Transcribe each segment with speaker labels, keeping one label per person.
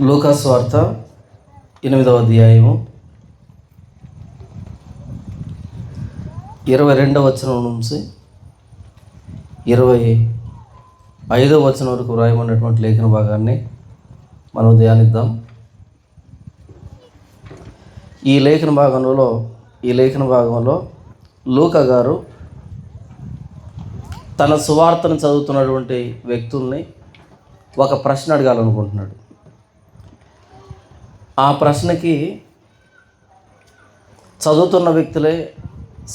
Speaker 1: లూకా సువార్త 8వ అధ్యాయము 22వ వచనం నుంచి 25వ వచనం వరకు వ్రాయమన్నటువంటి లేఖన భాగాన్ని మనం ధ్యానిద్దాం. ఈ లేఖన భాగంలో లూకా గారు తన సువార్తను చదువుతున్నటువంటి వ్యక్తుల్ని ఒక ప్రశ్న అడగాలనుకుంటున్నాడు. ఆ ప్రశ్నకి చదువుతున్న వ్యక్తులే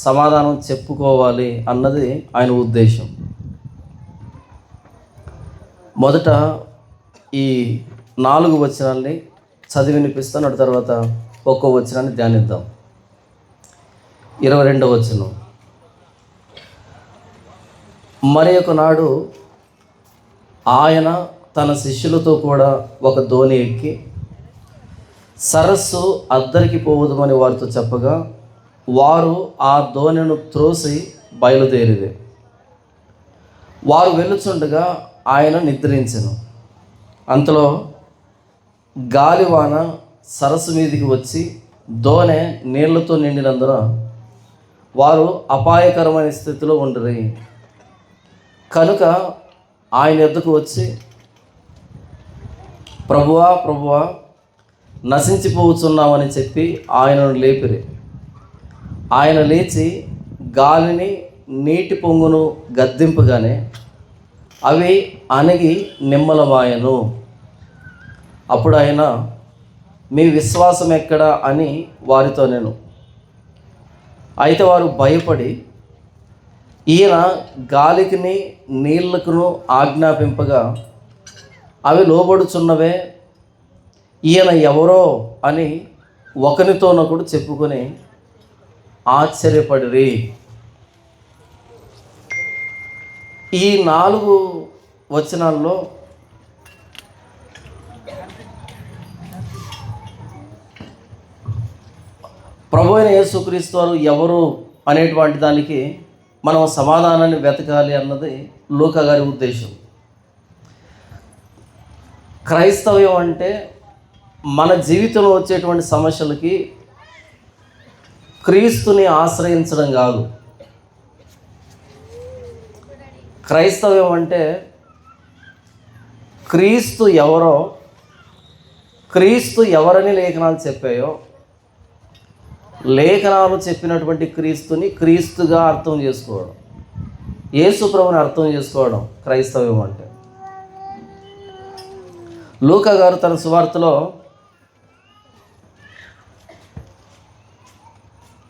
Speaker 1: సమాధానం చెప్పుకోవాలి అన్నది ఆయన ఉద్దేశం. మొదట ఈ 4 వచనాల్ని చదివి వినిపిస్తాను. అటు తర్వాత ఒక్కో వచనాన్ని ధ్యానిద్దాం. 22వ వచనం. మరి ఒక నాడు ఆయన తన శిష్యులతో కూడా ఒక దోణి ఎక్కి సరస్సు అద్దరికి పోవదమని వారితో చెప్పగా వారు ఆ దోణిను త్రోసి బయలుదేరిరి. వారు వెళ్ళుచుండగా ఆయన నిద్రించెను. అంతలో గాలివాన సరస్సు మీదికి వచ్చి దోణె నీళ్లతో నిండినందున వారు అపాయకరమైన స్థితిలో ఉండిరి. కనుక ఆయన ఎద్దుకు వచ్చి, ప్రభువా ప్రభువా, నశించిపోతున్నామని చెప్పి ఆయనను లేపిరి. ఆయన లేచి గాలిని నీటి పొంగును గద్దింపగానే అవి అణిగి నిమ్మలమాయను. అప్పుడు ఆయన, మీ విశ్వాసం ఎక్కడా అని వారితో నేను. అయితే వారు భయపడి, ఈయన గాలికిని నీళ్లకును ఆజ్ఞాపింపగా అవి లోబడుచున్నవే, ఈయన ఎవరో అని ఒకరితోనొకడు చెప్పుకొని ఆశ్చర్యపడిరి. ఈ 4 వచనాల్లో ప్రభు అయిన యేసుక్రీస్తు వారు ఎవరు అనేటువంటి దానికి మనం సమాధానాన్ని వెతకాలి అన్నది లూకా గారి ఉద్దేశం. క్రైస్తవ్యం అంటే మన జీవితంలో వచ్చేటువంటి సమస్యలకి క్రీస్తుని ఆశ్రయించడం కాదు. క్రైస్తవ్యం అంటే క్రీస్తు ఎవరో, క్రీస్తు ఎవరని లేఖనాలు చెప్పాయో, లేఖనాలు చెప్పినటువంటి క్రీస్తుని క్రీస్తుగా అర్థం చేసుకోవడం, యేసు ప్రభుని అర్థం చేసుకోవడం క్రైస్తవ్యం అంటే. లూకా గారు తన సువార్తలో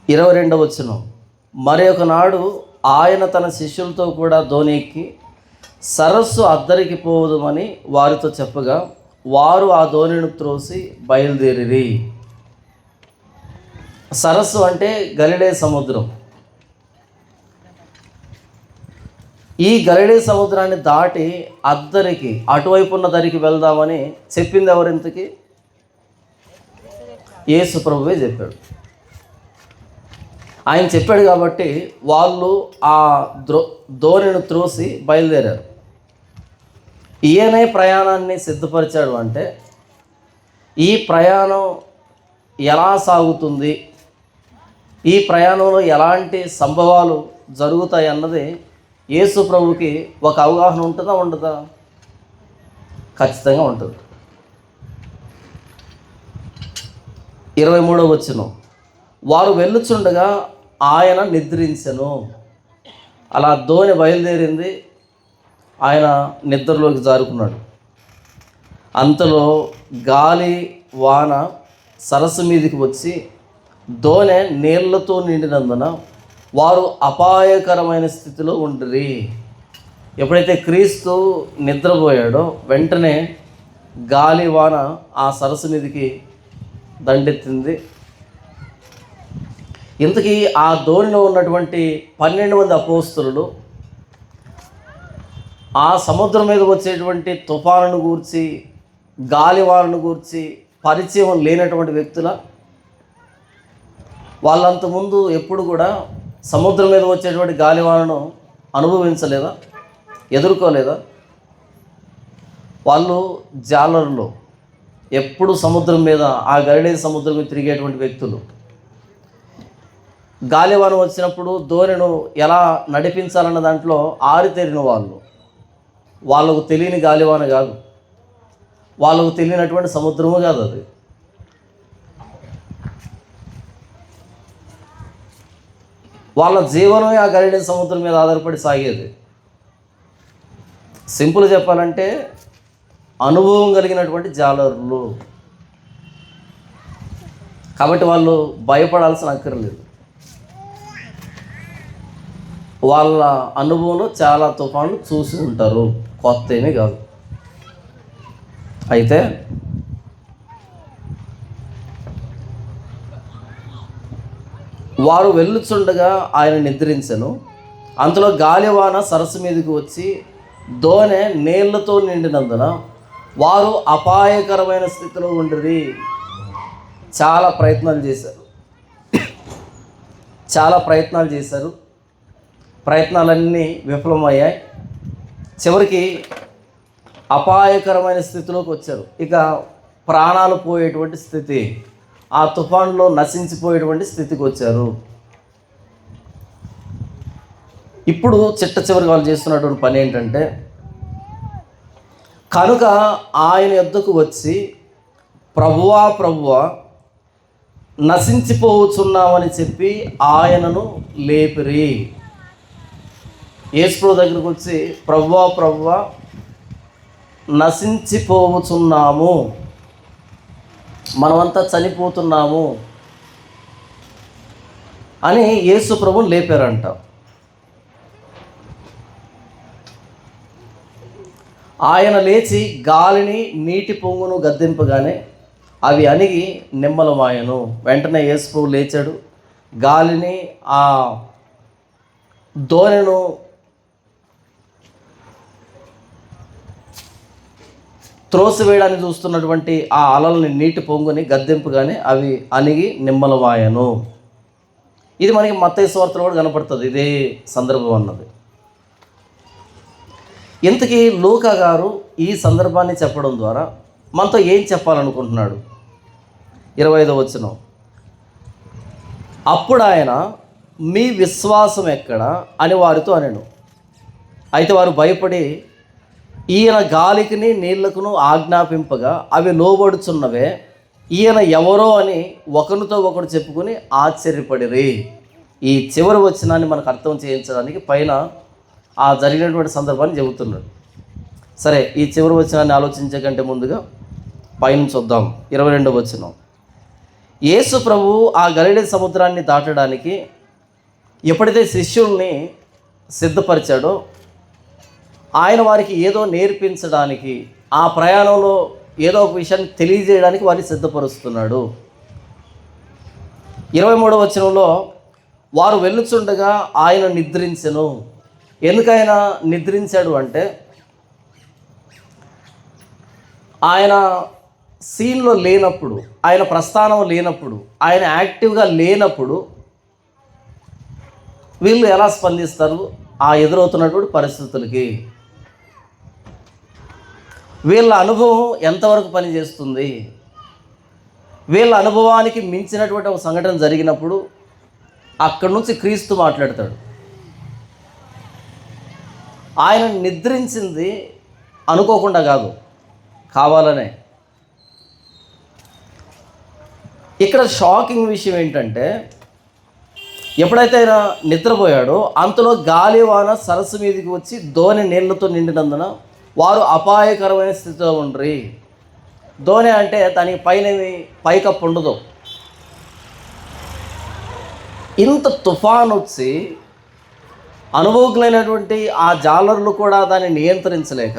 Speaker 1: 22వ వచనం, మరి ఒక నాడు ఆయన తన శిష్యులతో కూడా దోణి ఎక్కి సరస్సు అద్దరికి పోవదమని వారితో చెప్పగా వారు ఆ దోణిని త్రోసి బయలుదేరిరి. సరస్సు అంటే గలిలే సముద్రం. ఈ గలిలే సముద్రాన్ని దాటి అద్దరికి, అటువైపు ఉన్న దరికి వెళ్దామని చెప్పింది ఎవరింతకి? యేసు ప్రభువే చెప్పాడు. ఆయన చెప్పాడు కాబట్టి వాళ్ళు ఆ దోణిని త్రోసి బయలుదేరారు. ఈయనే ప్రయాణాన్ని సిద్ధపరిచాడు అంటే ఈ ప్రయాణం ఎలా సాగుతుంది, ఈ ప్రయాణంలో ఎలాంటి సంభవాలు జరుగుతాయి అన్నది యేసు ప్రభుకి ఒక అవగాహన ఉంటుందా ఉండదా? ఖచ్చితంగా ఉంటుంది. 23వ వచనం, వారు వెళ్ళుచుండగా ఆయన నిద్రించెను. అలా దోణి బయలుదేరింది, ఆయన నిద్రలోకి జారుకున్నాడు. అంతలో గాలి వాన సరస్సు మీదికి వచ్చి దోణె నీళ్లతో నిండినందున వారు అపాయకరమైన స్థితిలో ఉండిరి. ఎప్పుడైతే క్రీస్తు నిద్రపోయాడో వెంటనే గాలి వాన ఆ సరస్సు మీదికి దండెత్తింది. ఇంతకీ ఆ దోణిలో ఉన్నటువంటి 12 మంది అపోస్తలులు ఆ సముద్రం మీద వచ్చేటువంటి తుఫానును గూర్చి, గాలివానను గూర్చి పరిచయం లేనటువంటి వ్యక్తుల. వాళ్ళంతకుముందు ఎప్పుడు కూడా సముద్రం మీద వచ్చేటువంటి గాలివానను అనుభవించలేదా, ఎదుర్కోలేదా? వాళ్ళు జాలరులు, ఎప్పుడు సముద్రం మీద, ఆ గలిలే సముద్రం మీద తిరిగేటువంటి వ్యక్తులు. గాలివాన వచ్చినప్పుడు దోణిను ఎలా నడిపించాలన్న దాంట్లో ఆరితేరిన వాళ్ళు. వాళ్ళకు తెలియని గాలివాన కాదు, వాళ్ళకు తెలియనటువంటి సముద్రము కాదు అది. వాళ్ళ జీవనమే ఆ గలిలే సముద్రం మీద ఆధారపడి సాగేది. సింపుల్ చెప్పాలంటే అనుభవం కలిగినటువంటి జాలరులు. కాబట్టి వాళ్ళు భయపడాల్సిన అక్కర్లేదు. వాళ్ళ అనుభవంలో చాలా తుఫాన్లు చూసి ఉంటారు, కొత్త ఏమీ కాదు. అయితే వారు వెళ్ళుచుండగా ఆయన నిద్రించెను. అంతలో గాలివాన సరస్సు మీదకి వచ్చి దోణె నీళ్లతో నిండినందున వారు అపాయకరమైన స్థితిలో ఉండిరి. చాలా ప్రయత్నాలు చేశారు. ప్రయత్నాలన్నీ విఫలమయ్యాయి. చివరికి అపాయకరమైన స్థితిలోకి వచ్చారు. ఇక ప్రాణాలు పోయేటువంటి స్థితి, ఆ తుఫాన్లో నశించిపోయేటువంటి స్థితికి వచ్చారు. ఇప్పుడు చివరికి వాళ్ళు చేస్తున్నటువంటి పని ఏంటంటే, కనుక ఆయన యొద్దకు వచ్చి ప్రభువా నశించిపోవచ్చున్నామని చెప్పి ఆయనను లేపిరి. యేసు దగ్గరకు వచ్చి ప్రభువా నశించిపోవచ్చున్నాము, మనమంతా చనిపోతున్నాము అని యేసు ప్రభువుని లేపారంట. ఆయన లేచి గాలిని నీటి పొంగును గద్దింపగానే అవి అణిగి నిమ్మలమాయను. వెంటనే యేసు ప్రభువు లేచాడు, గాలిని, ఆ దోణెను త్రోసివేయడానికి చూస్తున్నటువంటి ఆ అలల్ని, నీటి పొంగుని గద్దింపుగానే అవి అణిగి నిమ్మలమాయను. ఇది మనకి మత్తయి సువార్తలో కూడా కనపడుతుంది ఇదే సందర్భం అన్నది. ఇంతకీ లూకా గారు ఈ సందర్భాన్ని చెప్పడం ద్వారా మనతో ఏం చెప్పాలనుకుంటున్నాడు? 25వ వచనం, అప్పుడు ఆయన మీ విశ్వాసం ఎక్కడ అని వారితో అనెను. అయితే వారు భయపడి ఈయన గాలికిని నీళ్లకును ఆజ్ఞాపింపగా అవి లోబడుచున్నవే, ఈయన ఎవరో అని ఒకరితో ఒకరు చెప్పుకుని ఆశ్చర్యపడిరి. ఈ చివరి వచనాన్ని మనకు అర్థం చేయించడానికి పైన ఆ జరిగినటువంటి సందర్భాన్ని చెబుతున్నాడు. సరే, ఈ చివరి వచనాన్ని ఆలోచించే కంటే ముందుగా పైన చూద్దాం. 22వ వచనం, యేసు ప్రభువు ఆ గలిలే సముద్రాన్ని దాటడానికి ఎప్పుడైతే శిష్యుల్ని సిద్ధపరిచాడో, ఆయన వారికి ఏదో నేర్పించడానికి, ఆ ప్రయాణంలో ఏదో ఒక విషయాన్ని తెలియజేయడానికి వారిని సిద్ధపరుస్తున్నాడు. 23వ వచనంలో వారు వెళ్ళుచుండగా ఆయన నిద్రించెను. ఎందుకైనా నిద్రించాడు అంటే, ఆయన సీన్లో లేనప్పుడు, ఆయన ప్రస్థానం లేనప్పుడు, ఆయన యాక్టివ్గా లేనప్పుడు వీళ్ళు ఎలా స్పందిస్తారు ఆ ఎదురవుతున్నటువంటి పరిస్థితులకి? వీళ్ళ అనుభవం ఎంతవరకు పనిచేస్తుంది? వీళ్ళ అనుభవానికి మించినటువంటి ఒక సంఘటన జరిగినప్పుడు అక్కడి నుంచి క్రీస్తు మాట్లాడతాడు. ఆయన నిద్రించింది అనుకోకుండా కాదు, కావాలనే. ఇక్కడ షాకింగ్ విషయం ఏంటంటే, ఎప్పుడైతే ఆయన నిద్రపోయాడో అంతలో గాలివాన సరస్సు మీదకి వచ్చి దోణి నీళ్లతో నిండినందున వారు అపాయకరమైన స్థితిలో ఉండరు. దోణి అంటే దానికి పైకప్పు ఉండదు. ఇంత తుఫాన్ వచ్చి అనుభవజ్ఞులైనటువంటి ఆ జాలరులు కూడా దాన్ని నియంత్రించలేక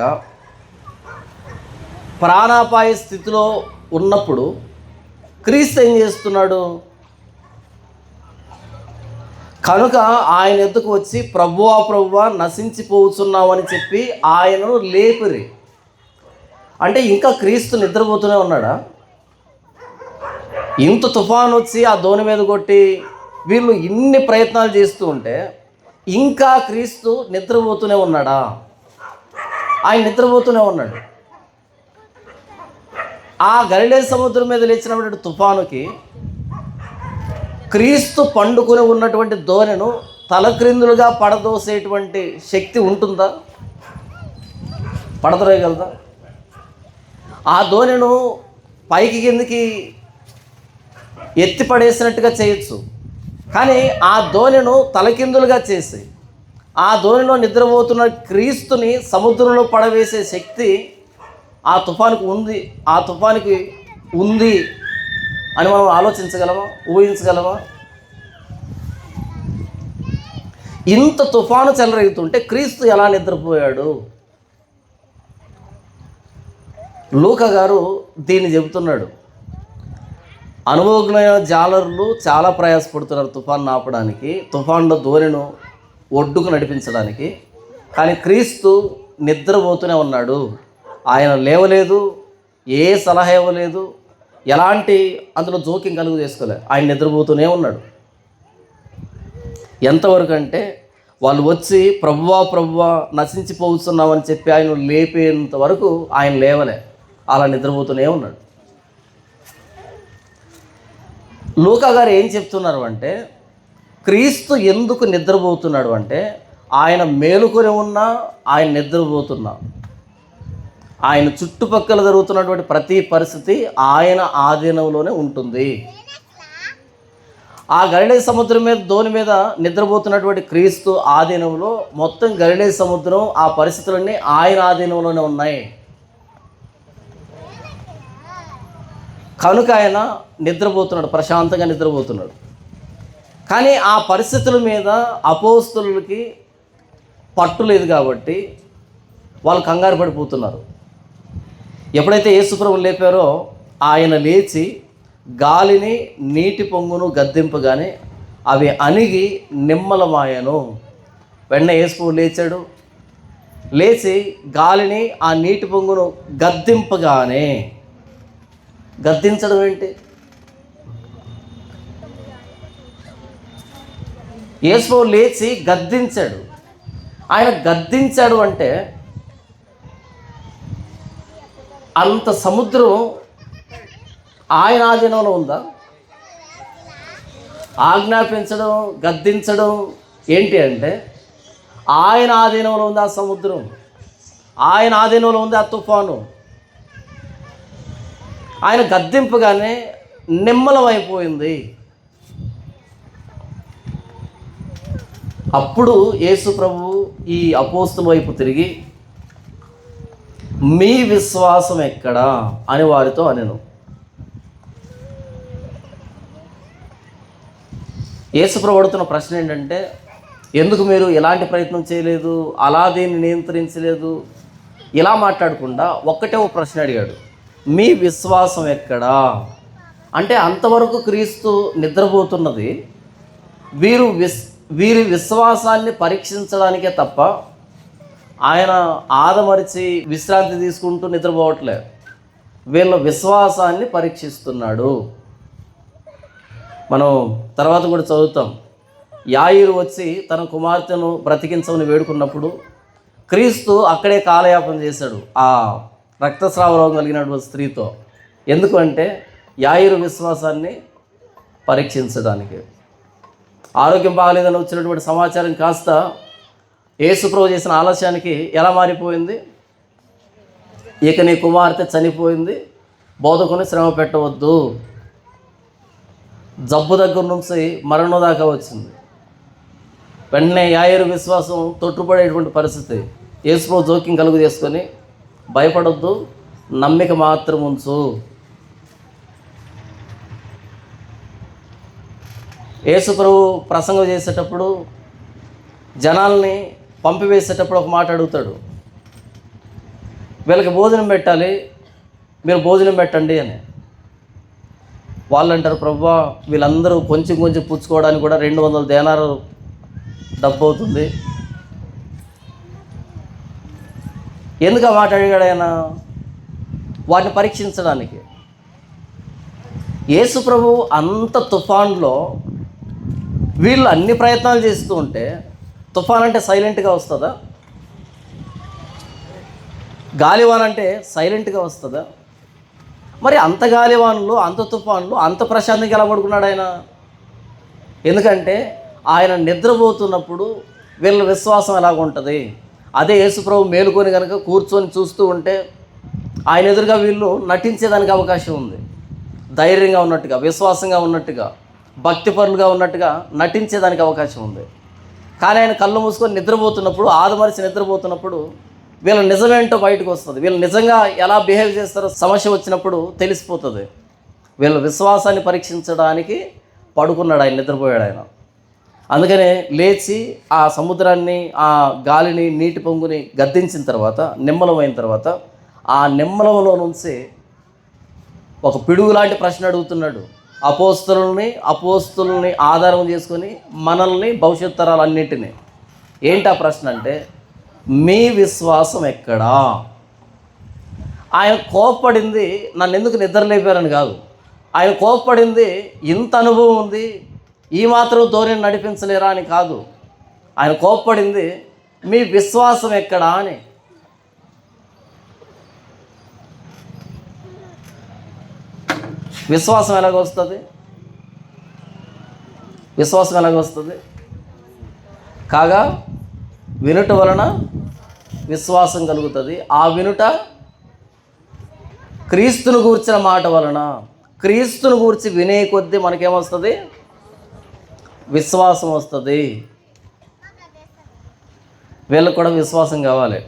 Speaker 1: ప్రాణాపాయ స్థితిలో ఉన్నప్పుడు క్రీస్తు ఏం చేస్తున్నాడు? కనుక ఆయన ఎద్దుకు వచ్చి ప్రభువా నశించిపోతున్నామని చెప్పి ఆయనను లేపిరి. అంటే ఇంకా క్రీస్తు నిద్రపోతూనే ఉన్నాడా? ఇంత తుఫాను వచ్చి ఆ దోణి మీద కొట్టి వీళ్ళు ఇన్ని ప్రయత్నాలు చేస్తూ ఉంటే ఇంకా క్రీస్తు నిద్రపోతూనే ఉన్నాడా? ఆయన నిద్రపోతూనే ఉన్నాడు. ఆ గలిలే సముద్రం మీద లేచినటువంటి తుఫానుకి క్రీస్తు పండుకొని ఉన్నటువంటి దోణెను తలక్రిందులుగా పడదోసేటువంటి శక్తి ఉంటుందా? పడదోయగలదా? ఆ దోణెను పైకి కిందికి ఎత్తి పడేసినట్టుగా చేయొచ్చు, కానీ ఆ దోణెను తలకిందులుగా చేసి ఆ దోణిలో నిద్రపోతున్న క్రీస్తుని సముద్రంలో పడవేసే శక్తి ఆ తుఫానుకు ఉంది అని మనం ఆలోచించగలమా? ఊహించగలమా? ఇంత తుఫాను చెలరేగుతుంటే క్రీస్తు ఎలా నిద్రపోయాడు? లూకా గారు దీన్ని చెబుతున్నాడు. అనుభవజ్ఞమైన జాలరులు చాలా ప్రయాసపడుతున్నారు తుఫాను ఆపడానికి, తుఫానులో దోణిను ఒడ్డుకు నడిపించడానికి. కానీ క్రీస్తు నిద్రపోతూనే ఉన్నాడు. ఆయన లేవలేదు, ఏ సలహా ఇవ్వలేదు, ఎలాంటి అందులో జోక్యం కలుగు చేసుకోలేదు. ఆయన నిద్రపోతూనే ఉన్నాడు. ఎంతవరకు అంటే వాళ్ళు వచ్చి ప్రభువా ప్రభువా నశించిపోతున్నామని చెప్పి ఆయన లేపేంత వరకు ఆయన లేవలే, అలా నిద్రపోతూనే ఉన్నాడు. లూకా గారు ఏం చెప్తున్నారు అంటే, క్రీస్తు ఎందుకు నిద్రపోతున్నాడు అంటే, ఆయన మేలుకొని ఉన్నా, ఆయన నిద్రపోతున్నా, ఆయన చుట్టుపక్కల జరుగుతున్నటువంటి ప్రతి పరిస్థితి ఆయన ఆధీనంలోనే ఉంటుంది. ఆ గలిలే సముద్రం మీద దోణి మీద నిద్రపోతున్నటువంటి క్రీస్తు ఆధీనంలో మొత్తం గలిలే సముద్రం ఆ పరిస్థితులన్నీ ఆయన ఆధీనంలోనే ఉన్నాయి. కనుక ఆయన నిద్రపోతున్నాడు, ప్రశాంతంగా నిద్రపోతున్నాడు. కానీ ఆ పరిస్థితుల మీద అపోస్తలులకి పట్టు లేదు కాబట్టి వాళ్ళు కంగారు పడిపోతున్నారు. ఎప్పుడైతే యేసుప్రభుని లేపారో ఆయన లేచి గాలిని నీటి పొంగును గద్దింపగానే అవి అణిగి నిమ్మలమాయను. వెంటనే యేసుప్రభు లేచాడు. లేచి గాలిని ఆ నీటి పొంగును గద్దింపగానే, గద్దించడం ఏంటి? యేసుప్రభు లేచి గద్దించాడు. ఆయన గద్దించాడు అంటే అంత సముద్రం ఆయన ఆధీనంలో ఉందా? ఆజ్ఞాపించడం, గద్దించడం ఏంటి అంటే ఆయన ఆధీనంలో ఉంది ఆ సముద్రం, ఆయన ఆధీనంలో ఉంది ఆ తుఫాను. ఆయన గద్దింపగానే నిమ్మలం అయిపోయింది. అప్పుడు యేసు ప్రభువు ఈ అపోస్తలుల వైపు తిరిగి, మీ విశ్వాసం ఎక్కడా అని వారితో అనెను. యేసు ప్రభు అడుగుతున్న ప్రశ్న ఏంటంటే, ఎందుకు మీరు ఎలాంటి ప్రయత్నం చేయలేదు, అలా దీన్ని నియంత్రించలేదు, ఇలా మాట్లాడకుండా ఒక్కటే ఒక ప్రశ్న అడిగాడు, మీ విశ్వాసం ఎక్కడా? అంటే అంతవరకు క్రీస్తు నిద్రపోతున్నది వీరి విశ్వాసాన్ని పరీక్షించడానికే తప్ప ఆయన ఆదమరిచి విశ్రాంతి తీసుకుంటూ నిద్రపోవట్లే. వీళ్ళ విశ్వాసాన్ని పరీక్షిస్తున్నాడు. మనం తర్వాత కూడా చదువుతాం. యాయిరు వచ్చి తన కుమార్తెను బ్రతికించమని వేడుకున్నప్పుడు క్రీస్తు అక్కడే కాలయాపన చేశాడు ఆ రక్తస్రావ రోగం కలిగినటువంటి స్త్రీతో. ఎందుకు అంటే యాయిరు విశ్వాసాన్ని పరీక్షించడానికి. ఆరోగ్యం బాగలేదని వచ్చినటువంటి సమాచారం కాస్త యేసుప్రభు చేసిన ఆలస్యానికి ఎలా మారిపోయింది? ఇక నీ కుమార్తె చనిపోయింది, బోధకుని శ్రమ పెట్టవద్దు. జబ్బు దగ్గర నుంచి మరణం దాకా వచ్చింది. వెంటనే యాయిరు విశ్వాసం తొట్టుపడేటువంటి పరిస్థితి. యేసుప్రభు జోక్యం కలుగు చేసుకొని, భయపడొద్దు, నమ్మిక మాత్రం ఉంచు. యేసుప్రభు ప్రసంగం చేసేటప్పుడు జనాల్ని పంపివేసేటప్పుడు ఒక మాట అడుగుతాడు, వీళ్ళకి భోజనం పెట్టాలి, మీరు భోజనం పెట్టండి అని. వాళ్ళు అంటారు, ప్రభువా వీళ్ళందరూ కొంచెం కొంచెం పుచ్చుకోవడానికి కూడా 200 దేనారు డబ్బు అవుతుంది. ఎందుకు ఆ మాట అడిగాడు ఆయన? వాటిని పరీక్షించడానికి. యేసు ప్రభు అంత తుఫాన్లో వీళ్ళు అన్ని ప్రయత్నాలు చేస్తూ ఉంటే తుఫాన్ అంటే సైలెంట్గా వస్తుందా? గాలివాన్ అంటే సైలెంట్గా వస్తుందా? మరి అంత గాలివానలు, అంత తుఫాన్లు, అంత ప్రశాంతంగా ఎలా పడుకున్నాడు ఆయన? ఎందుకంటే ఆయన నిద్రపోతున్నప్పుడు వీళ్ళ విశ్వాసం ఎలాగ ఉంటుంది? అదే యేసుప్రభు మేలుకొని కనుక కూర్చొని చూస్తూ ఉంటే ఆయన ఎదురుగా వీళ్ళు నటించేదానికి అవకాశం ఉంది. ధైర్యంగా ఉన్నట్టుగా, విశ్వాసంగా ఉన్నట్టుగా, భక్తిపరులుగా ఉన్నట్టుగా నటించేదానికి అవకాశం ఉంది. కానీ ఆయన కళ్ళు మూసుకొని నిద్రపోతున్నప్పుడు, ఆదమరిచి నిద్రపోతున్నప్పుడు వీళ్ళ నిజమేంటో బయటకు వస్తుంది. వీళ్ళు నిజంగా ఎలా బిహేవ్ చేస్తారో సమస్య వచ్చినప్పుడు తెలిసిపోతుంది. వీళ్ళ విశ్వాసాన్ని పరీక్షించడానికి పడుకున్నాడు ఆయన, నిద్రపోయాడు ఆయన. అందుకనే లేచి ఆ సముద్రాన్ని, ఆ గాలిని, నీటి పొంగుని గద్దించిన తర్వాత, నిమ్మలమైన తర్వాత, ఆ నిమ్మలంలో నుంచి ఒక పిడుగు లాంటి ప్రశ్న అడుగుతున్నాడు. అపోస్తుల్ని ఆధారం చేసుకొని మనల్ని, భవిష్యత్ తరాలన్నింటినీ. ఏంటి ఆ ప్రశ్న అంటే, మీ విశ్వాసం ఎక్కడా? ఆయన కోప్పడింది నన్ను ఎందుకు నిద్ర లేపారని కాదు. ఆయన కోప్పడింది ఇంత అనుభవం ఉంది, ఈ మాత్రం ధోరణి నడిపించలేరా అని కాదు. ఆయన కోప్పడింది మీ విశ్వాసం ఎక్కడా అని. విశ్వాసం ఎలాగొస్తుంది? విశ్వాసం ఎలాగొస్తుంది? కాగా వినుట వలన విశ్వాసం కలుగుతుంది. ఆ వినుట క్రీస్తును గూర్చిన మాట వలన. క్రీస్తును గూర్చి వినే కొద్దీ మనకేమొస్తుంది? విశ్వాసం వస్తుంది. వీళ్ళకు కూడా విశ్వాసం కావాలి.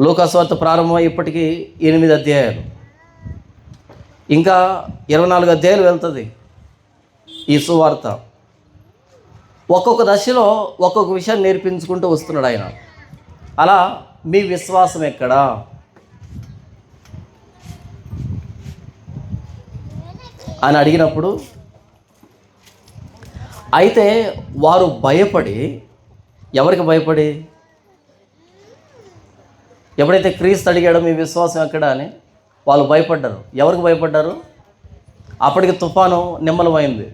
Speaker 1: లూకా సువార్త ప్రారంభమై ఇప్పటికీ 8 అధ్యాయాలు, ఇంకా 24 అధ్యాయాలు వెళ్తుంది ఈ సువార్త. ఒక్కొక్క దశలో ఒక్కొక్క విషయాన్ని నేర్పించుకుంటూ వస్తున్నాడు ఆయన. అలా మీ విశ్వాసం ఎక్కడా అని అడిగినప్పుడు, అయితే వారు భయపడి, ఎవరికి భయపడి? ఎప్పుడైతే క్రీస్తు అడిగాడో మీ విశ్వాసం ఎక్కడా అని వాళ్ళు భయపడ్డారు. ఎవరికి భయపడ్డారు? అప్పటికి తుఫాను నిమ్మలమైంది,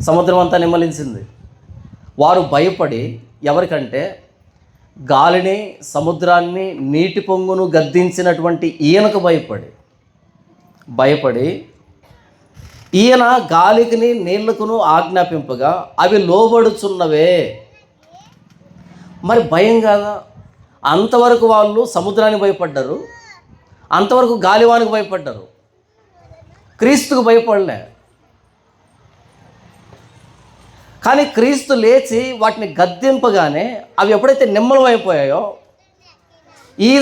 Speaker 1: సముద్రం అంతా నిమ్మలించింది. వారు భయపడి, ఎవరికంటే గాలిని, సముద్రాన్ని, నీటి పొంగును గద్దించినటువంటి ఈయనకు భయపడి ఈయన గాలికిని నీళ్లకును ఆజ్ఞాపింపగా అవి లోబడుచున్నవే. మరి భయం కాదా? అంతవరకు వాళ్ళు సముద్రానికి భయపడ్డారు, అంతవరకు గాలివానికి భయపడ్డారు, క్రీస్తుకు భయపడలే. కానీ క్రీస్తు లేచి వాటిని గద్దింపగానే అవి ఎప్పుడైతే నిమ్మలం అయిపోయాయో, ఈ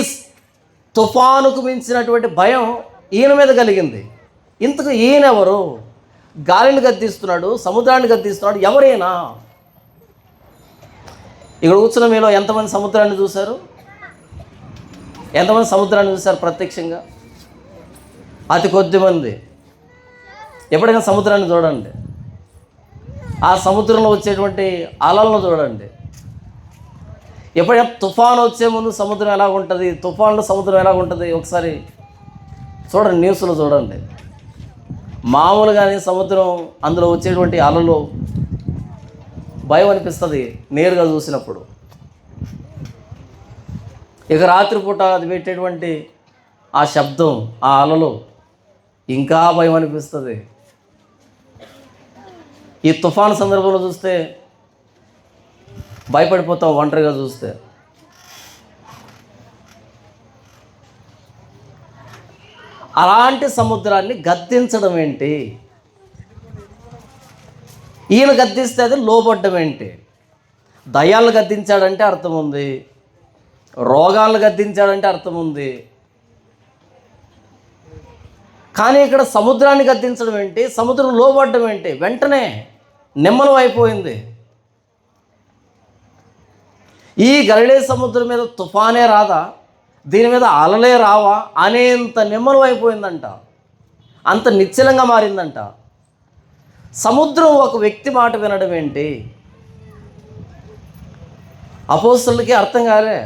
Speaker 1: తుఫానుకు మించినటువంటి భయం ఈయన మీద కలిగింది. ఇంతకు ఈయనెవరు? గాలిని గద్దిస్తున్నాడు, సముద్రాన్ని గద్దిస్తున్నాడు, ఎవరైనా? ఇక్కడ కూర్చున్న మీలో ఎంతమంది సముద్రాన్ని చూశారు? ఎంతమంది సముద్రాన్ని చూశారు ప్రత్యక్షంగా? అతి కొద్ది మంది. ఎప్పుడైనా సముద్రాన్ని చూడండి, ఆ సముద్రంలో వచ్చేటువంటి అలలను చూడండి. ఎప్పుడైనా తుఫాను వచ్చే ముందు సముద్రం ఎలా ఉంటుంది, తుఫాన్లో సముద్రం ఎలా ఉంటుంది ఒకసారి చూడండి, న్యూస్లో చూడండి. మామూలుగానే సముద్రం, అందులో వచ్చేటువంటి అలలు భయం అనిపిస్తుంది నేరుగా చూసినప్పుడు. ఇక రాత్రిపూట అది పెట్టేటువంటి ఆ శబ్దం, ఆ అలలు ఇంకా భయం అనిపిస్తుంది. ఈ తుఫాను సందర్భంలో చూస్తే భయపడిపోతాం, ఒంటరిగా చూస్తే. అలాంటి సముద్రాన్ని గద్దించడం ఏంటి? ఈయన గద్దిస్తే అది లోబడ్డం ఏంటి? దయ్యాలను గద్దించాడంటే అర్థం ఉంది, రోగాలను గద్దించాడంటే అర్థం ఉంది. కానీ ఇక్కడ సముద్రాన్ని గద్దించడం ఏంటి? సముద్రం లోబడ్డం ఏంటి? వెంటనే నిమ్మలం అయిపోయింది. ఈ గలిలే సముద్రం మీద తుఫానే రాదా, దీని మీద అలలే రావా అనేంత నిమ్మలం అయిపోయిందంట, అంత నిశ్చలంగా మారిందంట. సముద్రం ఒక వ్యక్తి మాట వినడం ఏంటి? అపోస్తలులకి అర్థం కాలే.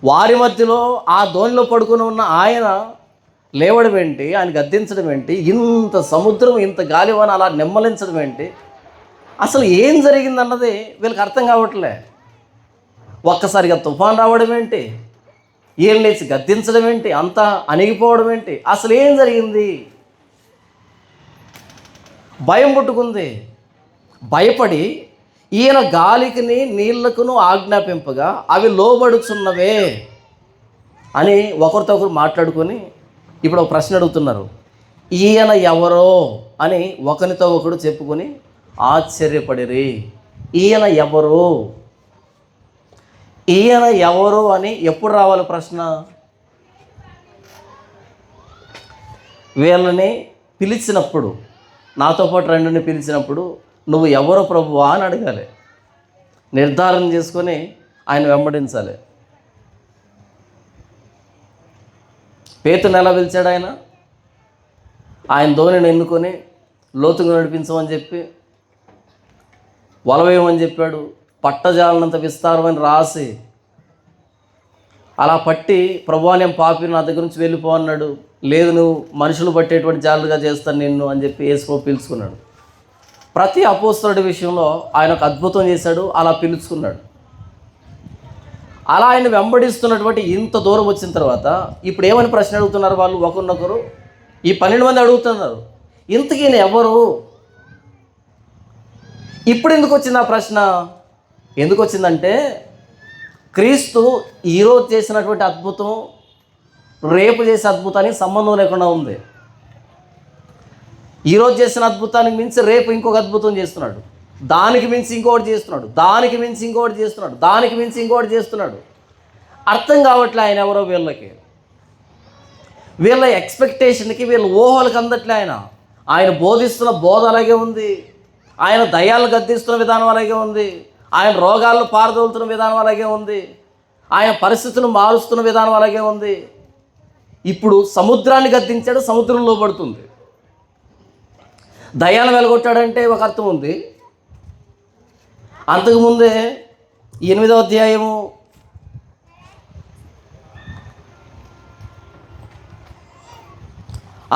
Speaker 1: వారి మధ్యలో ఆ ధోనిలో పడుకుని ఉన్న ఆయన లేవడం ఏంటి, ఆయన గద్దించడం ఏంటి, ఇంత సముద్రం, ఇంత గాలివాన అలా నిమ్మలించడం ఏంటి, అసలు ఏం జరిగిందన్నది వీళ్ళకి అర్థం కావట్లే. ఒక్కసారిగా తుఫాన్ రావడం ఏంటి, ఈయన లేచి గద్దించడం ఏంటి, అంతా అణిగిపోవడం ఏంటి, అసలు ఏం జరిగింది? భయం పుట్టుకుంది. భయపడి ఈయన గాలికిని నీళ్లకును ఆజ్ఞాపింపగా అవి లోబడుచున్నవే అని ఒకరితో ఒకరు మాట్లాడుకొని ఇప్పుడు ఒక ప్రశ్న అడుగుతున్నారు. ఈయన ఎవరో అని ఒకరితో ఒకడు చెప్పుకొని ఆశ్చర్యపడిరి. ఈయన ఎవరు, ఈయన ఎవరు అని ఎప్పుడు రావాలి ప్రశ్న? వీళ్ళని పిలిచినప్పుడు, నాతో పాటు రెండుని పిలిచినప్పుడు నువ్వు ఎవరో ప్రభువా అని అడగాలి. నిర్ధారణ చేసుకొని ఆయన వెంబడించాలి. పేతురుని ఎలా పిలిచాడు ఆయన? ఆయన ధోనిని ఎన్నుకొని లోతుగా నడిపించమని చెప్పి, వలవేయమని చెప్పాడు. పట్టజాలనంత విస్తారమని రాసి అలా పట్టి, ప్రభువా నేను పాపిని, నా దగ్గర నుంచి వెళ్ళిపో అన్నాడు. లేదు, నువ్వు మనుషులు పట్టేటువంటి జాలుగా చేస్తాను నిన్ను అని చెప్పి యేసు పిలుచుకున్నాడు. ప్రతి అపోస్తలుడి విషయంలో ఆయన ఒక అద్భుతం చేశాడు, అలా పిలుచుకున్నాడు. అలా ఆయన వెంబడిస్తున్నటువంటి ఇంత దూరం వచ్చిన తర్వాత ఇప్పుడు ఏమని ప్రశ్న అడుగుతున్నారు వాళ్ళు ఒకరినొకరు? ఈ 12 మంది అడుగుతున్నారు, ఇంతకీ ఈయన ఎవరు? ఇప్పుడు ఎందుకు వచ్చింది ఆ ప్రశ్న? ఎందుకు వచ్చిందంటే, క్రీస్తు ఈరోజు చేసినటువంటి అద్భుతం రేపు చేసే అద్భుతానికి సంబంధం లేకుండా ఉంది. ఈరోజు చేసిన అద్భుతానికి మించి రేపు ఇంకొక అద్భుతం చేస్తున్నాడు, దానికి మించి ఇంకోటి చేస్తున్నాడు, దానికి మించి ఇంకోటి చేస్తున్నాడు, దానికి మించి ఇంకోటి చేస్తున్నాడు. అర్థం కావట్లే ఆయన ఎవరో వీళ్ళకి. వీళ్ళ ఎక్స్పెక్టేషన్కి, వీళ్ళ ఊహలకు అందట్లే ఆయన బోధిస్తున్న బోధ అలాగే ఉంది, ఆయన దయ్యాలు గద్దిస్తున్న విధానం అలాగే ఉంది, ఆయన రోగాలను పారదోలుతున్న విధానం అలాగే ఉంది, ఆయన పరిస్థితులను మారుస్తున్న విధానం అలాగే ఉంది. ఇప్పుడు సముద్రాన్ని గద్దించాడు, సముద్రంలో పడుతుంది. దయ్యాలు వెలగొట్టాడంటే ఒక అర్థం ఉంది. అంతకుముందే 8వ అధ్యాయము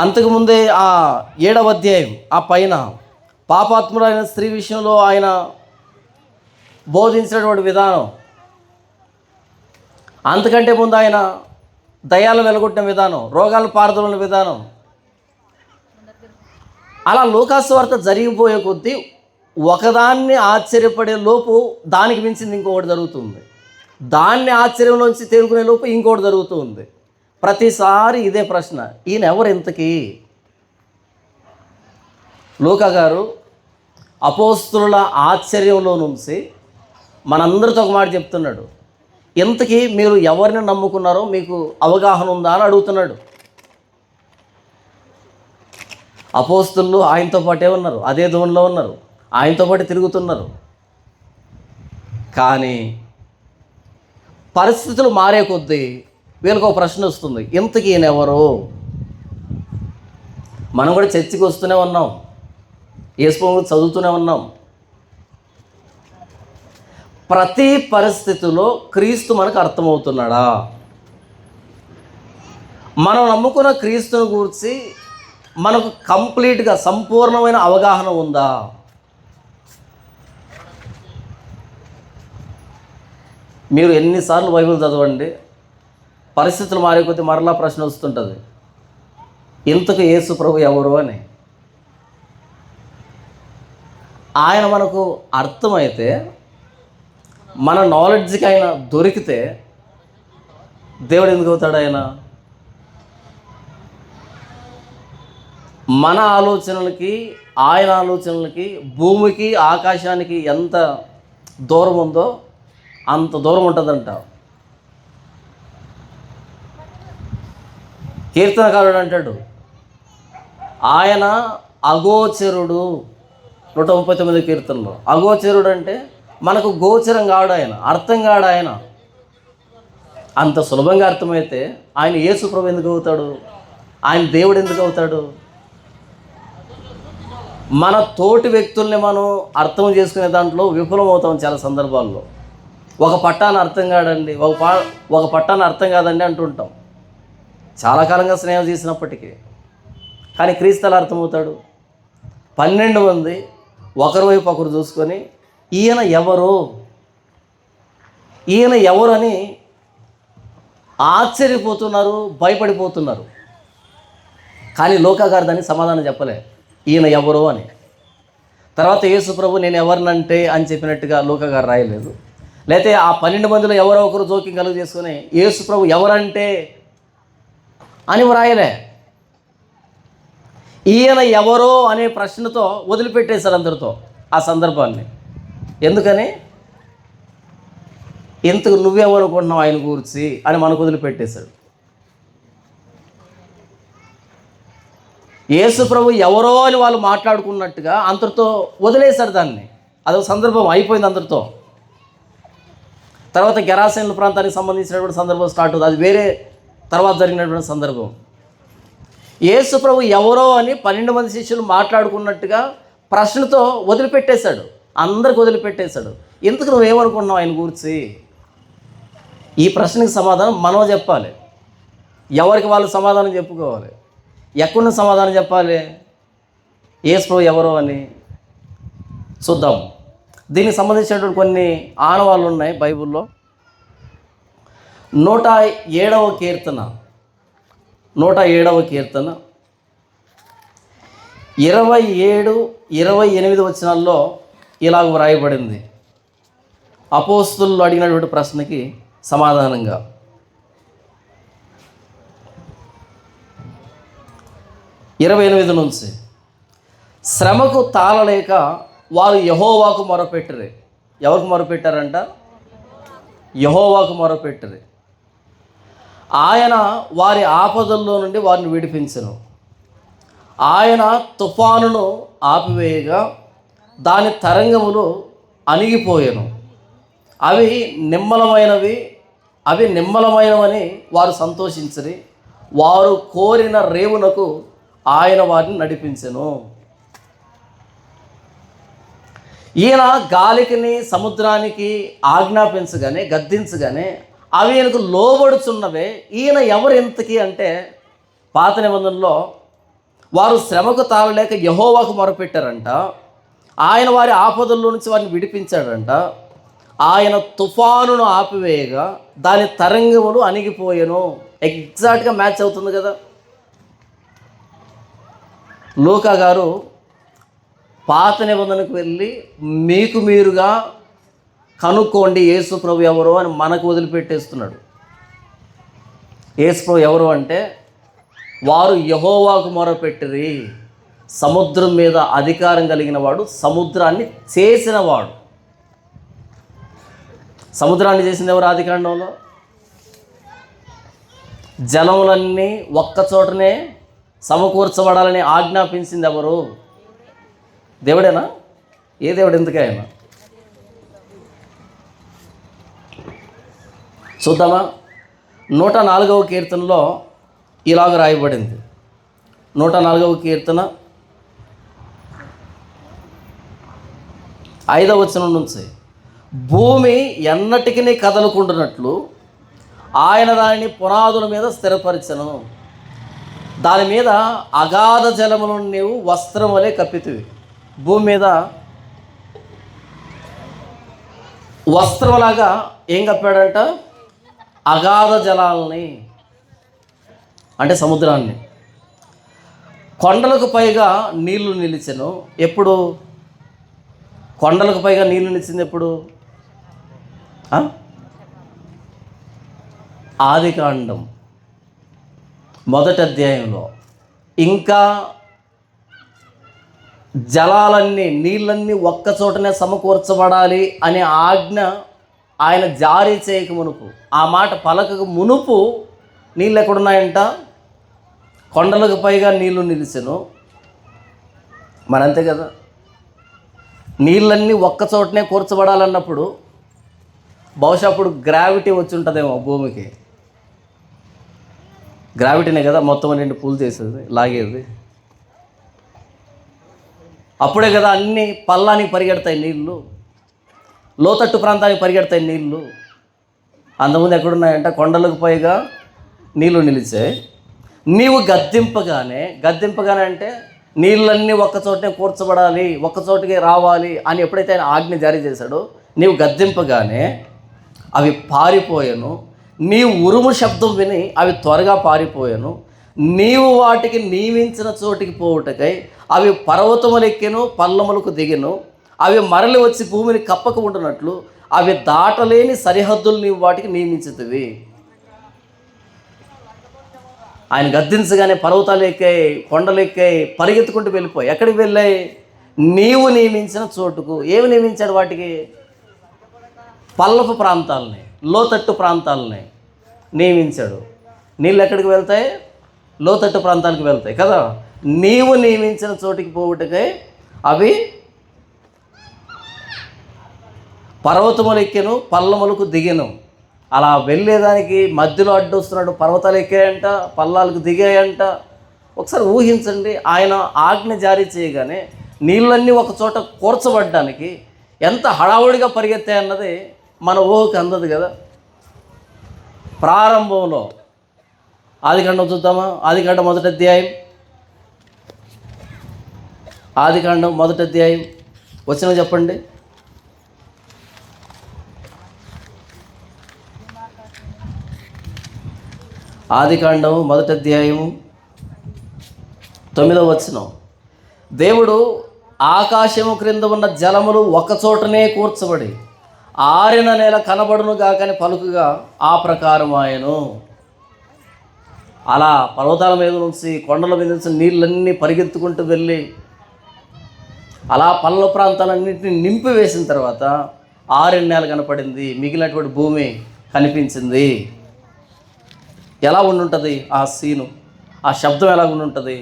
Speaker 1: అంతకుముందే ఆ 7వ అధ్యాయం ఆ పైన పాపాత్ముడైన స్త్రీ విషయంలో ఆయన బోధించినటువంటి విధానం, అంతకంటే ముందు ఆయన దయ్యాలను వెలగొట్టిన విధానం, రోగాలు పారదోలిన విధానం, అలా లూకాసు వార్త జరిగిపోయే కొద్దీ ఒకదాన్ని ఆశ్చర్యపడే లోపు దానికి మించింది ఇంకొకటి జరుగుతుంది, దాన్ని ఆశ్చర్యంలోంచి తేరుకునే లోపు ఇంకోటి జరుగుతుంది. ప్రతిసారి ఇదే ప్రశ్న, ఈయన ఎవరు ఇంతకీ? లూకా గారు అపోస్తుల ఆశ్చర్యంలో నుంచి మనందరితో ఒక మాట చెప్తున్నాడు. ఇంతకీ మీరు ఎవరిని నమ్ముకున్నారో మీకు అవగాహన ఉందా అని అడుగుతున్నాడు. అపోస్తులు ఆయనతో పాటే ఉన్నారు, అదే ధోనిలో ఉన్నారు, ఆయనతో పాటు తిరుగుతున్నారు. కానీ పరిస్థితులు మారే కొద్దీ వీళ్ళకి ఒక ప్రశ్న వస్తుంది, ఇంతకీ ఈయన ఎవరు? మనం కూడా చర్చికి వస్తూనే ఉన్నాం, యేసు చదువుతూనే ఉన్నాం. ప్రతి పరిస్థితిలో క్రీస్తు మనకు అర్థమవుతున్నాడా? మనం నమ్ముకున్న క్రీస్తుని గురించి మనకు కంప్లీట్గా సంపూర్ణమైన అవగాహన ఉందా? మీరు ఎన్నిసార్లు బైబిల్ చదవండి, పరిస్థితులు మారే కొద్దీ మరలా ప్రశ్న వస్తుంటుంది, ఇంతకు యేసు ప్రభు ఎవరు అని. ఆయన మనకు అర్థమైతే, మన నాలెడ్జ్కి ఆయన దొరికితే దేవుడు ఎందుకు అవుతాడు? ఆయన మన ఆలోచనలకి ఆయన ఆలోచనలకి భూమికి ఆకాశానికి ఎంత దూరం ఉందో అంత దూరం ఉంటుందంట. కీర్తనకారుడు అంటాడు, ఆయన అగోచరుడు. 139 కీర్తనలో అగోచరుడు అంటే మనకు గోచరం కాడు, ఆయన అర్థం కాడు. ఆయన అంత సులభంగా అర్థమైతే ఆయన యేసు ప్రభు ఎందుకు అవుతాడు? ఆయన దేవుడు ఎందుకు అవుతాడు? మన తోటి వ్యక్తుల్ని మనం అర్థం చేసుకునే దాంట్లో విఫలమవుతాం చాలా సందర్భాల్లో. ఒక పట్టాన్ని అర్థం కాదండి, ఒక పట్టాన్ని అర్థం కాదండి అంటుంటాం, చాలా కాలంగా స్నేహం చేసినప్పటికీ. కానీ క్రీస్తు ఎలా అర్థమవుతాడు? 12 మంది ఒకరి వైపు ఒకరు చూసుకొని ఈయన ఎవరు, ఈయన ఎవరు అని ఆశ్చర్యపోతున్నారు, భయపడిపోతున్నారు. కానీ లూకా గారు దానికి సమాధానం చెప్పలే, ఈయన ఎవరు అని. తర్వాత యేసు ప్రభు నేను ఎవరినంటే అని చెప్పినట్టుగా లూకా గారు రాయలేదు. లేకపోతే ఆ 12 మందిలో ఎవరో ఒకరు జోక్యం కలుగు చేసుకుని యేసు ప్రభు ఎవరంటే అని రాయలే. ఈయన ఎవరో అనే ప్రశ్నతో వదిలిపెట్టేశారు అందరితో ఆ సందర్భాన్ని. ఎందుకని? ఇంతకు నువ్వేమనుకుంటున్నావు ఆయన గురించి అని మనకు వదిలిపెట్టేశాడు. యేసు ప్రభు ఎవరో అని వాళ్ళు మాట్లాడుకున్నట్టుగా అంతటితో వదిలేశారు దాన్ని. అదొక సందర్భం అయిపోయింది అందరితో. తర్వాత గెరాసేనుల ప్రాంతానికి సంబంధించినటువంటి సందర్భం స్టార్ట్ అవుతుంది. అది వేరే తర్వాత జరిగినటువంటి సందర్భం. యేసు ప్రభు ఎవరో అని 12 మంది శిష్యులు మాట్లాడుకున్నట్టుగా ప్రశ్నతో వదిలిపెట్టేశాడు, అందరికి వదిలిపెట్టేశాడు. ఇంతకు నువ్వేమనుకుంటున్నావు ఆయన గురించి? ఈ ప్రశ్నకి సమాధానం మనం చెప్పాలి. ఎవరికి వాళ్ళు సమాధానం చెప్పుకోవాలి. ఎక్కడున్న సమాధానం చెప్పాలి? యేసు ప్రభు ఎవరో అని చూద్దాం. దీనికి సంబంధించినటువంటి కొన్ని ఆనవాళ్ళు ఉన్నాయి బైబిల్లో. 107వ కీర్తన 107వ కీర్తన 27, 28 వచనాల్లో ఇలాగ వ్రాయబడింది. అపోస్తులు అడిగినటువంటి ప్రశ్నకి సమాధానంగా 28 నుంచి, శ్రమకు తాళలేక వారు యెహోవాకు మొరపెట్టిరి. ఎవరికి మొరపెట్టారంట? యెహోవాకు మొరపెట్టిరి. ఆయన వారి ఆపదల్లో నుండి వారిని విడిపించెను. ఆయన తుఫానును ఆపివేయగా దాని తరంగములు అణిగిపోయెను. అవి నిమ్మలమైనవని వారు సంతోషించిరి. వారు కోరిన రేవునకు ఆయన వారిని నడిపించెను. ఈయన గాలికిని సముద్రానికి ఆజ్ఞాపించగానే, గద్దించగానే అవి ఈయనకు లోబడుచున్నవే. ఈయన ఎవరు ఇంతకీ అంటే, పాత నిబంధనలో వారు శ్రమకు తాళలేక యెహోవాకు మొరపెట్టారంట. ఆయన వారి ఆపదల్లో నుంచి వారిని విడిపించాడంట. ఆయన తుఫానును ఆపివేయగా దాని తరంగములు అణిగిపోయెను. ఎగ్జాక్ట్గా మ్యాచ్ అవుతుంది కదా. లూకా గారు పాత నిబంధనకు వెళ్ళి మీకు మీరుగా కనుక్కోండి యేసు ప్రభు ఎవరో అని మనకు వదిలిపెట్టేస్తున్నాడు. యేసు ప్రభు ఎవరు అంటే, వారు యెహోవాకు మొరపెట్టిరి. సముద్రం మీద అధికారం కలిగిన వాడు, సముద్రాన్ని చేసినవాడు. సముద్రాన్ని చేసింది ఎవరు? ఆదికాండంలో జలములన్నీ ఒక్కచోటనే సమకూర్చబడాలని ఆజ్ఞాపించింది ఎవరు? దేవుడేనా? ఏ దేవుడు? ఎందుకైనా చూద్దామా. 104వ కీర్తనలో ఇలాగ రాయబడింది. 104వ కీర్తన 5వ వచనం నుంచి, భూమి ఎన్నటికి కదలుకుంటున్నట్లు ఆయన దానిని పునాదుల మీద స్థిరపరచను. దాని మీద అగాధ జలములను నీవు వస్త్రం వలె కప్పితివి. భూమి మీద వస్త్రంలాగా ఏం కప్పాడంట? అగాధ జలాలని, అంటే సముద్రాన్ని. కొండలకు పైగా నీళ్లు నిలిచెను. ఎప్పుడు కొండలకు పైగా నీళ్లు నిలిచింది? ఎప్పుడు? ఆదికాండం 1వ అధ్యాయంలో. ఇంకా జలాలన్నీ, నీళ్ళన్నీ ఒక్కచోటనే సమకూర్చబడాలి అనే ఆజ్ఞ ఆయన జారీ చేయక మునుపు, ఆ మాట పలకకు మునుపు నీళ్ళు ఎక్కడున్నాయంట? కొండలకు పైగా నీళ్లు నిలిచెను. మరంతే కదా. నీళ్ళన్నీ ఒక్కచోటనే కూర్చబడాలన్నప్పుడు బహుశా అప్పుడు గ్రావిటీ వచ్చి ఉంటుందేమో భూమికి. గ్రావిటీనే కదా మొత్తం నిండి పూలు చేసేది, లాగేది. అప్పుడే కదా అన్ని పల్లానికి పరిగెడతాయి నీళ్ళు, లోతట్టు ప్రాంతానికి పరిగెడతాయి నీళ్ళు. అంతకుముందు ఎక్కడున్నాయంట? కొండలకు పైగా నీళ్లు నిలిచే. నీవు గద్దింపగానే అంటే నీళ్ళన్నీ ఒక్కచోటనే కూర్చబడాలి, ఒక్కచోటికి రావాలి అని ఎప్పుడైతే ఆయన ఆజ్ఞ జారీ చేశాడో, నీవు గద్దింపగానే అవి పారిపోయాను. నీ ఉరుము శబ్దం విని అవి త్వరగా పారిపోయాను. నీవు వాటికి నియమించిన చోటికి పోవుటకై అవి పర్వతములెక్కెను, పల్లములకు దిగెను. అవి మరలి వచ్చి భూమిని కప్పక ఉంటున్నట్లు అవి దాటలేని సరిహద్దులు నీవు వాటికి నియమించుతవి. ఆయన గద్దించగానే పర్వతాలు ఎక్కాయి, కొండలు ఎక్కాయి, పరిగెత్తుకుంటూ వెళ్ళిపోయి ఎక్కడికి వెళ్ళాయి? నీవు నియమించిన చోటుకు. ఏమి నియమించాడు వాటికి? పల్లపు ప్రాంతాలని, లోతట్టు ప్రాంతాలని నియమించాడు. నీళ్ళు ఎక్కడికి వెళ్తాయి? లోతట్టు ప్రాంతాలకు వెళ్తాయి కదా. నీవు నియమించిన చోటికి పోవుటకై అవి పర్వతములు ఎక్కెను, పల్లములకు దిగెను. అలా వెళ్ళేదానికి మధ్యలో అడ్డొస్తున్నాడు. పర్వతాలు ఎక్కాయంట, పల్లాలకు దిగాయంట. ఒకసారి ఊహించండి, ఆయన ఆజ్ఞ జారీ చేయగానే నీళ్ళన్నీ ఒక చోట కూర్చబడ్డానికి ఎంత హడావుడిగా పరిగెత్తాయన్నది మన ఊహకు అందదు కదా. ప్రారంభంలో ఆదికాండం చూద్దామా? ఆదికాండం మొదటి అధ్యాయం, ఆదికాండం మొదటి అధ్యాయం వచనం చెప్పండి. ఆదికాండం మొదటి అధ్యాయము 9వ వచనం. దేవుడు ఆకాశము క్రింద ఉన్న జలములు ఒకచోటనే కూర్చబడి ఆరిన నేల కనబడును గాకని పలుకుగా ఆ ప్రకారం ఆయను. అలా పర్వతాల మీద నుంచి, కొండల మీద నుంచి నీళ్ళన్నీ పరిగెత్తుకుంటూ వెళ్ళి అలా పల్ల ప్రాంతాలన్నింటినీ నింపి వేసిన తర్వాత ఆరిన నేల కనపడింది, మిగిలినటువంటి భూమి కనిపించింది. ఎలా ఉండుంటుంది ఆ సీను? ఆ శబ్దం ఎలా ఉండుంటుంది?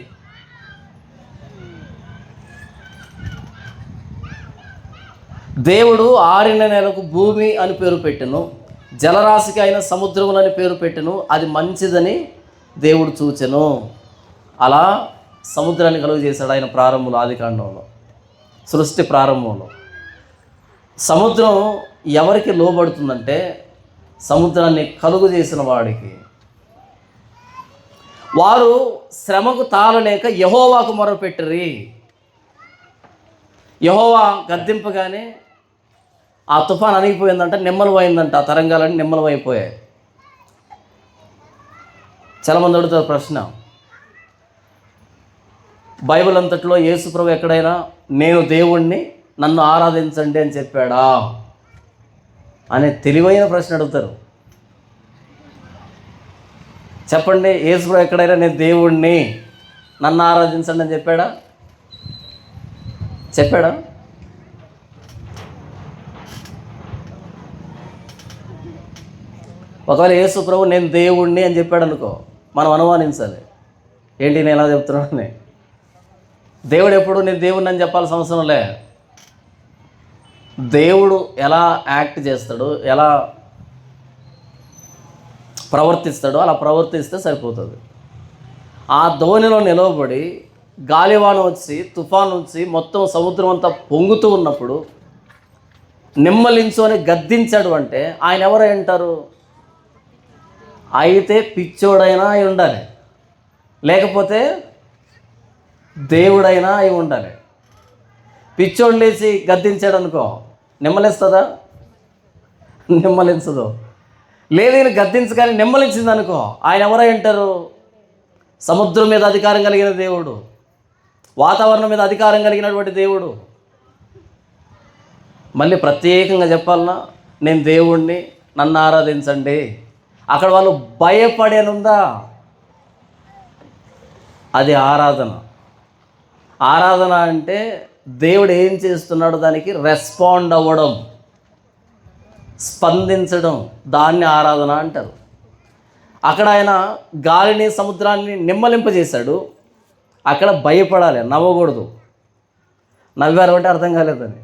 Speaker 1: దేవుడు ఆరిన నేలకు భూమి అని పేరు పెట్టెను, జలరాశికి అయిన సముద్రములని పేరు పెట్టెను. అది మంచిదని దేవుడు చూచెను. అలా సముద్రాన్ని కలుగు చేశాడు ఆయన ప్రారంభంలో, ఆదికాండంలో, సృష్టి ప్రారంభంలో. సముద్రం ఎవరికి లోబడుతుందంటే సముద్రాన్ని కలుగు చేసిన వాడికి. వారు శ్రమకు తాళలేక యెహోవాకు మొరపెట్టిరి. యెహోవా గద్దింపగానే ఆ తుఫాన్ అణిగిపోయిందంట, నిమ్మలమైందంట. ఆ తరంగాలన్నీ నిమ్మలమైపోయాయి. చాలామంది అడుగుతారు ప్రశ్న, బైబిల్ అంతట్లో యేసుప్రభు ఎక్కడైనా నేను దేవుణ్ణి, నన్ను ఆరాధించండి అని చెప్పాడా అనే తెలివైన ప్రశ్న అడుగుతారు. చెప్పండి, యేసుప్రభు ఎక్కడైనా నేను దేవుణ్ణి, నన్ను ఆరాధించండి అని చెప్పాడా? చెప్పాడా? ఒకవేళ యేసుప్రభు నేను దేవుణ్ణి అని చెప్పాడు అనుకో, మనం అనుమానించాలి, ఏంటి నేను ఎలా చెప్తున్నానని. దేవుడు ఎప్పుడు నేను దేవుణ్ణి అని చెప్పాల్సిన అవసరం లే. దేవుడు ఎలా యాక్ట్ చేస్తాడో, ఎలా ప్రవర్తిస్తాడో అలా ప్రవర్తిస్తే సరిపోతుంది. ఆ ధోనిలో నిలవబడి గాలివాన వచ్చి, తుఫాను వచ్చి మొత్తం సముద్రం అంతా పొంగుతూ ఉన్నప్పుడు నిమ్మలించు అని గద్దించాడు అంటే ఆయన ఎవరై అంటారు? అయితే పిచ్చోడైనా అయి ఉండాలి, లేకపోతే దేవుడైనా అయి ఉండాలి. పిచ్చోడు లేచి గద్దించాడు అనుకో, నిమ్మలిస్తుందా? నిమ్మలించదు. లేదు ఈయన గద్దించగానే నిమ్మలించింది అనుకో, ఆయన ఎవరై అంటారు? సముద్రం మీద అధికారం కలిగిన దేవుడు, వాతావరణం మీద అధికారం కలిగినటువంటి దేవుడు. మళ్ళీ ప్రత్యేకంగా చెప్పాలన్నా, నేను దేవుణ్ణి, నన్ను ఆరాధించండి. అక్కడ వాళ్ళు భయపడేనుందా? అది ఆరాధన. ఆరాధన అంటే దేవుడు ఏం చేస్తున్నాడో దానికి రెస్పాండ్ అవ్వడం, స్పందించడం, దాన్ని ఆరాధన అంటారు. అక్కడ ఆయన గాలిని, సముద్రాన్ని నిమ్మలింపజేశాడు. అక్కడ భయపడాలి, నవ్వకూడదు. నవ్వారు అంటే అర్థం కాలేదని,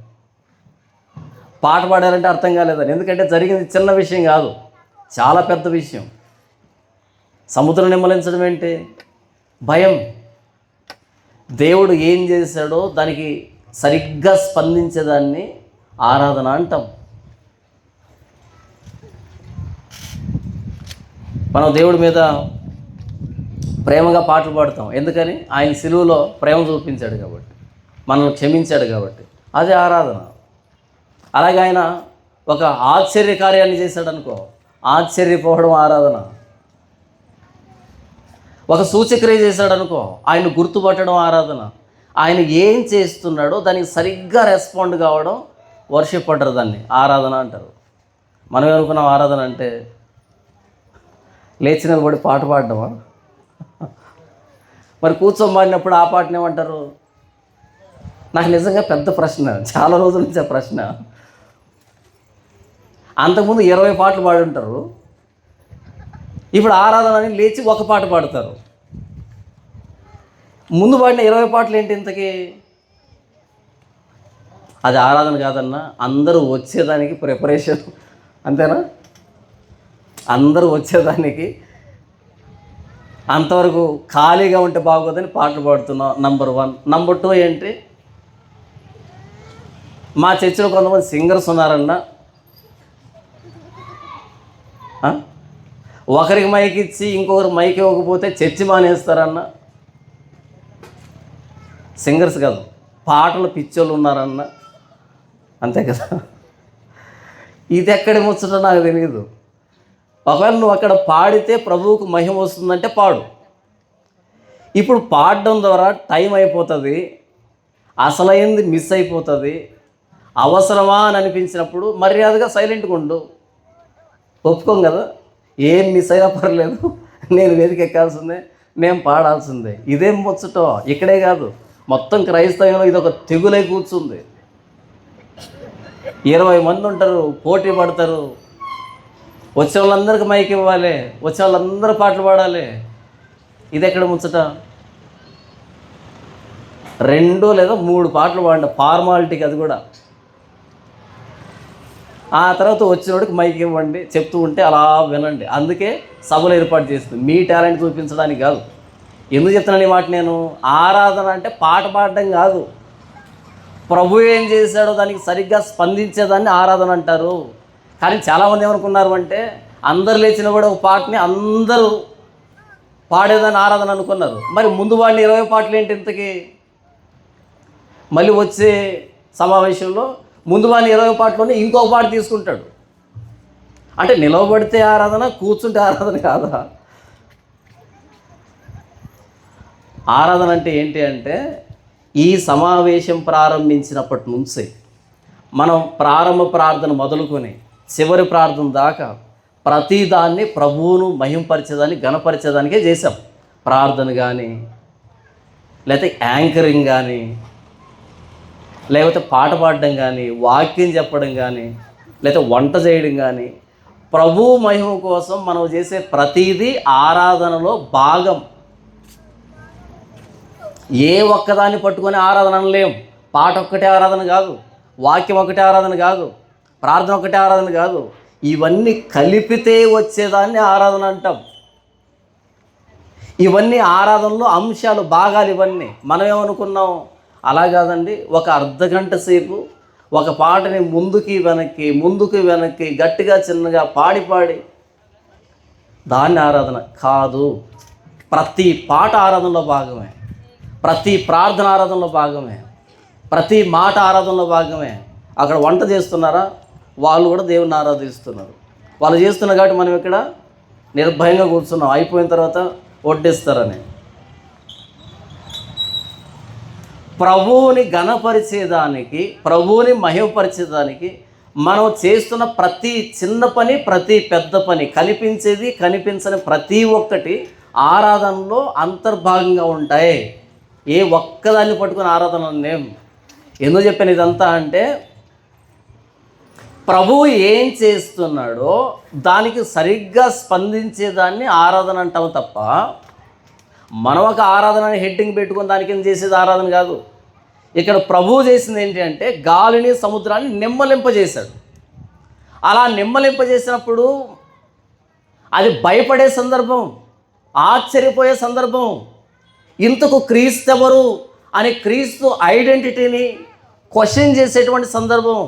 Speaker 1: పాట పాడారంటే అర్థం కాలేదని. ఎందుకంటే జరిగింది చిన్న విషయం కాదు, చాలా పెద్ద విషయం. సముద్రం నిమ్మలించడం ఏంటి? భయం. దేవుడు ఏం చేశాడో దానికి సరిగ్గా స్పందించేదాన్ని ఆరాధన అంటాం. మనం దేవుడి మీద ప్రేమగా పాటలు పాడుతాం. ఎందుకని? ఆయన సిలువలో ప్రేమ చూపించాడు కాబట్టి, మనల్ని క్షమించాడు కాబట్టి. అదే ఆరాధన. అలాగే ఆయన ఒక ఆశ్చర్య కార్యాన్ని చేశాడు అనుకో, ఆశ్చర్యపోవడం ఆరాధన. ఒక సూచక్రియ చేశాడు అనుకో, ఆయన గుర్తుపట్టడం ఆరాధన. ఆయన ఏం చేస్తున్నాడో దానికి సరిగ్గా రెస్పాండ్ కావడం వర్షిప్ అంటారు, దాన్ని ఆరాధన అంటారు. మనం ఏమనుకున్నాం ఆరాధన అంటే లేచి నిలబడి పాట పాడడమా? మరి కూర్చొని పాడినప్పుడు ఆ పాటను ఏమంటారు? నాకు నిజంగా పెద్ద ప్రశ్న, చాలా రోజుల నుంచి ఆ ప్రశ్న. అంతకుముందు 20 పాటలు పాడి ఉంటారు, ఇప్పుడు ఆరాధన అని లేచి ఒక పాట పాడతారు. ముందు పాడిన 20 పాటలు ఏంటి ఇంతకీ? అది ఆరాధన కాదన్నా, అందరూ వచ్చేదానికి ప్రిపరేషన్, అంతేనా? అందరూ వచ్చేదానికి అంతవరకు ఖాళీగా ఉంటే బాగోదని పాటలు పాడుతున్నాం. నంబర్ 1. నంబర్ 2 ఏంటి? మా చర్చిలో కొంతమంది సింగర్స్ ఉన్నారన్నా, ఒకరికి మైక్ ఇచ్చి ఇంకొకరు మైక్ ఇవ్వకపోతే చర్చి మానేస్తారన్న. సింగర్స్ కాదు, పాటలు పిచ్చోళ్ళు ఉన్నారన్న, అంతే కదా. ఇది ఎక్కడి ముచ్చటో నాకు తెలియదు. ఒకవేళ నువ్వు అక్కడ పాడితే ప్రభువుకు మహిమ వస్తుందంటే పాడు. ఇప్పుడు పాడడం ద్వారా టైం అయిపోతుంది, అసలైంది మిస్ అయిపోతుంది. అవసరమా అని అనిపించినప్పుడు మర్యాదగా సైలెంట్గా ఉండు. ఒప్పుకోం కదా, ఏం మిస్ అయినా పర్లేదు, నేను వేదిక ఎక్కాల్సిందే, నేను పాడాల్సిందే. ఇదేం ముచ్చటో ఇక్కడే కాదు, మొత్తం క్రైస్తవంలో ఇది ఒక తెగులై కూర్చుంది. 20 మంది ఉంటారు, పోటీ పడతారు. వచ్చే వాళ్ళందరికీ మైక్ ఇవ్వాలి, వచ్చే వాళ్ళందరూ పాటలు పాడాలి. ఇది ఎక్కడ ముచ్చట? 2 లేదా 3 పాటలు పాడండి, ఫార్మాలిటీకి, అది కూడా. ఆ తర్వాత వచ్చినోడికి మైక్ ఇవ్వండి, చెప్తూ ఉంటే అలా వినండి. అందుకే సభలు ఏర్పాటు చేస్తుంది, మీ టాలెంట్ చూపించడానికి కాదు. ఎందుకు చెప్తున్నాను ఈ మాట? నేను ఆరాధన అంటే పాట పాడడం కాదు, ప్రభు ఏం చేశాడో దానికి సరిగ్గా స్పందించేదాన్ని ఆరాధన అంటారు. కానీ చాలామంది ఏమనుకున్నారు అంటే, అందరు లేచిన కూడా ఒక పాటని అందరూ పాడేదాన్ని ఆరాధన అనుకున్నారు. మరి ముందు వాడిని 20 పాటలు ఏంటి ఇంతకీ? మళ్ళీ వచ్చే సమావేశంలో ముందు వాడిని 20 పాటలోనే ఇంకొక పాట తీసుకుంటాడు. అంటే నిలవబడితే ఆరాధన, కూర్చుంటే ఆరాధన కాదా? ఆరాధన అంటే ఏంటి అంటే, ఈ సమావేశం ప్రారంభించినప్పటి నుంచి మనం ప్రారంభ ప్రార్థన మొదలుకొని చివరి ప్రార్థన దాకా ప్రతిదాన్ని ప్రభువును మహింపరిచేదాన్ని, ఘనపరిచేదానికే చేసాం. ప్రార్థన కానీ, లేకపోతే యాంకరింగ్ కానీ, లేకపోతే పాట పాడడం కానీ, వాక్యం చెప్పడం కానీ, లేకపోతే వంట చేయడం కానీ, ప్రభువు మహిమ కోసం మనం చేసే ప్రతిదీ ఆరాధనలో భాగం. ఏ ఒక్కదాన్ని పట్టుకొని ఆరాధన అనలేం. పాట ఒక్కటే ఆరాధన కాదు, వాక్యం ఒకటే ఆరాధన కాదు, ప్రార్థన ఒకటే ఆరాధన కాదు. ఇవన్నీ కలిపితే వచ్చేదాన్ని ఆరాధన అంటాం. ఇవన్నీ ఆరాధనలో అంశాలు, భాగాలు. ఇవన్నీ మనం ఏమనుకున్నాం? అలా కాదండి. ఒక అర్ధగంట సేపు ఒక పాటని ముందుకి వెనక్కి గట్టిగా చిన్నగా పాడి దాన్ని ఆరాధన కాదు. ప్రతి పాట ఆరాధనలో భాగమే, ప్రతి ప్రార్థన ఆరాధనలో భాగమే, ప్రతి మాట ఆరాధనలో భాగమే. అక్కడ వంట చేస్తున్నారా, వాళ్ళు కూడా దేవుని ఆరాధిస్తున్నారు. వాళ్ళు చేస్తున్నారు కాబట్టి మనం ఇక్కడ నిర్భయంగా కూర్చున్నాం, అయిపోయిన తర్వాత వడ్డిస్తారని. ప్రభువుని ఘనపరిచేదానికి, ప్రభువుని మహిమపరిచేదానికి మనం చేస్తున్న ప్రతి చిన్న పని, ప్రతి పెద్ద పని, కనిపించేది కనిపించని ప్రతి ఒక్కటి ఆరాధనలో అంతర్భాగంగా ఉంటాయి. ఏ ఒక్కదాన్ని పట్టుకుని ఆరాధన నేం. ఎందుకు చెప్పాను ఇదంతా అంటే, ప్రభువు ఏం చేస్తున్నాడో దానికి సరిగ్గా స్పందించేదాన్ని ఆరాధన అంటాము తప్ప, మనం ఒక ఆరాధన హెడ్డింగ్ పెట్టుకుని దానికి ఏం చేసేది ఆరాధన కాదు. ఇక్కడ ప్రభువు చేసింది ఏంటి అంటే, గాలిని సముద్రాన్ని నిమ్మలింపజేశాడు. అలా నిమ్మలింపజేసినప్పుడు అది భయపడే సందర్భం, ఆశ్చర్యపోయే సందర్భం. ఇంతకు క్రీస్తు ఎవరు అని క్రీస్తు ఐడెంటిటీని క్వశ్చన్ చేసేటువంటి సందర్భం,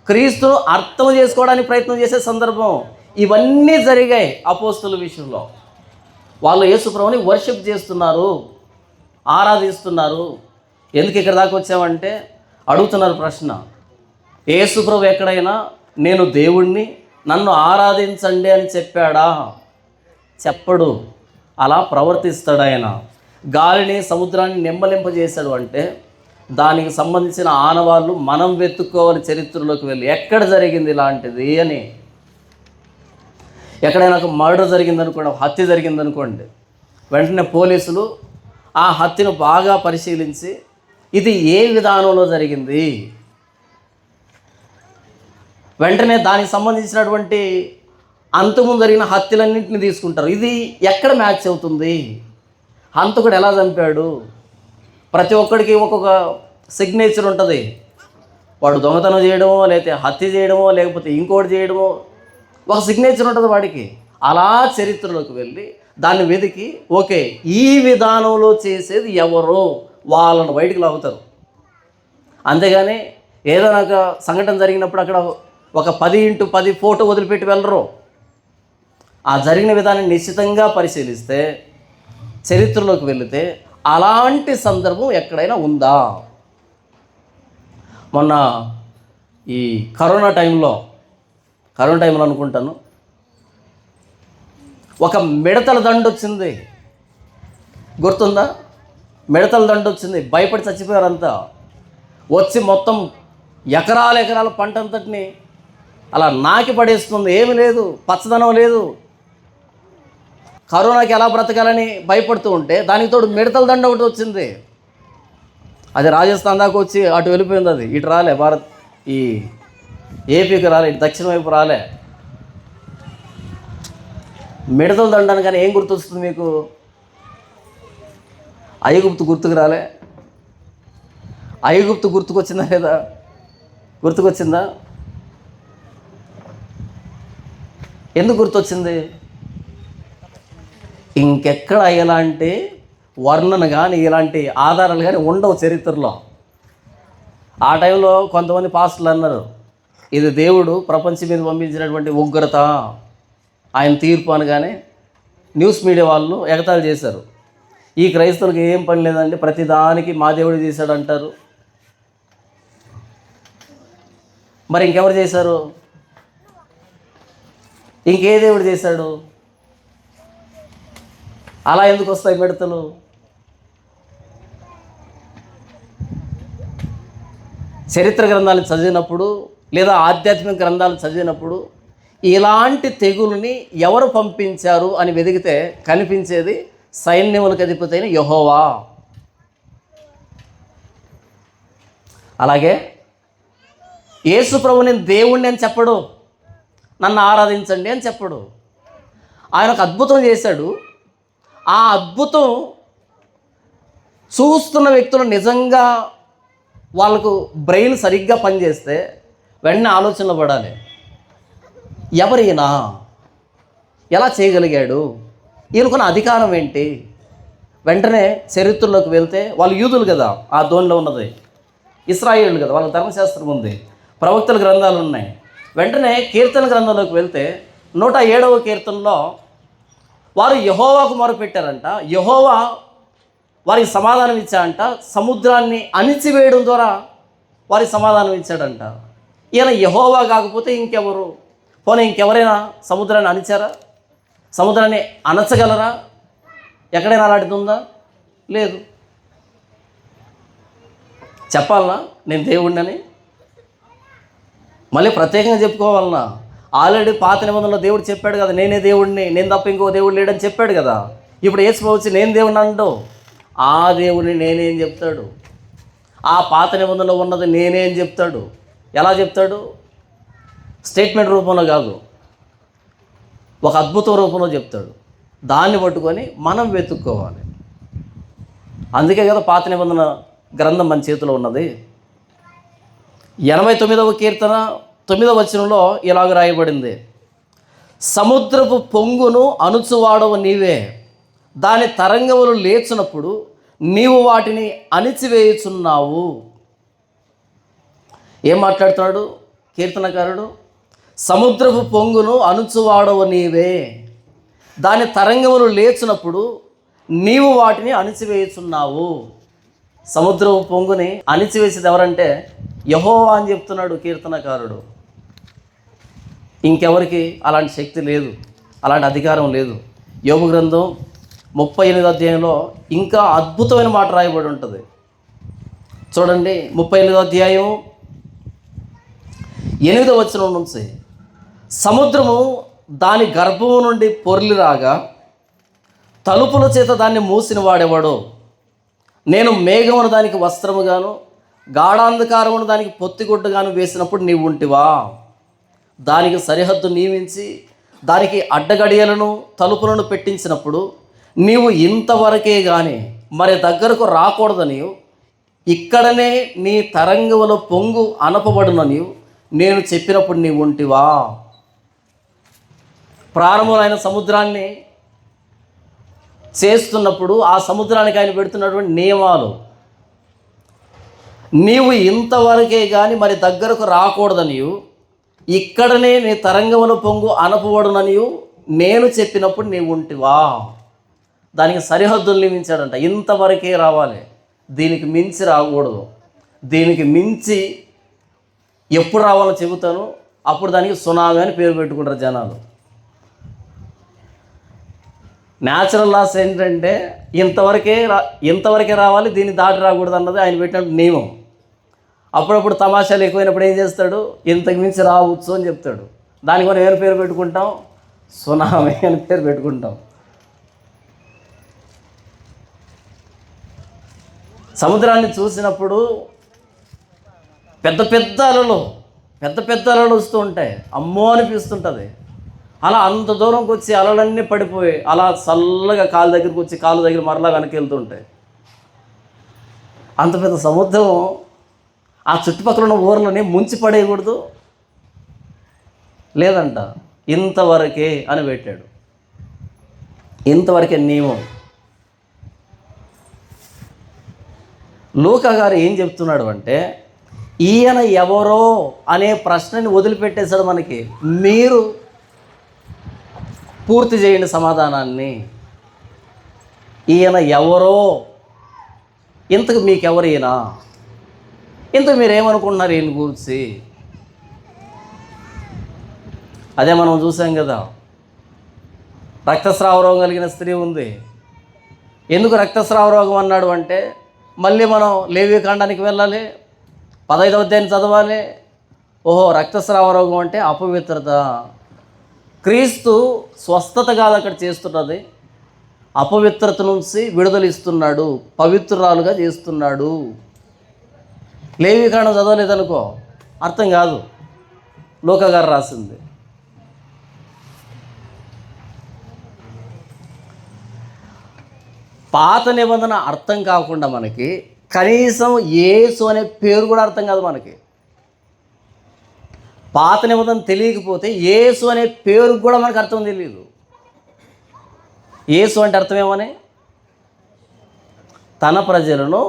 Speaker 1: క్రీస్తును అర్థం చేసుకోవడానికి ప్రయత్నం చేసే సందర్భం. ఇవన్నీ జరిగాయి అపోస్తుల విషయంలో. వాళ్ళు యేసుప్రభుని వర్షిప్ చేస్తున్నారు, ఆరాధిస్తున్నారు. ఎందుకు ఇక్కడ దాకా వచ్చామంటే, అడుగుతున్నారు ప్రశ్న, యేసుప్రభు ఎక్కడైనా నేను దేవుణ్ణి, నన్ను ఆరాధించండి అని చెప్పాడా? చెప్పడు. అలా ప్రవర్తిస్తాడు ఆయన. గాలిని సముద్రాన్ని నిమ్మలింపజేశాడు అంటే దానికి సంబంధించిన ఆనవాళ్ళు మనం వెతుక్కోవాలి చరిత్రలోకి వెళ్ళి. ఎక్కడ జరిగింది ఇలాంటిది అని. ఎక్కడైనా ఒక మర్డర్ జరిగిందనుకోండి, హత్య జరిగిందనుకోండి, వెంటనే పోలీసులు ఆ హత్యను బాగా పరిశీలించి ఇది ఏ విధానంలో జరిగింది, వెంటనే దానికి సంబంధించినటువంటి అంతకుముందు జరిగిన హత్యలన్నింటినీ తీసుకుంటారు. ఇది ఎక్కడ మ్యాచ్ అవుతుంది, హంతకుడు ఎలా చంపాడు, ప్రతి ఒక్కడికి ఒక్కొక్క సిగ్నేచర్ ఉంటుంది. వాడు దొంగతనం చేయడమో, లేకపోతే హత్య చేయడమో, లేకపోతే ఇంకోటి చేయడమో, ఒక సిగ్నేచర్ ఉంటుంది వాడికి. అలా చరిత్రలోకి వెళ్ళి దాన్ని వెతికి ఓకే ఈ విధానంలో చేసేది ఎవరో వాళ్ళను బయటికి లాగుతారు. అంతేగాని ఏదైనా ఒక సంఘటన జరిగినప్పుడు అక్కడ ఒక 10x10 ఫోటో వదిలిపెట్టి వెళ్ళరు. ఆ జరిగిన విధానం నిశ్చితంగా పరిశీలిస్తే, చరిత్రలోకి వెళితే అలాంటి సందర్భం ఎక్కడైనా ఉందా? మొన్న ఈ కరోనా టైంలో అనుకుంటాను, ఒక మిడతల దండు వచ్చింది, గుర్తుందా? మిడతల దండు వచ్చింది, భయపడి చచ్చిపోయారంతా. వచ్చి మొత్తం ఎకరాల పంట అంతటిని అలా నాకి పడేస్తుంది. ఏమి లేదు, పచ్చదనం లేదు. కరోనాకి ఎలా బ్రతకాలని భయపడుతూ ఉంటే దానికి తోడు మిడతల దండ ఒకటి వచ్చింది. అది రాజస్థాన్ దాకా వచ్చి అటు వెళ్ళిపోయింది. అది ఇటు రాలే, ఈ ఏపీకి రాలే, ఇటు దక్షిణ వైపు రాలే. మిడతల దండను కానీ ఏం గుర్తొస్తుంది మీకు? ఐగుప్తు గుర్తుకు రాలే? ఐగుప్తు గుర్తుకొచ్చిందా లేదా? గుర్తుకొచ్చిందా? ఎందుకు గుర్తొచ్చింది? ఇంకెక్కడ ఇలాంటి వర్ణన కానీ ఇలాంటి ఆధారాలు కానీ ఉండవు చరిత్రలో. ఆ టైంలో కొంతమంది పాస్టర్లు అన్నారు, ఇది దేవుడు ప్రపంచం మీద పంపించినటువంటి ఉగ్రత, ఆయన తీర్పు అనగానే న్యూస్ మీడియా వాళ్ళు ఎగతాళి చేశారు. ఈ క్రైస్తవులకు ఏం పని లేదండి, ప్రతిదానికి మా దేవుడు చేశాడు అంటారు. మరి ఇంకెవరు చేశారు? ఇంకే దేవుడు చేశాడు? అలా ఎందుకు వస్తాయి మిడతలు? చరిత్ర గ్రంథాలు చదివినప్పుడు లేదా ఆధ్యాత్మిక గ్రంథాలు చదివినప్పుడు ఇలాంటి తెగుల్ని ఎవరు పంపించారు అని వెతికితే కనిపించేది సైన్యములకు అధిపతి అయిన యెహోవా. అలాగే యేసు ప్రభుని దేవుణ్ణి అని చెప్పడు, నన్ను ఆరాధించండి అని చెప్పడు. ఆయన ఒక అద్భుతం చేశాడు. ఆ అద్భుతం చూస్తున్న వ్యక్తులు నిజంగా వాళ్ళకు బ్రెయిన్ సరిగ్గా పనిచేస్తే వెంటనే ఆలోచనలు పడాలి, ఎవరైనా ఎలా చేయగలిగాడు, ఈయనకున్న అధికారం ఏంటి? వెంటనే చరిత్రలోకి వెళ్తే వాళ్ళు యూదులు కదా, ఆ ధోనిలో ఉన్నది ఇశ్రాయేలు కదా, వాళ్ళ ధర్మశాస్త్రం ఉంది, ప్రవక్తల గ్రంథాలు ఉన్నాయి. వెంటనే కీర్తన గ్రంథంలోకి వెళ్తే 107వ కీర్తనలో వారు యెహోవాకు మొరపెట్టారంట. యెహోవా వారికి సమాధానం ఇచ్చాడంట. సముద్రాన్ని అణిచివేయడం ద్వారా వారికి సమాధానం ఇచ్చాడంట. ఈయన యెహోవా కాకపోతే ఇంకెవరు? పోనీ ఇంకెవరైనా సముద్రాన్ని అణిచారా? సముద్రాన్ని అణచగలరా? ఎక్కడైనా అలాంటిది ఉందా? లేదు. చెప్పాలనా నేను దేవుడినని? మళ్ళీ ప్రత్యేకంగా చెప్పుకోవాలన్నా? ఆల్రెడీ పాత నిబంధనలో దేవుడు చెప్పాడు కదా, నేనే దేవుడిని, నేను తప్ప ఇంకో దేవుడు లేడని చెప్పాడు కదా. ఇప్పుడు యేసు వచ్చి నేను దేవుడిని అంటూ ఆ దేవుడిని నేనేం చెప్తాడు? ఆ పాత నిబంధనలో ఉన్నది నేనేం చెప్తాడు? ఎలా చెప్తాడు? స్టేట్మెంట్ రూపంలో కాదు, ఒక అద్భుతం రూపంలో చెప్తాడు. దాన్ని పట్టుకొని మనం వెతుక్కోవాలి. అందుకే కదా పాత నిబంధన గ్రంథం మన చేతిలో ఉన్నది. 89వ కీర్తన 9వ వచనంలో ఇలాగ రాయబడింది, సముద్రపు పొంగును అణుచువాడవు నీవే, దాని తరంగములు లేచినప్పుడు నీవు వాటిని అణిచివేయుచున్నావు. ఏం మాట్లాడుతున్నాడు కీర్తనకారుడు? సముద్రపు పొంగును అణుచువాడవు నీవే, దాని తరంగములు లేచినప్పుడు నీవు వాటిని అణిచివేయుచున్నావు. సముద్రపు పొంగుని అణిచివేసేది ఎవరంటే యెహోవా అని చెప్తున్నాడు కీర్తనకారుడు. ఇంకెవరికి అలాంటి శక్తి లేదు, అలాంటి అధికారం లేదు. యోబు గ్రంథం 38వ అధ్యాయంలో ఇంకా అద్భుతమైన మాట రాయబడి ఉంటుంది. చూడండి, 38వ అధ్యాయం 8వ వచనం నుంచి, సముద్రము దాని గర్భము నుండి పొర్లి రాగా తలుపుల చేత దాన్ని మూసిన వాడేవాడు. నేను మేఘమును దానికి వస్త్రముగాను గాఢాంధకారమును దానికి పొత్తిగుడ్డగాను వేసినప్పుడు నీవు ఉంటివా? దానికి సరిహద్దు నియమించి దానికి అడ్డగడియలను తలుపులను పెట్టించినప్పుడు నీవు ఇంతవరకే కానీ మరి దగ్గరకు రాకూడదని, ఇక్కడనే నీ తరంగములో పొంగు అనపబడునని నేను చెప్పినప్పుడు నీవు ఉంటివా? ప్రారంభమైన సముద్రాన్ని చేస్తున్నప్పుడు ఆ సముద్రానికి ఆయన పెడుతున్నటువంటి నియమాలు, నీవు ఇంతవరకే కానీ మరి దగ్గరకు రాకూడదనియు, ఇక్కడనే నీ తరంగముల పొంగు అనపబడుననియు నేను చెప్పినప్పుడు నీవు ఉంటివా? దానికి సరిహద్దులు నియమించాడంట. ఇంతవరకే రావాలి, దీనికి మించి రాకూడదు. దీనికి మించి ఎప్పుడు రావాలో చెబుతాను, అప్పుడు దానికి సునామీ అని పేరు పెట్టుకుంటారు జనాలు. న్యాచురల్ లాస్ ఏంటంటే ఇంతవరకే రావాలి, దీన్ని దాటి రాకూడదు అన్నది ఆయన పెట్టిన నియమం. అప్పుడప్పుడు తమాషాలు ఎక్కువైనప్పుడు ఏం చేస్తాడు, ఇంతకు మించి రావచ్చు అని చెప్తాడు. దానికి మనం ఏమైనా పేరు పెట్టుకుంటాం, సునామీ అని పేరు పెట్టుకుంటాం. సముద్రాన్ని చూసినప్పుడు పెద్ద పెద్ద అలలు వస్తూ ఉంటాయి, అమ్మో అనిపిస్తుంటుంది. అలా అంత దూరంకి వచ్చి అలలన్నీ పడిపోయి అలా చల్లగా కాలు దగ్గరికి వచ్చి కాలు దగ్గర మరలా వెనక్కి వెళ్తుంటాయి. అంత పెద్ద సముద్రం ఆ చుట్టుపక్కల ఉన్న ఊర్లని ముంచి పడేయకూడదు లేదంట. ఇంతవరకే అని పెట్టాడు. ఇంతవరకే నియమం. లూకా గారు ఏం చెప్తున్నాడు అంటే, ఈయన ఎవరో అనే ప్రశ్నని వదిలిపెట్టేశాడు మనకి. మీరు పూర్తి చేయండి సమాధానాన్ని. ఈయన ఎవరో, ఇంతకు మీకెవరు ఈయన, ఇంతకు మీరేమనుకుంటున్నారు ఈయన గురించి? అదే మనం చూసాం కదా, రక్తస్రావ రోగం కలిగిన స్త్రీ ఉంది. ఎందుకు రక్తస్రావ రోగం అన్నాడు అంటే, మళ్ళీ మనం లేవీకాండానికి వెళ్ళాలి, 15వ అధ్యాయం చదవాలి. ఓహో, రక్తస్రావ రోగం అంటే అపవిత్రత. క్రీస్తు స్వస్థత కాదు అక్కడ చేస్తున్నది, అపవిత్రత నుంచి విడుదల ఇస్తున్నాడు, పవిత్రురాలుగా చేస్తున్నాడు. లేవీకాండం చదవలేదనుకో అర్థం కాదు. లూకా గారు రాసింది. పాత నిబంధన అర్థం కాకుండా మనకి కనీసం యేసు అనే పేరు కూడా అర్థం కాదు మనకి. పాత నిబంధన తెలియకపోతే యేసు అనే పేరు కూడా మనకు అర్థం తెలియదు. యేసు అంటే అర్థమేమని, తన ప్రజలను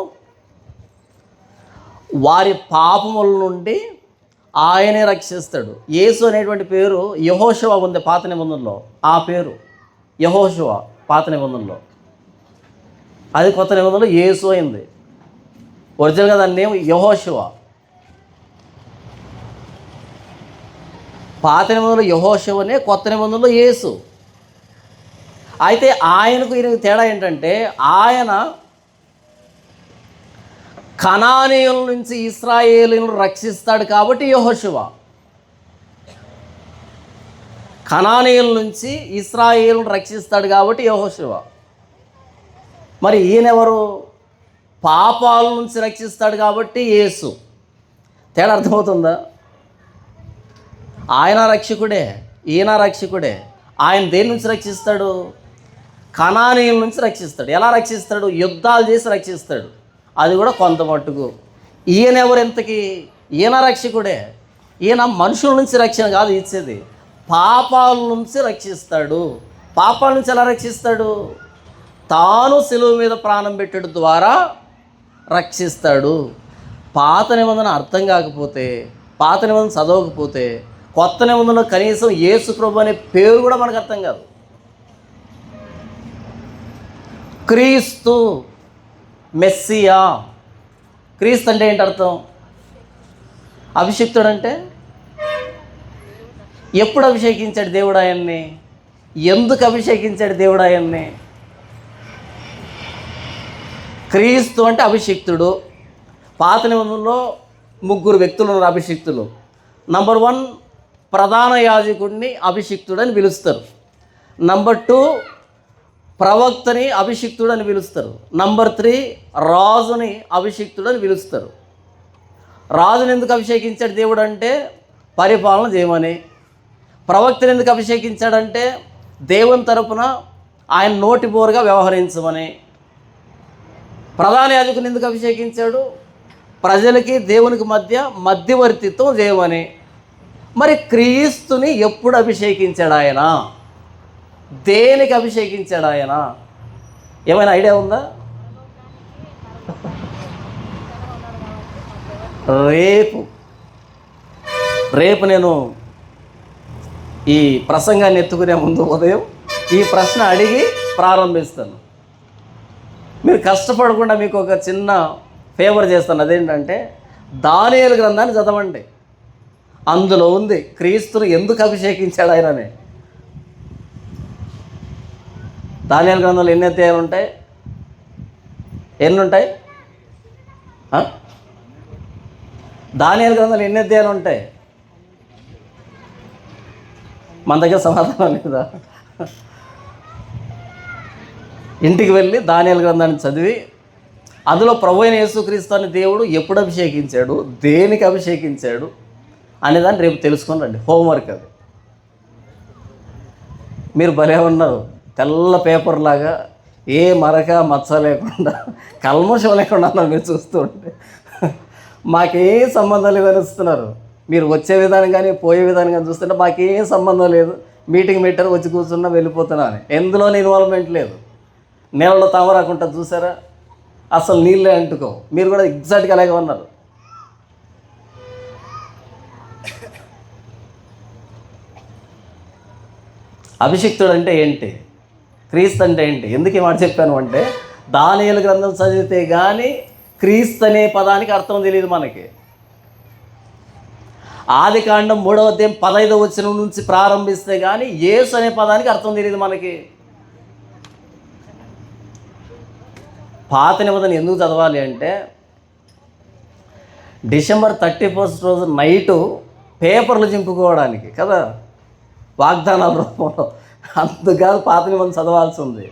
Speaker 1: వారి పాపముల నుండి ఆయనే రక్షిస్తాడు. యేసు అనేటువంటి పేరు యెహోషువ ఉంది పాత నిబంధనలో. ఆ పేరు యెహోషువ పాత నిబంధనలో, అది కొత్త నిబంధనలో యేసు అయింది. ఒరిజినల్గా దాని నేమ్ యెహోషువ. పాత నిబంధనలో యెహోషువనే, కొత్త నిబంధనలో యేసు. అయితే ఆయనకు ఈయనకు తేడా ఏంటంటే, ఆయన కనానీయుల నుంచి ఇశ్రాయేలును రక్షిస్తాడు కాబట్టి యెహోషువ. కనానీయుల నుంచి ఇశ్రాయేలును రక్షిస్తాడు కాబట్టి యెహోషువ. మరి ఈయనెవరు? పాపాల నుంచి రక్షిస్తాడు కాబట్టి యేసు. తేడా అర్థమవుతుందా? ఆయన రక్షకుడే, ఈయన రక్షకుడే. ఆయన దేని నుంచి రక్షిస్తాడు? కనానీయుల నుంచి రక్షిస్తాడు. ఎలా రక్షిస్తాడు? యుద్ధాలు చేసి రక్షిస్తాడు, అది కూడా కొంత మట్టుకు. ఈయన ఎవరు ఎంతకి? ఈయన రక్షకుడే. ఈయన మనుషుల నుంచి రక్షణ కాదు ఇచ్చేది, పాపాల నుంచి రక్షిస్తాడు. పాపాల నుంచి ఎలా రక్షిస్తాడు? తాను సిలువ మీద ప్రాణం పెట్టడం ద్వారా రక్షిస్తాడు. పాత నిబంధన అర్థం కాకపోతే, పాత నిబంధన చదవకపోతే, కొత్త నిబంధనలో కనీసం యేసు ప్రభు అనే పేరు కూడా మనకు అర్థం కాదు. క్రీస్తు, మెస్సియా. క్రీస్తు అంటే ఏంటి అర్థం? అభిషిక్తుడు అంటే ఎప్పుడు అభిషేకించాడు దేవుడు ఆయన్ని? ఎందుకు అభిషేకించాడు దేవుడు ఆయన్ని? క్రీస్తు అంటే అభిషిక్తుడు. పాత నిబంధనలో 3 వ్యక్తులు ఉన్నారు అభిషిక్తులు. నంబర్ 1 ప్రధాన యాజకుడిని అభిషిక్తుడు అని పిలుస్తారు. నంబర్ 2 ప్రవక్తని అభిషిక్తుడు అని పిలుస్తారు. నంబర్ 3 రాజుని అభిషిక్తుడు అని పిలుస్తారు. రాజుని ఎందుకు అభిషేకించాడు దేవుడు అంటే పరిపాలన చేయమని. ప్రవక్తని ఎందుకు అభిషేకించాడంటే దేవుని తరపున ఆయన నోటి బోరుగా వ్యవహరించమని. ప్రధాన యాజకుని ఎందుకు అభిషేకించాడు? ప్రజలకి దేవునికి మధ్య మధ్యవర్తిత్వం చేయమని. మరి క్రీస్తుని ఎప్పుడు అభిషేకించాడు ఆయన? దేనికి అభిషేకించాడు ఆయన? ఏమైనా ఐడియా ఉందా? రేపు నేను ఈ ప్రసంగాన్ని ఎత్తుకునే ముందు ఉదయం ఈ ప్రశ్న అడిగి ప్రారంభిస్తాను. మీరు కష్టపడకుండా మీకు ఒక చిన్న ఫేవర్ చేస్తాను. అదేంటంటే దానియేలు గ్రంథాన్ని చదవండి. అందులో ఉంది క్రీస్తును ఎందుకు అభిషేకించాడు ఆయనని. దానియేలు గ్రంథంలో ఎన్ని అధ్యాయాలు ఉంటాయి? ఎన్ని ఉంటాయి? దానియేలు గ్రంథంలో ఎన్ని అధ్యాయాలు ఉంటాయి? మన దగ్గర సమాధానం లేదా? ఇంటికి వెళ్ళి దానియేలు గ్రంథాన్ని చదివి అందులో ప్రభువైన యేసుక్రీస్తు అనే దేవుడు ఎప్పుడు అభిషేకించాడు, దేనికి అభిషేకించాడు అనేదాన్ని రేపు తెలుసుకొని రండి. హోంవర్క్ అది. మీరు భలే ఉన్నారు, తెల్ల పేపర్ లాగా ఏ మరక మచ్చ లేకుండా కల్మషం లేకుండా మీరు చూస్తూ ఉంటే మాకేం సంబంధం లేదని వస్తున్నారు. మీరు వచ్చే విధానం కానీ పోయే విధానం కానీ చూస్తుంటే మాకేం సంబంధం లేదు, మీటింగ్ పెట్టారు వచ్చి కూర్చున్నా వెళ్ళిపోతున్నా అని. ఎందులోని ఇన్వాల్వ్మెంట్ లేదు. నీళ్ళలో తామరాకుంటా చూసారా? అసలు నీళ్ళే అంటుకో. మీరు కూడా ఎగ్జాక్ట్గా అలాగే ఉన్నారు. అభిషిక్తుడు అంటే ఏంటి? క్రీస్తు అంటే ఏంటి? ఎందుకు ఈ మాట చెప్పాను అంటే దానియేలు గ్రంథం చదివితే కానీ క్రీస్తు అనే పదానికి అర్థం తెలియదు మనకి. ఆదికాండం 3వ అధ్యాయం 15వ వచనం నుంచి ప్రారంభిస్తే కానీ యేసు అనే పదానికి అర్థం తెలియదు మనకి. పాత నిబంధన ఎందుకు చదవాలి అంటే డిసెంబర్ 31 రోజు నైటు పేపర్లు చింపుకోవడానికి కదా, వాగ్దానాల రూపంలో. అందుకాదు పాత నిబంధన చదవాల్సి ఉంది.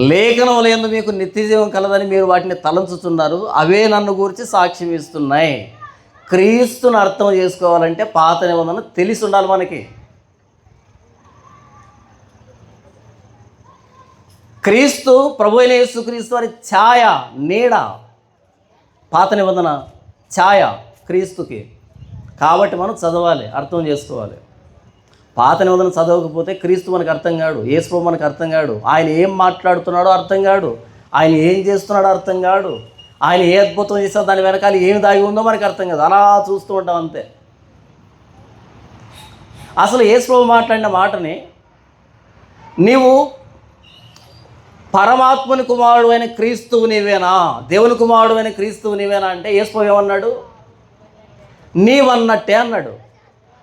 Speaker 1: లేఖనం లేదు మీకు నిత్యజీవం కలదని మీరు వాటిని తలంచుతున్నారు, అవే నన్ను గురించి సాక్ష్యం ఇస్తున్నాయి. క్రీస్తుని అర్థం చేసుకోవాలంటే పాత నిబంధన తెలిసి ఉండాలి మనకి. క్రీస్తు ప్రభువైన యేసుక్రీస్తు వారి ఛాయ, నీడ. పాత నిబంధన ఛాయ క్రీస్తుకి. కాబట్టి మనం చదవాలి, అర్థం చేసుకోవాలి. పాత నిబంధన చదవకపోతే క్రీస్తు మనకు అర్థం కాడు, యేసు మనకు అర్థం కాడు, ఆయన ఏం మాట్లాడుతున్నాడో అర్థం కాడు, ఆయన ఏం చేస్తున్నాడో అర్థం కాడు, ఆయన ఏ అద్భుతం చేస్తాడో దాని వెనకాల ఏమి దాగి ఉందో మనకు అర్థం కాదు. అలా చూస్తూ ఉంటాం అంతే. అసలు యేసు మాట్లాడిన మాటని నీవు పరమాత్మని కుమారుడు అయిన క్రీస్తువు నీవేనా, దేవుని కుమారుడు అయిన క్రీస్తువు నీవేనా అంటే యేసు ఏమన్నాడు? నీవన్నట్టే అన్నాడు.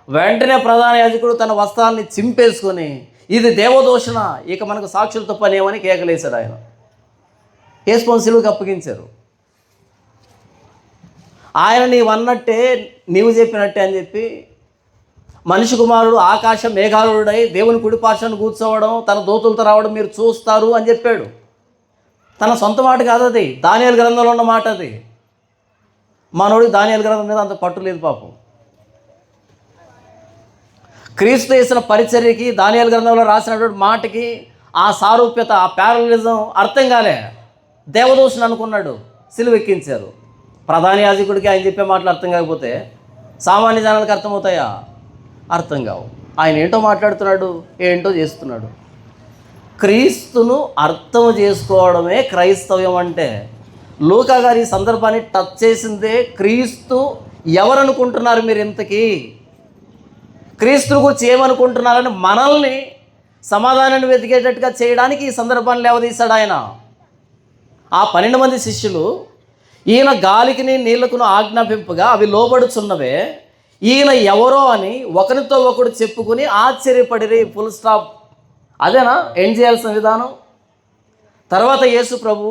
Speaker 1: వెంటనే ప్రధాన యాజకుడు తన వస్త్రాన్ని చింపేసుకొని ఇది దేవదూషణ, ఇక మనకు సాక్షులతో పనేమని కేకలేశాడు. ఆయన యేసు సిలువకి అప్పగించారు. ఆయన నీవన్నట్టే, నీవు చెప్పినట్టే అని చెప్పి మనిషి కుమారుడు ఆకాశ మేఘాలుడై దేవుని కుడి పార్శ్వాన్ని కూర్చోవడం, తన దూతలతో రావడం మీరు చూస్తారు అని చెప్పాడు. తన సొంత మాట కాదు అది, దానియేలు గ్రంథంలో ఉన్న మాట అది. మనోడికి దానియేలు గ్రంథం మీద అంత పట్టు లేదు పాపం. క్రీస్తు చేసిన పరిచర్యకి దానియేలు గ్రంథంలో రాసినటువంటి మాటకి ఆ సారూప్యత, ఆ ప్యారలిజం అర్థం కాలే. దేవదూషణ అనుకున్నాడు, సిలువెక్కించారు. ప్రధాన యాజకుడికి ఆయన చెప్పే మాటలు అర్థం కాకపోతే సామాన్య జనాలకు అర్థమవుతాయా? అర్థం కావు. ఆయన ఏంటో మాట్లాడుతున్నాడు, ఏంటో చేస్తున్నాడు. క్రీస్తును అర్థం చేసుకోవడమే క్రైస్తవ్యం అంటే. లూకా గారి ఈ సందర్భాన్ని టచ్ చేసిందే క్రీస్తు ఎవరనుకుంటున్నారు మీరు ఇంతకీ, క్రీస్తుని గురించి ఏమనుకుంటున్నారని మనల్ని సమాధానాన్ని వెతికేటట్టుగా చేయడానికి ఈ సందర్భాన్ని లేవదీశాడు ఆయన. ఆ 12 మంది శిష్యులు ఈయన గాలికిని నీళ్లకును ఆజ్ఞాపింపగా అవి లోబడుచున్నవే, ఈయన ఎవరో అని ఒకరితో ఒకడు చెప్పుకుని ఆశ్చర్యపడిరి. Full stop. అదేనా ఎండ్ చేయాల్సిన విధానం? తర్వాత యేసు ప్రభు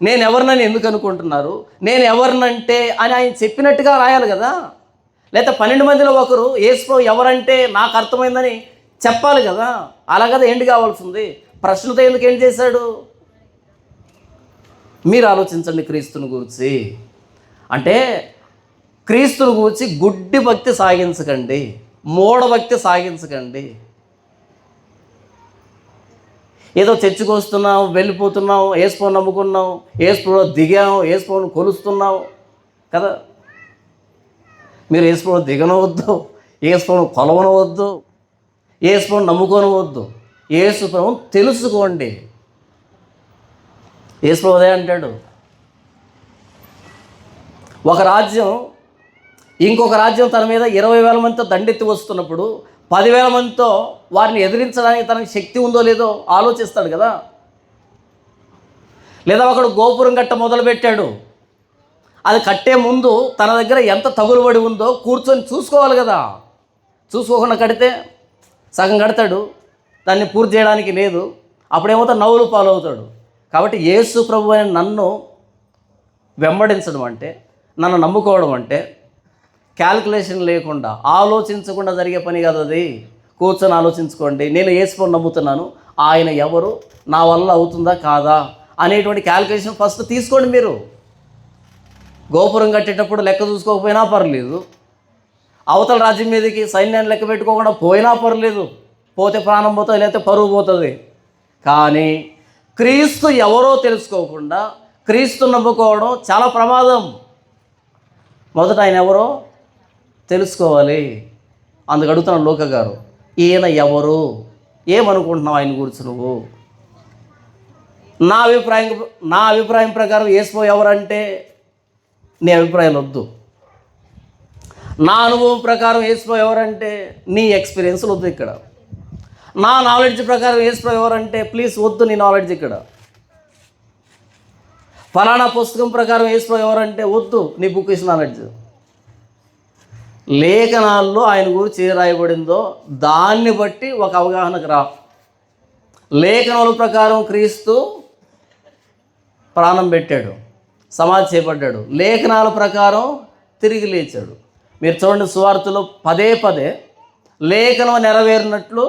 Speaker 1: నేను ఎవరినని ఎందుకు అనుకుంటున్నారు, నేను ఎవరినంటే అని ఆయన చెప్పినట్టుగా రాయాలి కదా. లేకపోతే 12 మందిలో ఒకరు యేసు ప్రభు ఎవరంటే నాకు అర్థమైందని చెప్పాలి కదా. అలా కదా ఎండ్ కావాల్సింది. ప్రశ్నతో ఎందుకు ఎండ్ చేశాడు? మీరు ఆలోచించండి. క్రీస్తుని గురించి అంటే క్రీస్తుని గురించి గుడ్డి భక్తి సాగించకండి, మూఢభక్తి సాగించకండి. ఏదో చర్చికి వస్తున్నాం, వెళ్ళిపోతున్నాం, యేసుప్రభుని నమ్ముకున్నాం, యేసుప్రభులో దిగాం, యేసుప్రభుని కొలుస్తున్నాం కదా. మీరు యేసుప్రభుని దిగనవద్దు, యేసుప్రభుని కొలవనవద్దు, యేసుప్రభుని నమ్ముకోనవద్దు. యేసుప్రభుని తెలుసుకోండి. యేసుప్రభు అదే అంటాడు. ఒక రాజ్యం ఇంకొక రాజ్యం తన మీద 20,000 మందితో దండెత్తి వస్తున్నప్పుడు 10,000 మందితో వారిని ఎదిరించడానికి తనకి శక్తి ఉందో లేదో ఆలోచిస్తాడు కదా. లేదా ఒకడు గోపురం కట్ట మొదలుపెట్టాడు, అది కట్టే ముందు తన దగ్గర ఎంత తగులుబడి ఉందో కూర్చొని చూసుకోవాలి కదా. చూసుకోకుండా కడితే సగం కడతాడు, దాన్ని పూర్తి చేయడానికి లేదు, అప్పుడేమవుతా నవ్వులు పాలవుతాడు. కాబట్టి యేసు ప్రభు అని నన్ను వెంబడించడం అంటే, నన్ను నమ్ముకోవడం అంటే క్యాల్కులేషన్ లేకుండా ఆలోచించకుండా జరిగే పని కాదు అది. కూర్చొని ఆలోచించుకోండి. నేను యేసుని నమ్ముతున్నాను, ఆయన ఎవరు, నా వల్ల అవుతుందా కాదా అనేటువంటి క్యాల్కులేషన్ ఫస్ట్ తీసుకోండి. మీరు గోపురం కట్టేటప్పుడు లెక్క చూసుకోకపోయినా పర్లేదు, అవతల రాజ్యం మీదకి సైన్యాన్ని లెక్క పెట్టుకోకుండా పోయినా పర్లేదు, పోతే ప్రాణం పోతుంది, లేకపోతే పరువు పోతుంది. కానీ క్రీస్తు ఎవరో తెలుసుకోకుండా క్రీస్తు నమ్ముకోవడం చాలా ప్రమాదం. మొదట ఆయన ఎవరో తెలుసుకోవాలి. అందుకు అడుగుతున్నాను లోక గారు, ఈయన ఎవరు, ఏమనుకుంటున్నావు ఆయన గురించి నువ్వు? నా అభిప్రాయం ప్రకారం యేసు ఎవరంటే నీ అభిప్రాయం వద్దు. నా అనుభవం ప్రకారం యేసు ఎవరంటే నీ ఎక్స్పీరియన్స్లు వద్దు ఇక్కడ. నా నాలెడ్జ్ ప్రకారం యేసు ఎవరంటే ప్లీజ్ వద్దు నీ నాలెడ్జ్ ఇక్కడ. ఫలానా పుస్తకం ప్రకారం యేసు ఎవరంటే వద్దు నీ బుక్కిష్ నాలెడ్జ్. లేఖనాల్లో ఆయన గురించి ఏ రాయబడిందో దాన్ని బట్టి ఒక అవగాహనకు రా. లేఖనాల ప్రకారం క్రీస్తు ప్రాణం పెట్టాడు, సమాధి చేపట్టాడు, లేఖనాల ప్రకారం తిరిగి లేచాడు. మీరు చూడండి, సువార్తలో పదే పదే లేఖనం నెరవేరినట్లు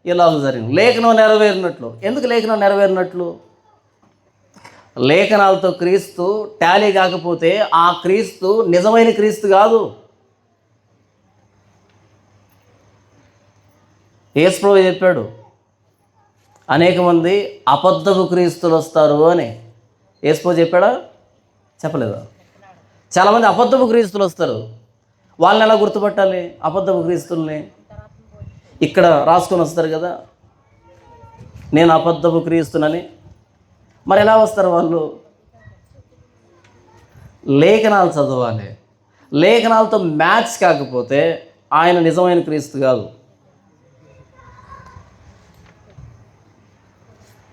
Speaker 1: ఇలాగ జరిగింది. లేఖనం నెరవేరినట్లు. ఎందుకు లేఖనం నెరవేరినట్లు? లేఖనాలతో క్రీస్తు టాలీ కాకపోతే ఆ క్రీస్తు నిజమైన క్రీస్తు కాదు. యేసు ప్రభువు చెప్పాడు, అనేక మంది అబద్ధపు క్రీస్తులు వస్తారు అని. యేసు ప్రభువు చెప్పాడా? చెప్పలేదా? చాలామంది అబద్ధపు క్రీస్తులు వస్తారు. వాళ్ళని ఎలా గుర్తుపట్టాలి? అబద్ధపు క్రీస్తుల్ని ఇక్కడ రాసుకొని వస్తారు కదా, నేను అబద్ధపు క్రీస్తునని. మరి ఎలా వస్తారు వాళ్ళు? లేఖనాలు చదవాలి. లేఖనాలతో మ్యాచ్ కాకపోతే ఆయన నిజమైన క్రీస్తు కాదు.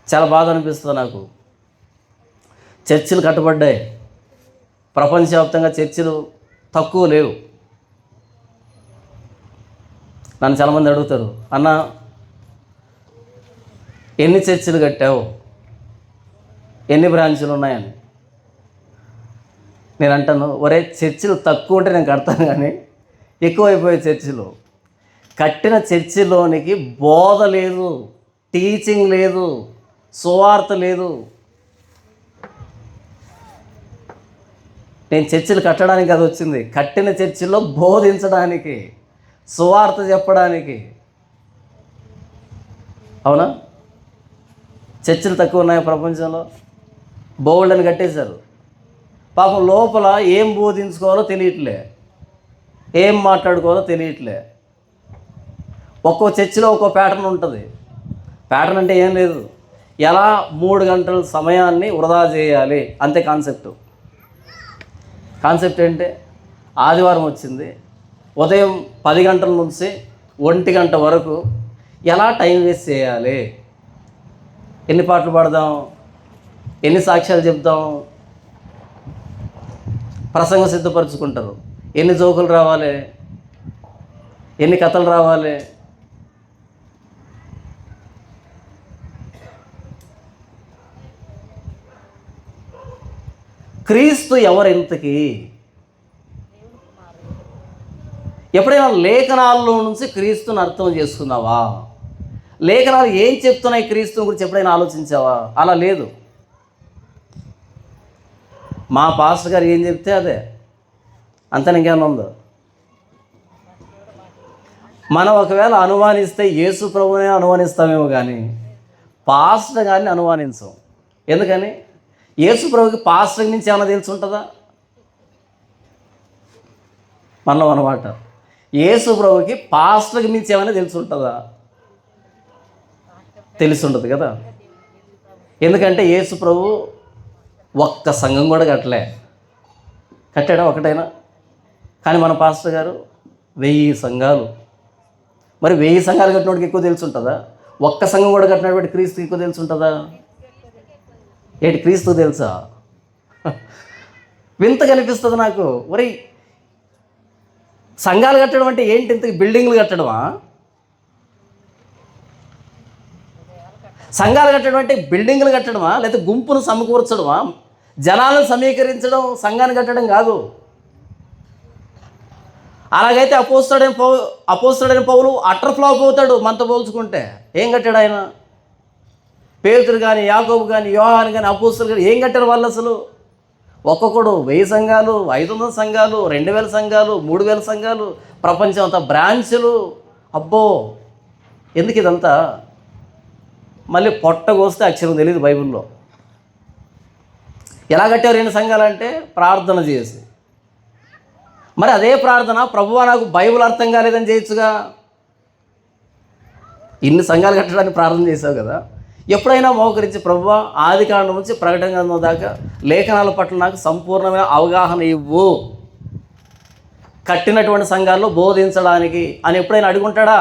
Speaker 1: చాలా బాధ అనిపిస్తుంది నాకు. చర్చిలు కట్టబడ్డాయి, ప్రపంచవ్యాప్తంగా చర్చిలు తక్కువ లేవు. నన్ను చాలామంది అడుగుతారు, అన్న ఎన్ని చర్చిలు కట్టావు, ఎన్ని బ్రాంచులు ఉన్నాయని. నేను అంటాను, ఒరే చర్చిలు తక్కువ ఉంటే నేను కడతాను, కానీ ఎక్కువైపోయే చర్చిలు. కట్టిన చర్చిలోనికి బోధ లేదు, టీచింగ్ లేదు, సువార్త లేదు. నేను చర్చిలు కట్టడానికి అది వచ్చింది, కట్టిన చర్చిల్లో బోధించడానికి, సువార్త చెప్పడానికి. అవునా? చర్చిలు తక్కువ ఉన్నాయి ప్రపంచంలో, బోల్డని కట్టేశారు. పాపం లోపల ఏం బోధించుకోవాలో తెలియట్లే, ఏం మాట్లాడుకోవాలో తెలియట్లే. ఒక్కో చర్చిలో ఒక్కో ప్యాటర్న్ ఉంటుంది. ప్యాటర్న్ అంటే ఏం లేదు, ఎలా 3 గంటల సమయాన్ని వృధా చేయాలి అంతే కాన్సెప్ట్. కాన్సెప్ట్ ఏంటి? ఆదివారం వచ్చింది, ఉదయం 10 గంటల నుంచి 1 గంట వరకు ఎలా టైం వేస్ట్ చేయాలి, ఎన్ని పాటలు పాడదాం, ఎన్ని సాక్ష్యాలు చెప్దాం, ప్రసంగం సిద్ధపరచుకుంటారు, ఎన్ని జోకులు రావాలి, ఎన్ని కథలు రావాలి? క్రీస్తు ఎవరు ఇంతకీ? ఎప్పుడైనా లేఖనాల్లో నుంచి క్రీస్తుని అర్థం చేసుకున్నావా? లేఖనాలు ఏం చెప్తున్నాయి క్రీస్తు గురించి ఎప్పుడైనా ఆలోచించావా? అలా లేదు. మా పాస్టర్ గారు ఏం చెప్తే అదే, అంత ఇంకేమన్నా ఉందో? మనం ఒకవేళ అనుమానిస్తే యేసు ప్రభువునే అనుమానిస్తామేమో కానీ పాస్టర్ గారిని అనుమానించం. ఎందుకని? యేసు ప్రభుకి పాస్టర్ నుంచి ఏమైనా తెలిసి ఉంటుందా? మనం అన్నమాట, యేసు ప్రభుకి పాస్టర్కి మించి ఏమైనా తెలిసి ఉంటుందా? తెలిసి ఉంటుంది కదా. ఎందుకంటే యేసు ప్రభు ఒక్క సంఘం కూడా కట్టాడా ఒకటైనా? కానీ మన పాస్టర్ గారు 1000 సంఘాలు. మరి 1000 సంఘాలు కట్టినోడికి ఎక్కువ తెలిసి ఉంటుందా? ఒక్క సంఘం కూడా కట్టినటువంటి క్రీస్తుకి ఎక్కువ తెలిసి ఉంటుందా? ఏంటి, క్రీస్తు తెలుసా? వింత కనిపిస్తుంది నాకు. మరి సంఘాలు కట్టడం అంటే ఏంటి? ఇంతకు బిల్డింగ్లు కట్టడమా? సంఘాలు కట్టడం అంటే బిల్డింగ్లు కట్టడమా? లేకపోతే గుంపును సమకూర్చడమా? జనాలను సమీకరించడం సంఘాన్ని కట్టడం కాదు. అలాగైతే అపోస్తలుడైన పౌలు అటర్ ఫ్లాప్ అవుతాడు మనతో పోల్చుకుంటే. ఏం కట్టాడు ఆయన? పేతురు కానీ, యాకోబు కానీ, యోహాను కానీ, అపోస్తలు కానీ ఏం కట్టారు వాళ్ళు? అసలు ఒక్కొక్కడు 1000 సంఘాలు, 500 సంఘాలు, 2000 సంఘాలు, 3000 సంఘాలు, ప్రపంచం అంతా బ్రాంచులు. అబ్బో, ఎందుకు ఇదంతా? మళ్ళీ పొట్టగోస్తే అక్షరం తెలియదు బైబిల్లో. ఎలా కట్టారు 2 సంఘాలు అంటే? ప్రార్థన చేసి. మరి అదే ప్రార్థన, ప్రభువా నాకు బైబిల్ అర్థం కాలేదని చేయొచ్చుగా. ఇన్ని సంఘాలు కట్టడానికి ప్రార్థన చేసావు కదా, ఎప్పుడైనా మోకరించి ప్రభువా ఆదికాండం నుంచి ప్రకటన గ్రంథం దాకా లేఖనాల పట్ల నాకు సంపూర్ణమైన అవగాహన ఇవ్వు, కట్టినటువంటి సంఘాల్లో బోధించడానికి అని ఎప్పుడైనా అడుగుంటాడా?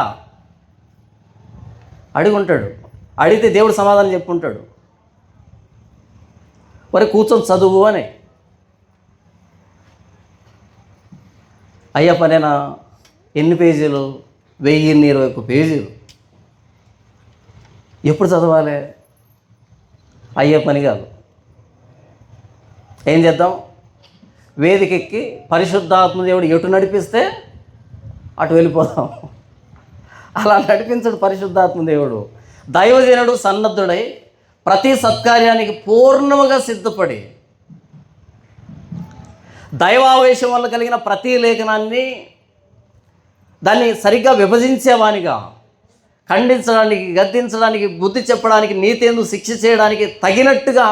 Speaker 1: అడుగుంటాడు. అడిగితే దేవుడు సమాధానం చెప్పుంటాడు. మరి కూర్చొని చదువు అని. అయ్యా పనేనా? ఎన్ని పేజీలు? 1021 పేజీలు. ఎప్పుడు చదవాలి? అయ్యే పని కాదు. ఏం చేద్దాం? వేదికెక్కి పరిశుద్ధాత్మ దేవుడు ఎటు నడిపిస్తే అటు వెళ్ళిపోదాం. అలా నడిపించడు పరిశుద్ధాత్మ దేవుడు. దైవజనుడు సన్నద్ధుడై ప్రతి సత్కార్యానికి పూర్ణముగా సిద్ధపడి దైవావేశం వల్ల కలిగిన ప్రతి లేఖనాన్ని దాన్ని సరిగ్గా విభజించేవానిగా, ఖండించడానికి, గద్దించడానికి, బుద్ధి చెప్పడానికి, నీతేందు శిక్ష చేయడానికి తగినట్టుగా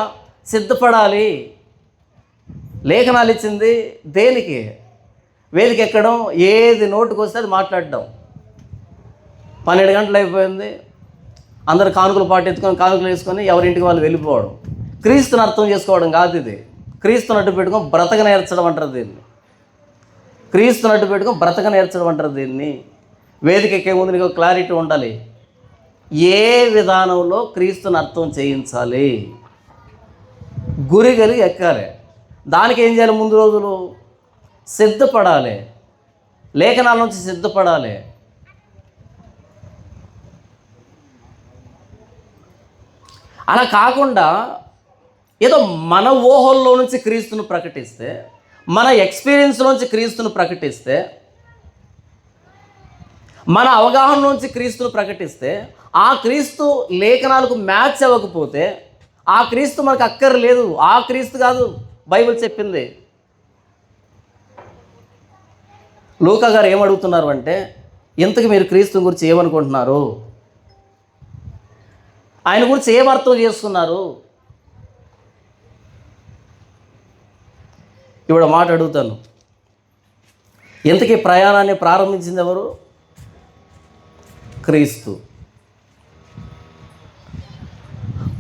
Speaker 1: సిద్ధపడాలి. లేఖనాలు ఇచ్చింది దేనికి? వేదిక ఎక్కడం, ఏది నోటుకు వస్తే అది మాట్లాడడం. 12 గంటలు అయిపోయింది, అందరు కానుకలు పాటెత్తుకొని కానుకలు వేసుకొని ఎవరింటికి వాళ్ళు వెళ్ళిపోవడం. క్రీస్తుని అర్థం చేసుకోవడం కాదు ఇది. క్రీస్తుని అడ్డు పెట్టుకొని బ్రతక నేర్చడం అంటారు దీన్ని. క్రీస్తుని అడ్డు పెట్టుకొని బ్రతక నేర్చడం అంటారు దీన్ని. వేదిక ఎక్కే ముందు నీకు క్లారిటీ ఉండాలి. ఏ విధానంలో క్రీస్తుని అర్థం చేయించాలి, గురి కలిగి ఎక్కాలి. దానికి ఏం చేయాలి? ముందు రోజులు సిద్ధపడాలి, లేఖనాల నుంచి సిద్ధపడాలి. అలా కాకుండా ఏదో మన ఊహల్లో నుంచి క్రీస్తును ప్రకటిస్తే, మన ఎక్స్పీరియన్స్లోంచి క్రీస్తును ప్రకటిస్తే, మన అవగాహన నుంచి క్రీస్తును ప్రకటిస్తే, ఆ క్రీస్తు లేఖనాలకు మ్యాచ్ అవ్వకపోతే ఆ క్రీస్తు మనకు అక్కర్లేదు. ఆ క్రీస్తు కాదు బైబిల్ చెప్పింది. లూకా గారు ఏమడుగుతున్నారు అంటే, ఇంతకు మీరు క్రీస్తు గురించి ఏమనుకుంటున్నారు? ఆయన గురించి ఏం అర్థం చేసుకున్నారు? ఇప్పుడు మాట అడుగుతాను. ఇంతకీ ప్రయాణాన్ని ప్రారంభించింది ఎవరు? క్రీస్తు.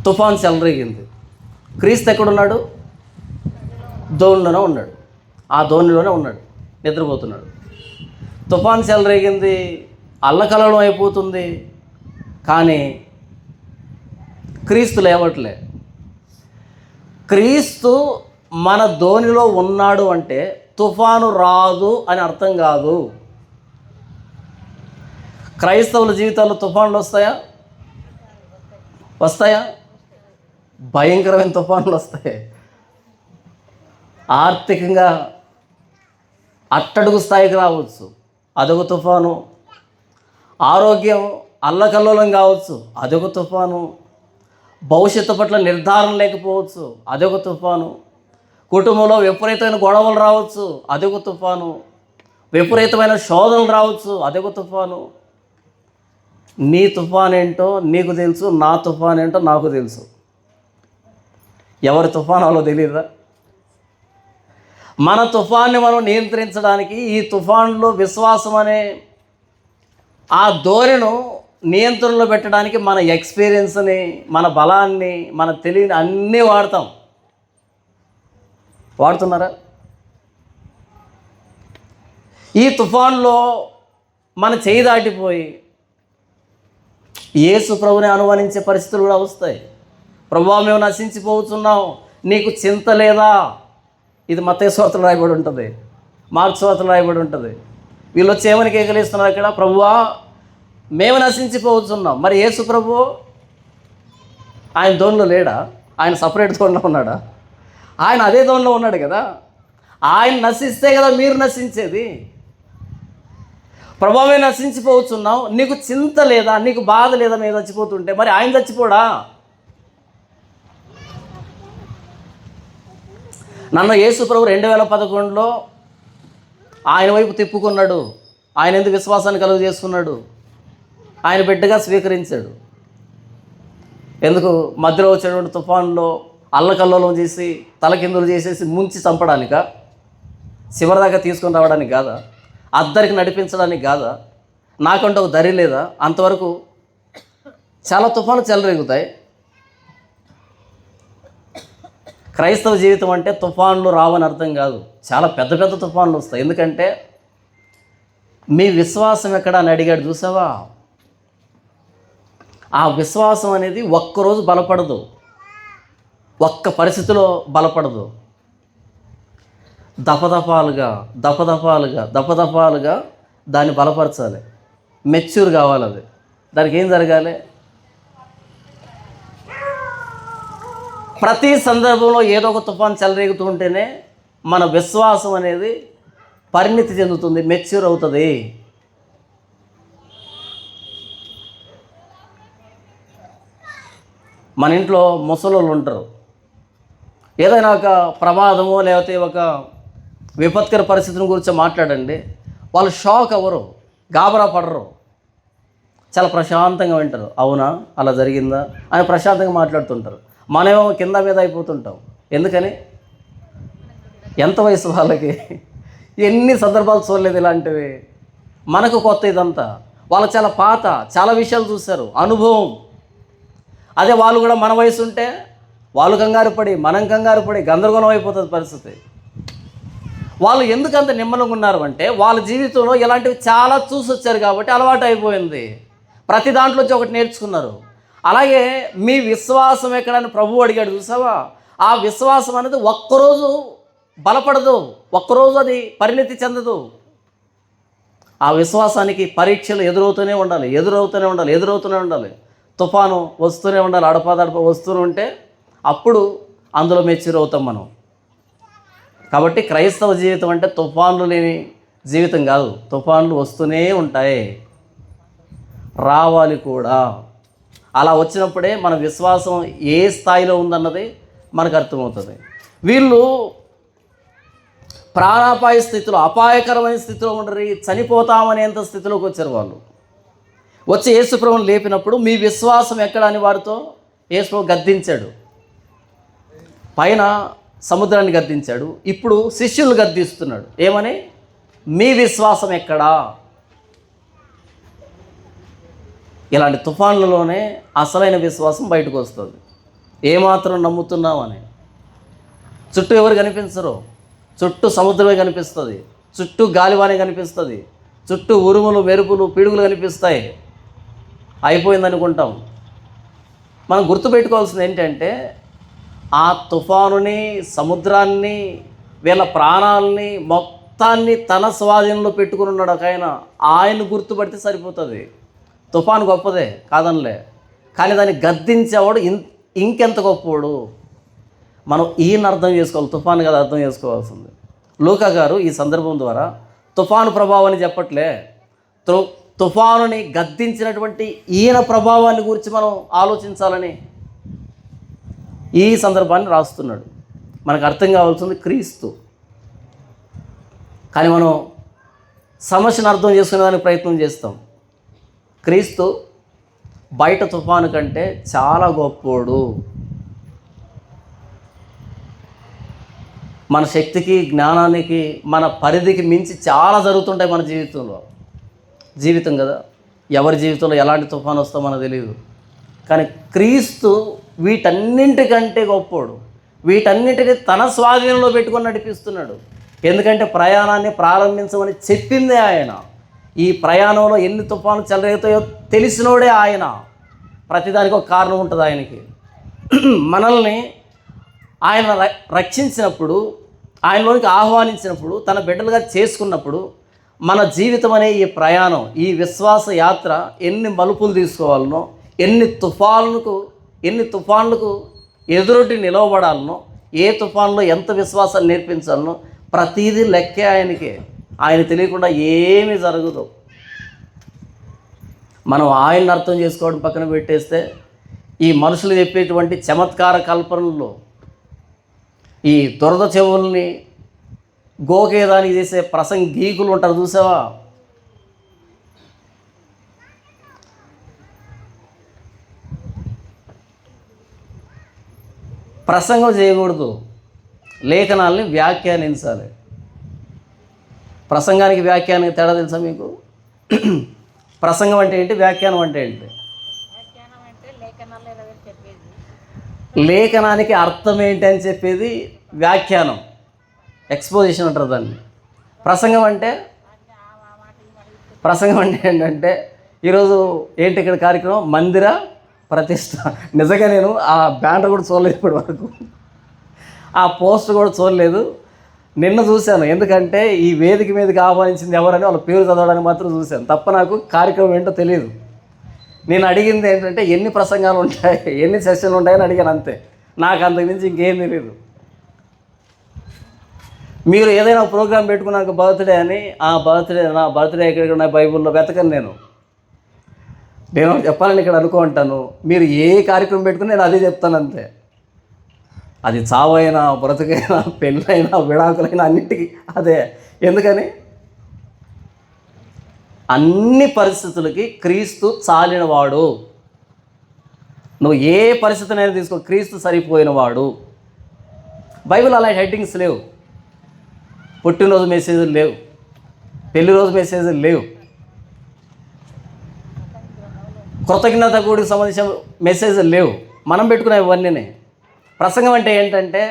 Speaker 1: తుఫాన్ చెలరేగింది. క్రీస్తు ఎక్కడున్నాడు? దోణిలోనే ఉన్నాడు. ఆ దోణిలోనే ఉన్నాడు, నిద్రపోతున్నాడు. తుఫాన్ చెలరేగింది, అల్లకల్లోలం అయిపోతుంది, కానీ క్రీస్తు లేవట్లే. క్రీస్తు మన దోణిలో ఉన్నాడు అంటే తుఫాను రాదు అని అర్థం కాదు. క్రైస్తవుల జీవితాల్లో తుఫాన్లు వస్తాయా? వస్తాయా? భయంకరమైన తుఫాన్లు వస్తాయి. ఆర్థికంగా అట్టడుగు స్థాయికి రావచ్చు, అదొక తుఫాను. ఆరోగ్యం అల్లకల్లోలం కావచ్చు, అదొక తుఫాను. భవిష్యత్తు పట్ల నిర్ధారణ లేకపోవచ్చు, అదొక తుఫాను. కుటుంబంలో విపరీతమైన గొడవలు రావచ్చు, అదొక తుఫాను. విపరీతమైన శోధనలు రావచ్చు, అదొక తుఫాను. నీ తుఫాన్ ఏంటో నీకు తెలుసు, నా తుఫాన్ ఏంటో నాకు తెలుసు. ఎవరి తుఫానాలో తెలియదా? మన తుఫాన్ని మనం నియంత్రించడానికి ఈ తుఫాన్లో విశ్వాసం అనే ఆ ధోరణిను నియంత్రణలో పెట్టడానికి మన ఎక్స్పీరియన్స్ని, మన బలాన్ని, మన తెలివిని అన్నీ వాడుతున్నారా? ఈ తుఫాన్లో మన చేయి దాటిపోయి యేసు ప్రభుని అనుమానించే పరిస్థితులు కూడా వస్తాయి. ప్రభువా, మేము నశించిపోతున్నాం, నీకు చింత లేదా? ఇది మత్తయి సువార్తలో రాయబడి ఉంటుంది, మార్కు సువార్తలో రాయబడి ఉంటుంది. వీళ్ళు వచ్చి ఏమని కేకలేస్తున్నారు ఇక్కడ? ప్రభువా, మేము నశించిపోతున్నాం. మరి యేసు ప్రభు ఆయన దోణిలో లేడా? ఆయన సపరేట్ దోణిలో ఉన్నాడా? ఆయన అదే దోణిలో ఉన్నాడు కదా. ఆయన నశిస్తే కదా మీరు నశించేది. ప్రభువా, మేము నశించిపోతున్నాం, నీకు చింత లేదా, నీకు బాధ లేదా మేము చచ్చిపోతుంటే? మరి ఆయన చచ్చిపోడా? నన్ను యేసు ప్రభు 2011లో ఆయన వైపు తిప్పుకున్నాడు. ఆయన ఎందుకు విశ్వాసాన్ని కలుగు చేసుకున్నాడు? ఆయన బిడ్డగా స్వీకరించాడు. ఎందుకు? మధ్యలో వచ్చేటువంటి తుఫాన్లో అల్లకల్లోలం చేసి తలకిందులు చేసేసి ముంచి చంపడానిక? చివరిదాకా తీసుకొని రావడానికి కాదా? అద్దరికి నడిపించడానికి కాదా? నాకంటే ఒక దరి లేదా? అంతవరకు చాలా తుఫాను చెలరేగుతాయి. క్రైస్తవ జీవితం అంటే తుఫాన్లు రావని అర్థం కాదు. చాలా పెద్ద పెద్ద తుఫాన్లు వస్తాయి. ఎందుకంటే మీ విశ్వాసం ఎక్కడ అని అడిగాడు, చూసావా? ఆ విశ్వాసం అనేది ఒక్కరోజు బలపడదు, ఒక్క పరిస్థితిలో బలపడదు. దపదపాలుగా దాన్ని బలపరచాలి. మెచ్యూర్ కావాలి. అది దానికి ఏం జరగాలి? ప్రతి సందర్భంలో ఏదో ఒక తుఫాన్ చెలరేగుతూ ఉంటేనే మన విశ్వాసం అనేది పరిణితి చెందుతుంది, మెచ్యూర్ అవుతుంది. మన ఇంట్లో ముసలోళ్ళు ఉంటారు. ఏదైనా ఒక ప్రమాదమో లేకపోతే ఒక విపత్కర పరిస్థితిని గురించి మాట్లాడండి, వాళ్ళు షాక్ అవ్వరు, గాబరా పడరు, చాలా ప్రశాంతంగా వింటారు. అవునా, అలా జరిగిందా అని ప్రశాంతంగా మాట్లాడుతుంటారు. మనమేమో కింద మీద అయిపోతుంటాం. ఎందుకని? ఎంత వయసు వాళ్ళకి? ఎన్ని సందర్భాలు చూడలేదు ఇలాంటివి. మనకు కొత్త ఇదంతా. వాళ్ళు చాలా పాత, చాలా విషయాలు చూశారు, అనుభవం. అదే వాళ్ళు కూడా మన వయసు ఉంటే వాళ్ళు కంగారు పడి, మనం కంగారు పడి గందరగోళం అయిపోతుంది పరిస్థితి. వాళ్ళు ఎందుకు అంత నిమ్మలంగా ఉన్నారు అంటే వాళ్ళ జీవితంలో ఇలాంటివి చాలా చూసి వచ్చారు కాబట్టి అలవాటు అయిపోయింది. ప్రతి దాంట్లోంచి ఒకటి నేర్చుకున్నారు. అలాగే మీ విశ్వాసం ఎక్కడని ప్రభువు అడిగాడు, చూసావా? ఆ విశ్వాసం అనేది ఒక్కరోజు బలపడదు, ఒక్కరోజు అది పరిణితి చెందదు. ఆ విశ్వాసానికి పరీక్షలు ఎదురవుతూనే ఉండాలి. తుఫాను వస్తూనే ఉండాలి, అడపాదడప వస్తూనే ఉంటే అప్పుడు అందులో మెచ్యూర్ అవుతాం మనం. కాబట్టి క్రైస్తవ జీవితం అంటే తుఫాన్లు లేని జీవితం కాదు. తుఫాన్లు వస్తూనే ఉంటాయి, రావాలి కూడా. అలా వచ్చినప్పుడే మన విశ్వాసం ఏ స్థాయిలో ఉందన్నది మనకు అర్థమవుతుంది. వీళ్ళు ప్రాణాపాయ స్థితిలో, అపాయకరమైన స్థితిలో ఉండరు, చనిపోతామనేంత స్థితిలోకి వచ్చారు. వాళ్ళు వచ్చి యేసుప్రభుని లేపినప్పుడు మీ విశ్వాసం ఎక్కడ అని వారితో యేసుప్రభు గద్దించాడు. పైన సముద్రాన్ని గద్దించాడు, ఇప్పుడు శిష్యులు గద్దిస్తున్నాడు. ఏమని? మీ విశ్వాసం ఎక్కడా? ఇలాంటి తుఫాన్లలోనే అసలైన విశ్వాసం బయటకు వస్తుంది. ఏమాత్రం నమ్ముతున్నామని. చుట్టూ ఎవరు కనిపించరు, చుట్టూ సముద్రమే కనిపిస్తుంది, చుట్టూ గాలివానే కనిపిస్తుంది, చుట్టూ ఉరుములు, మెరుపులు, పిడుగులు కనిపిస్తాయి. అయిపోయింది అనుకుంటాం. మనం గుర్తుపెట్టుకోవాల్సింది ఏంటంటే ఆ తుఫానుని, సముద్రాన్ని, వీళ్ళ ప్రాణాలని మొత్తాన్ని తన స్వాధీనంలో పెట్టుకుని ఉన్నాడు ఒక ఆయన. ఆయన గుర్తుపడితే సరిపోతుంది. తుఫాను గొప్పదే కాదనిలే, కానీ దాన్ని గద్దించేవాడు ఇంకెంత గొప్పవాడు. మనం ఈయన అర్థం చేసుకోవాలి, తుఫాను కదా అర్థం చేసుకోవాల్సింది. లూకా గారు ఈ సందర్భం ద్వారా తుఫాను ప్రభావాన్ని చెప్పట్లే, తుఫానుని గద్దించినటువంటి ఈయన ప్రభావాన్ని గురించి మనం ఆలోచించాలని ఈ సందర్భాన్ని రాస్తున్నాడు. మనకు అర్థం కావాల్సింది క్రీస్తు. కానీ మనం సమస్యను అర్థం చేసుకునేదానికి ప్రయత్నం చేస్తాం. క్రీస్తు బయట తుఫాను కంటే చాలా గొప్పోడు. మన శక్తికి, జ్ఞానానికి, మన పరిధికి మించి చాలా జరుగుతుంటాయి మన జీవితం కదా. ఎవరి జీవితంలో ఎలాంటి తుఫాను వస్తో మనకు తెలియదు. కానీ క్రీస్తు వీటన్నింటికంటే గొప్పోడు. వీటన్నింటినీ తన స్వాధీనంలో పెట్టుకొని నడిపిస్తున్నాడు. ఎందుకంటే ప్రయాణాన్ని ప్రారంభించమని చెప్పిందే ఆయన. ఈ ప్రయాణంలో ఎన్ని తుఫాను చెలరేగుతాయో తెలిసినోడే ఆయన. ప్రతిదానికి ఒక కారణం ఉంటుంది ఆయనకి. మనల్ని ఆయన రక్షించినప్పుడు, ఆయనలోనికి ఆహ్వానించినప్పుడు, తన బిడ్డలుగా చేసుకున్నప్పుడు మన జీవితం అనే ఈ ప్రయాణం, ఈ విశ్వాస యాత్ర ఎన్ని మలుపులు తీసుకోవాలనో, ఎన్ని తుఫాన్లకు ఎదురొడ్డి నిలవబడాలనో, ఏ తుఫాన్లో ఎంత విశ్వాసాన్ని నేర్పించాలనో ప్రతీదీ లెక్కే ఆయనకే. ఆయన తెలియకుండా ఏమీ జరగదు. మనం ఆయన్ని అర్థం చేసుకోవడం పక్కన పెట్టేస్తే ఈ మనుషులు చెప్పేటువంటి చమత్కార కల్పనల్లో, ఈ దురద చెవుల్ని గోకేదానికి చేసే ప్రసంగీకులు ఉంటారు చూసావా, ప్రసంగం చేయకూడదు, లేఖనాల్ని వ్యాఖ్యానించాలి. ప్రసంగానికి వ్యాఖ్యానానికి తేడా తెలుసా మీకు? ప్రసంగం అంటే ఏంటి, వ్యాఖ్యానం అంటే ఏంటి? లేఖనానికి అర్థం ఏంటి అని చెప్పేది వ్యాఖ్యానం, ఎక్స్పోజిషన్ అంటారు దాన్ని. ప్రసంగం అంటే ఏంటంటే, ఈరోజు ఏంటి ఇక్కడ కార్యక్రమం, మందిర ప్రతిష్ట. నిజంగా నేను ఆ బ్యానర్ కూడా చూడలేదు ఇప్పటి వరకు, ఆ పోస్టర్ కూడా చూడలేదు. నిన్న చూశాను, ఎందుకంటే ఈ వేదిక మీదకి ఆహ్వానించింది ఎవరని వాళ్ళ పేరు చదవడానికి మాత్రం చూశాను తప్ప నాకు కార్యక్రమం ఏంటో తెలియదు. నేను అడిగింది ఏంటంటే ఎన్ని ప్రసంగాలు ఉంటాయి, ఎన్ని సెషన్లు ఉంటాయని అడిగాను అంతే. నాకు అంతకుమించి ఇంకేం తెలియదు. మీరు ఏదైనా ప్రోగ్రాం పెట్టుకున్నాక బర్త్డే అని, నా బర్త్డే ఎక్కడికి ఉన్నాయి బైబుల్లో వెతకను. నేను చెప్పాలని ఇక్కడ అనుకుంటాను, మీరు ఏ కార్యక్రమం పెట్టుకుని నేను అదే చెప్తాను అంతే. అది చావైనా, బ్రతుకైనా, పెళ్ళైనా, విడాకులైనా అన్నిటికీ అదే. ఎందుకని అన్ని పరిస్థితులకి క్రీస్తు చాలినవాడు. నువ్వు ఏ పరిస్థితినైనా తీసుకో, క్రీస్తు సరిపోయినవాడు. బైబిల్ అలాంటి హెడ్డింగ్స్ లేవు, పుట్టినరోజు మెసేజ్లు లేవు, పెళ్లి రోజు మెసేజ్లు లేవు, కృతజ్ఞత కూడికి సంబంధించిన మెసేజ్లు లేవు. మనం పెట్టుకునే ఇవన్నీ. ప్రసంగం అంటే ఏంటంటే,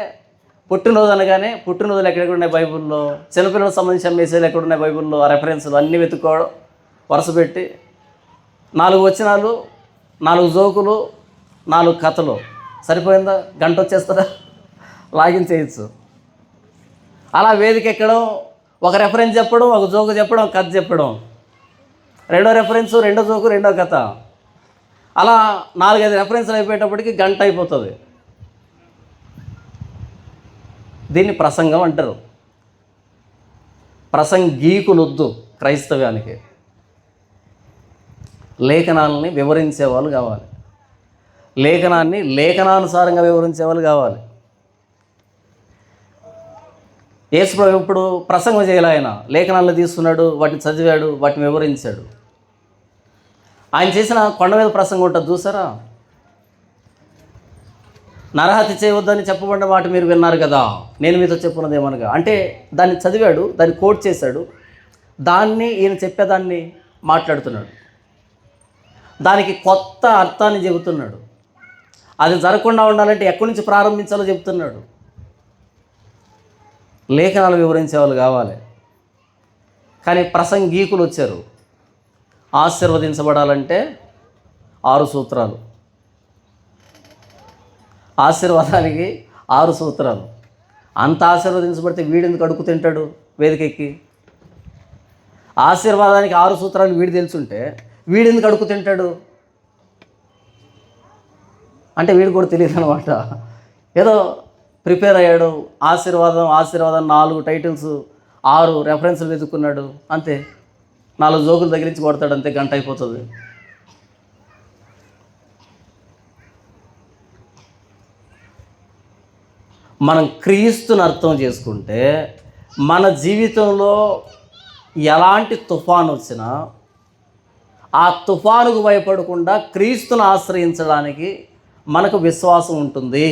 Speaker 1: పుట్టినరోజు అనగానే పుట్టినరోజులు ఎక్కడెక్కడ ఉన్నాయి బైబిల్లో, చిన్నపిల్లలకు సంబంధించిన మెసేజ్లు ఎక్కడున్నాయి బైబిల్లో, ఆ రెఫరెన్స్లు అన్నీ వెతుక్కోవడం, వరుస పెట్టి 4 వచనాలు, 4 జోకులు, 4 కథలు సరిపోయిందా? గంట వచ్చేస్తుందా? లాగిన్ చేయొచ్చు. అలా వేదిక ఎక్కడం, ఒక రెఫరెన్స్ చెప్పడం, ఒక జోకు చెప్పడం, ఒక కథ చెప్పడం, రెండో రెఫరెన్సు, రెండో జోకు, రెండో కథ, అలా 4-5 రెఫరెన్స్లు అయిపోయేటప్పటికి గంట అయిపోతుంది. దీన్ని ప్రసంగం అంటారు. ప్రసంగీకులొద్దు క్రైస్తవ్యానికి. లేఖనాలని వివరించేవాళ్ళు కావాలి, లేఖనాన్ని లేఖనానుసారంగా వివరించేవాళ్ళు కావాలి. యేసుప్రభు ఇప్పుడు ప్రసంగం చేయాలి, ఆయన లేఖనాలను తీసుకున్నాడు, వాటిని చదివాడు, వాటిని వివరించాడు. ఆయన చేసిన కొండ మీద ప్రసంగం ఉంటుంది చూసారా, నరహత్య చేయవద్దని చెప్పబడిన మాట మీరు విన్నారు కదా, నేను మీతో చెప్పున్నది ఏమనగా అంటే దాన్ని చదివాడు, దాన్ని కోట్ చేశాడు, దాన్ని ఈయన చెప్పేదాన్ని మాట్లాడుతున్నాడు, దానికి కొత్త అర్థాన్ని చెబుతున్నాడు. అది జరగకుండా ఉండాలంటే ఎక్కడి నుంచి ప్రారంభించాలో చెబుతున్నాడు. లేఖనాలు వివరించేవాళ్ళు కావాలి. కానీ ప్రసంగీకులు వచ్చారు. ఆశీర్వదించబడాలంటే 6 సూత్రాలు, ఆశీర్వాదానికి 6 సూత్రాలు. అంత ఆశీర్వదించబడితే వీడెందుకు అడుగు తింటాడు వేదికెక్కి? ఆశీర్వాదానికి 6 సూత్రాలు వీడు తెలుసుంటే వీడెందుకు అడుగు తింటాడు అంటే వీడు కూడా తెలియదు అనమాట. ఏదో ప్రిపేర్ అయ్యాడు, ఆశీర్వాదం 4 టైటిల్స్ 6 రెఫరెన్స్లు వెతుక్కున్నాడు, అంతే 4 జోకులు తగిలించి కొడతాడు, అంతే గంట అయిపోతుంది. మనం క్రీస్తుని అర్థం చేసుకుంటే మన జీవితంలో ఎలాంటి తుఫాను వచ్చినా ఆ తుఫానుకు భయపడకుండా క్రీస్తుని ఆశ్రయించడానికి మనకు విశ్వాసం ఉంటుంది.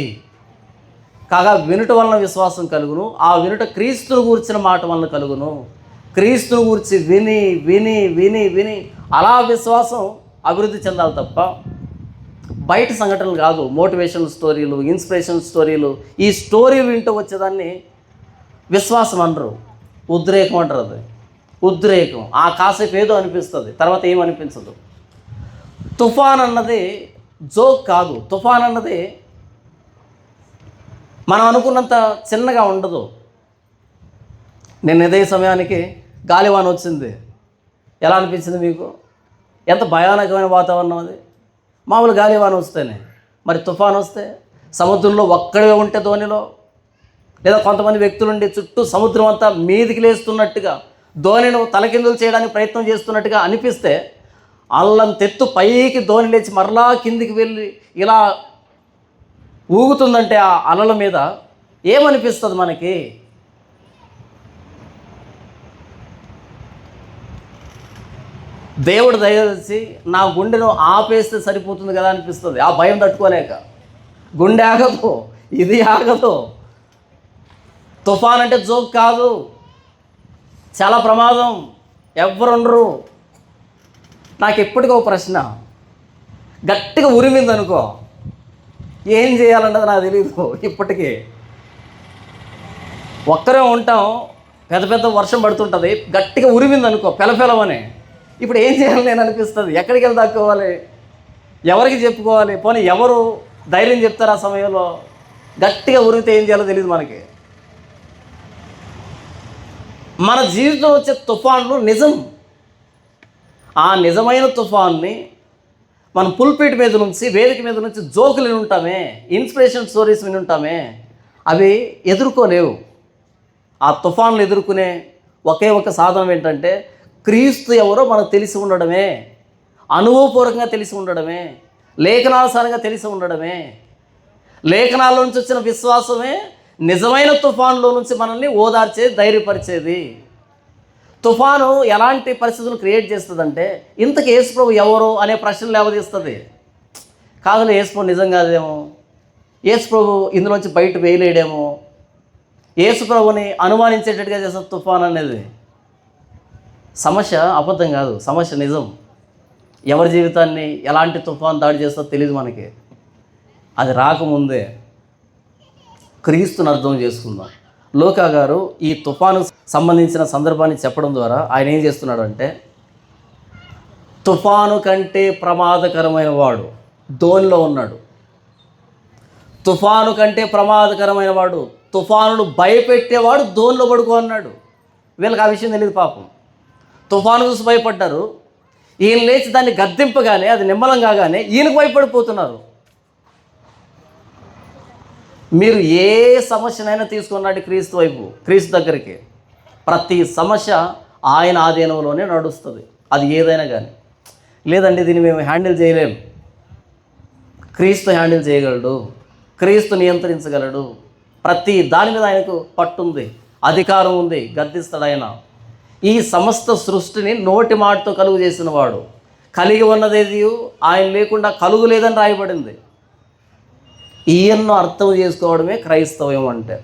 Speaker 1: కాగా వినుట వలన విశ్వాసం కలుగును, ఆ వినుట క్రీస్తుని గూర్చిన మాట వలన కలుగును. క్రీస్తుని గూర్చి విని విని విని విని అలా విశ్వాసం అభివృద్ధి చెందాలి తప్ప బయట సంఘటనలు కాదు. మోటివేషనల్ స్టోరీలు, ఇన్స్పిరేషన్ స్టోరీలు, ఈ స్టోరీలు వింటూ వచ్చేదాన్ని విశ్వాసం అనరు, ఉద్రేకం అంటారు. అది ఉద్రేకం. ఆ కాసేపు ఏదో అనిపిస్తుంది, తర్వాత ఏమనిపించదు. తుఫాన్ అన్నది జోక్ కాదు. తుఫాన్ అన్నది మనం అనుకున్నంత చిన్నగా ఉండదు. నేను ఇదే సమయానికి గాలివాన వచ్చింది. ఎలా అనిపించింది మీకు? ఎంత భయానకమైన వాతావరణం అది. మామూలు గాలివాన వస్తేనే, మరి తుఫాన్ వస్తే సముద్రంలో ఒక్కడే ఉంటే ధోనిలో, లేదా కొంతమంది వ్యక్తులుండి చుట్టూ సముద్రం అంతా మీదికి లేస్తున్నట్టుగా ధోనిను తలకిందులు చేయడానికి ప్రయత్నం చేస్తున్నట్టుగా అనిపిస్తే అల్లం తెత్తు పైకి ధోని లేచి మరలా కిందికి వెళ్ళి ఇలా ఊగుతుందంటే ఆ అలల మీద ఏమనిపిస్తుంది మనకి? దేవుడు దయచేసి నా గుండెను ఆపేస్తే సరిపోతుంది కదా అనిపిస్తుంది. ఆ భయం తట్టుకోలేక గుండె ఆగదు, ఇది ఆగదు. తుఫాన్ అంటే జోక్ కాదు, చాలా ప్రమాదం. ఎవరుండరు. నాకు ఎప్పటికో ప్రశ్న, గట్టిగా ఉరిమింది అనుకో, ఏం చేయాలన్నది నాకు తెలియదు ఇప్పటికీ. ఒక్కరే ఉంటాం, పెద్ద పెద్ద వర్షం పడుతుంటుంది, గట్టిగా ఉరిమింది అనుకో పెలపెలమని, ఇప్పుడు ఏం చేయాలి నేను అనిపిస్తుంది. ఎక్కడికి వెళ్ళి దాక్కోవాలి, ఎవరికి చెప్పుకోవాలి? పోనీ ఎవరు ధైర్యం చెప్తారు ఆ సమయంలో? గట్టిగా ఉరిమితే ఏం చేయాలో తెలియదు మనకి. మన జీవితంలో వచ్చే తుఫాన్లు నిజం. ఆ నిజమైన తుఫాన్ని మనం పుల్పిట్ మీద నుంచి, వేదిక మీద నుంచి జోకులు విని ఉంటామే, ఇన్స్పిరేషన్ స్టోరీస్ విని ఉంటామే, అవి ఎదుర్కోలేవు. ఆ తుఫాన్లు ఎదుర్కొనే ఒకే ఒక సాధనం ఏంటంటే క్రీస్తు ఎవరో మనకు తెలిసి ఉండడమే, అనుభవపూర్వకంగా తెలిసి ఉండడమే, లేఖనానుసారంగా తెలిసి ఉండడమే. లేఖనాల నుంచి వచ్చిన విశ్వాసమే నిజమైన తుఫాన్లో నుంచి మనల్ని ఓదార్చేది, ధైర్యపరిచేది. తుఫాను ఎలాంటి పరిస్థితులు క్రియేట్ చేస్తుందంటే ఇంతకు యేసుప్రభు ఎవరు అనే ప్రశ్నలు లేవదీస్తుంది. కాదులే, యేసుప్రభు నిజం కాదేమో, యేసుప్రభు ఇందులోంచి బయట వేయలేడేమో, యేసుప్రభుని అనుమానించేటట్టుగా చేస్తుంది తుఫాన్ అనేది. సమస్య అబద్ధం కాదు, సమస్య నిజం. ఎవరి జీవితాన్ని ఎలాంటి తుఫాన్ దాడి చేస్తుందో తెలియదు మనకి. అది రాకముందే క్రీస్తుని అర్థం చేసుకుందాం. లోకా గారు ఈ తుఫాను సంబంధించిన సందర్భాన్ని చెప్పడం ద్వారా ఆయన ఏం చేస్తున్నాడు అంటే, తుఫాను కంటే ప్రమాదకరమైన వాడు ధోనిలో ఉన్నాడు. తుఫాను కంటే ప్రమాదకరమైన వాడు, తుఫానును భయపెట్టేవాడు ధోనిలో పడుకో అన్నాడు. వీళ్ళకి ఆ విషయం తెలియదు పాపం. తుఫాను చూసి భయపడ్డారు. ఈయన లేచి దాన్ని గద్దింపగానే, అది నిమ్మలం కాగానే ఈయనకు భయపడిపోతున్నారు. మీరు ఏ సమస్యనైనా తీసుకున్నాడు క్రీస్తు వైపు, క్రీస్తు దగ్గరికి, ప్రతి సమస్య ఆయన ఆధీనంలోనే నడుస్తుంది. అది ఏదైనా కానీ. లేదండి దీన్ని మేము హ్యాండిల్ చేయలేము, క్రీస్తు హ్యాండిల్ చేయగలడు, క్రీస్తు నియంత్రించగలడు. ప్రతి దాని మీద ఆయనకు పట్టుంది, అధికారం ఉంది, గద్దిస్తాడు ఆయన. ఈ సమస్త సృష్టిని నోటి మాటతో కలుగు చేసిన వాడు. కలిగి ఉన్నదేది ఆయన లేకుండా కలుగు లేదని రాయబడింది. ఈయన్ను అర్థం చేసుకోవడమే క్రైస్తవ్యం అంటే.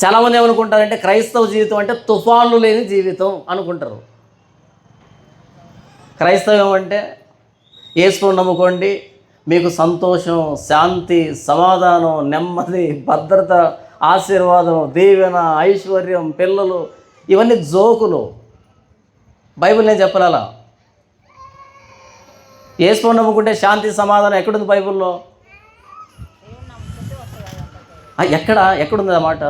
Speaker 1: చాలామంది ఏమనుకుంటారంటే క్రైస్తవ జీవితం అంటే తుఫాన్లు లేని జీవితం అనుకుంటారు. క్రైస్తవ్యం అంటే యేసుని నమ్ముకోండి, మీకు సంతోషం, శాంతి, సమాధానం, నెమ్మది, భద్రత, ఆశీర్వాదం, దీవెన, ఐశ్వర్యం, పిల్లలు, ఇవన్నీ జోకులు. బైబిల్ నేను చెప్పాలా? యేసుని నమ్ముకుంటే శాంతి సమాధానం ఎక్కడుంది బైబిల్లో? ఎక్కడుంది ఆ మాట?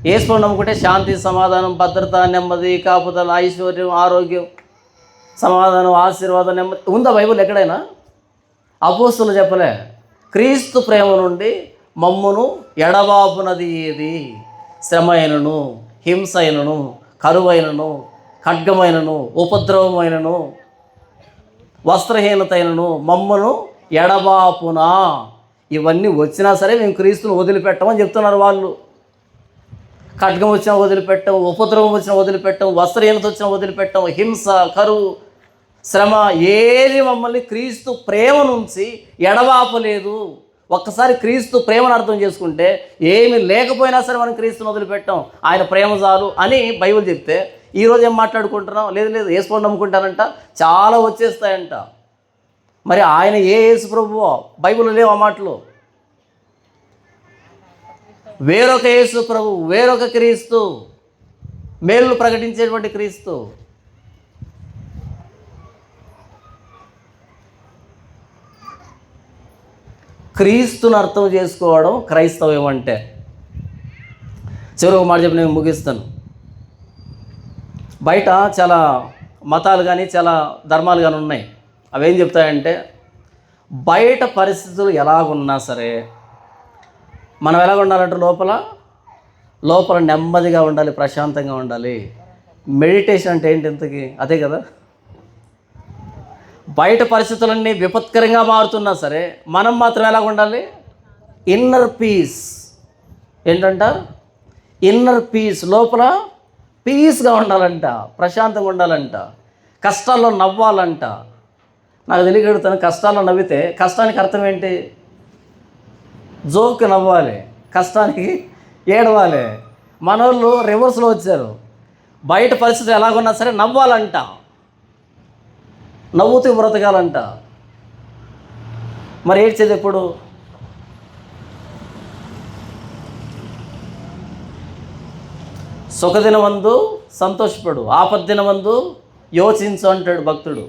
Speaker 1: యేసుని నమ్ముకుంటే శాంతి సమాధానం, భద్రత, నెమ్మది, కాపుదల, ఐశ్వర్యం, ఆరోగ్యం, సమాధానం, ఆశీర్వాదం, నెమ్మది ఉందా బైబిల్ ఎక్కడైనా? అపోస్తులు చెప్పలే. క్రీస్తు ప్రేమ నుండి మమ్మును ఎడబాపునది ఏది? శ్రమ అయినను, హింస అయినను, కరువైనను, ఖడ్గమైనను, ఉపద్రవమైనను, వస్త్రహీనత అయినను మమ్మను ఎడబాపునా. ఇవన్నీ వచ్చినా సరే మేము క్రీస్తును వదిలిపెట్టమని చెప్తున్నారు వాళ్ళు. ఖడ్గం వచ్చినా వదిలిపెట్టం, ఉపద్రవం వచ్చినా వదిలిపెట్టం, వస్త్రహీనత వచ్చినా వదిలిపెట్టం, హింస, కరువు, శ్రమ ఏది మమ్మల్ని క్రీస్తు ప్రేమ నుంచి ఎడబాపలేదు. ఒక్కసారి క్రీస్తు ప్రేమను అర్థం చేసుకుంటే ఏమి లేకపోయినా సరే మనం క్రీస్తుని వదిలిపెట్టాం, ఆయన ప్రేమ చాలు అని బైబిల్ చెప్తే ఈరోజు ఏం మాట్లాడుకుంటున్నాం? లేదు యేసుని నమ్ముకుంటానంట, చాలా వచ్చేస్తాయంట. మరి ఆయన ఏ యేసు ప్రభువో? బైబిల్లో లేవు ఆ మాటలు. వేరొక యేసు ప్రభు, వేరొక క్రీస్తు, మేలు ప్రకటించేటువంటి క్రీస్తు. క్రీస్తుని అర్థం చేసుకోవడం క్రైస్తవ్యం అంటే. చివరి ఒక మాట చెప్పి నేను ముగిస్తాను. బయట చాలా మతాలు కానీ చాలా ధర్మాలు కానీ ఉన్నాయి. అవేం చెప్తాయంటే బయట పరిస్థితులు ఎలాగున్నా సరే మనం ఎలాగ ఉండాలంటే లోపల నెమ్మదిగా ఉండాలి, ప్రశాంతంగా ఉండాలి. మెడిటేషన్ అంటే ఏంటి ఇంతకీ? అదే కదా. బయట పరిస్థితులన్నీ విపత్కరంగా మారుతున్నా సరే మనం మాత్రం ఎలాగ ఉండాలి? Inner peace. ఏంటంట? Inner peace. లోపల పీస్గా ఉండాలంట, ప్రశాంతంగా ఉండాలంట, కష్టాల్లో నవ్వాలంట. నాకు తెలియగలుగుతాను, కష్టాల్లో నవ్వితే కష్టానికి అర్థం ఏంటి? జోక్ నవ్వాలి, కష్టానికి ఏడవాలి. మనోళ్ళు రివర్స్లో వచ్చారు. బయట పరిస్థితి ఎలాగున్నా సరే నవ్వాలంట, నవ్వుతూ బ్రతకాలంట. మరి ఏడ్చేది ఎప్పుడు? సుఖదినమందు సంతోషపడు, ఆపద్దినమందు యోచించు అంటాడు భక్తుడు.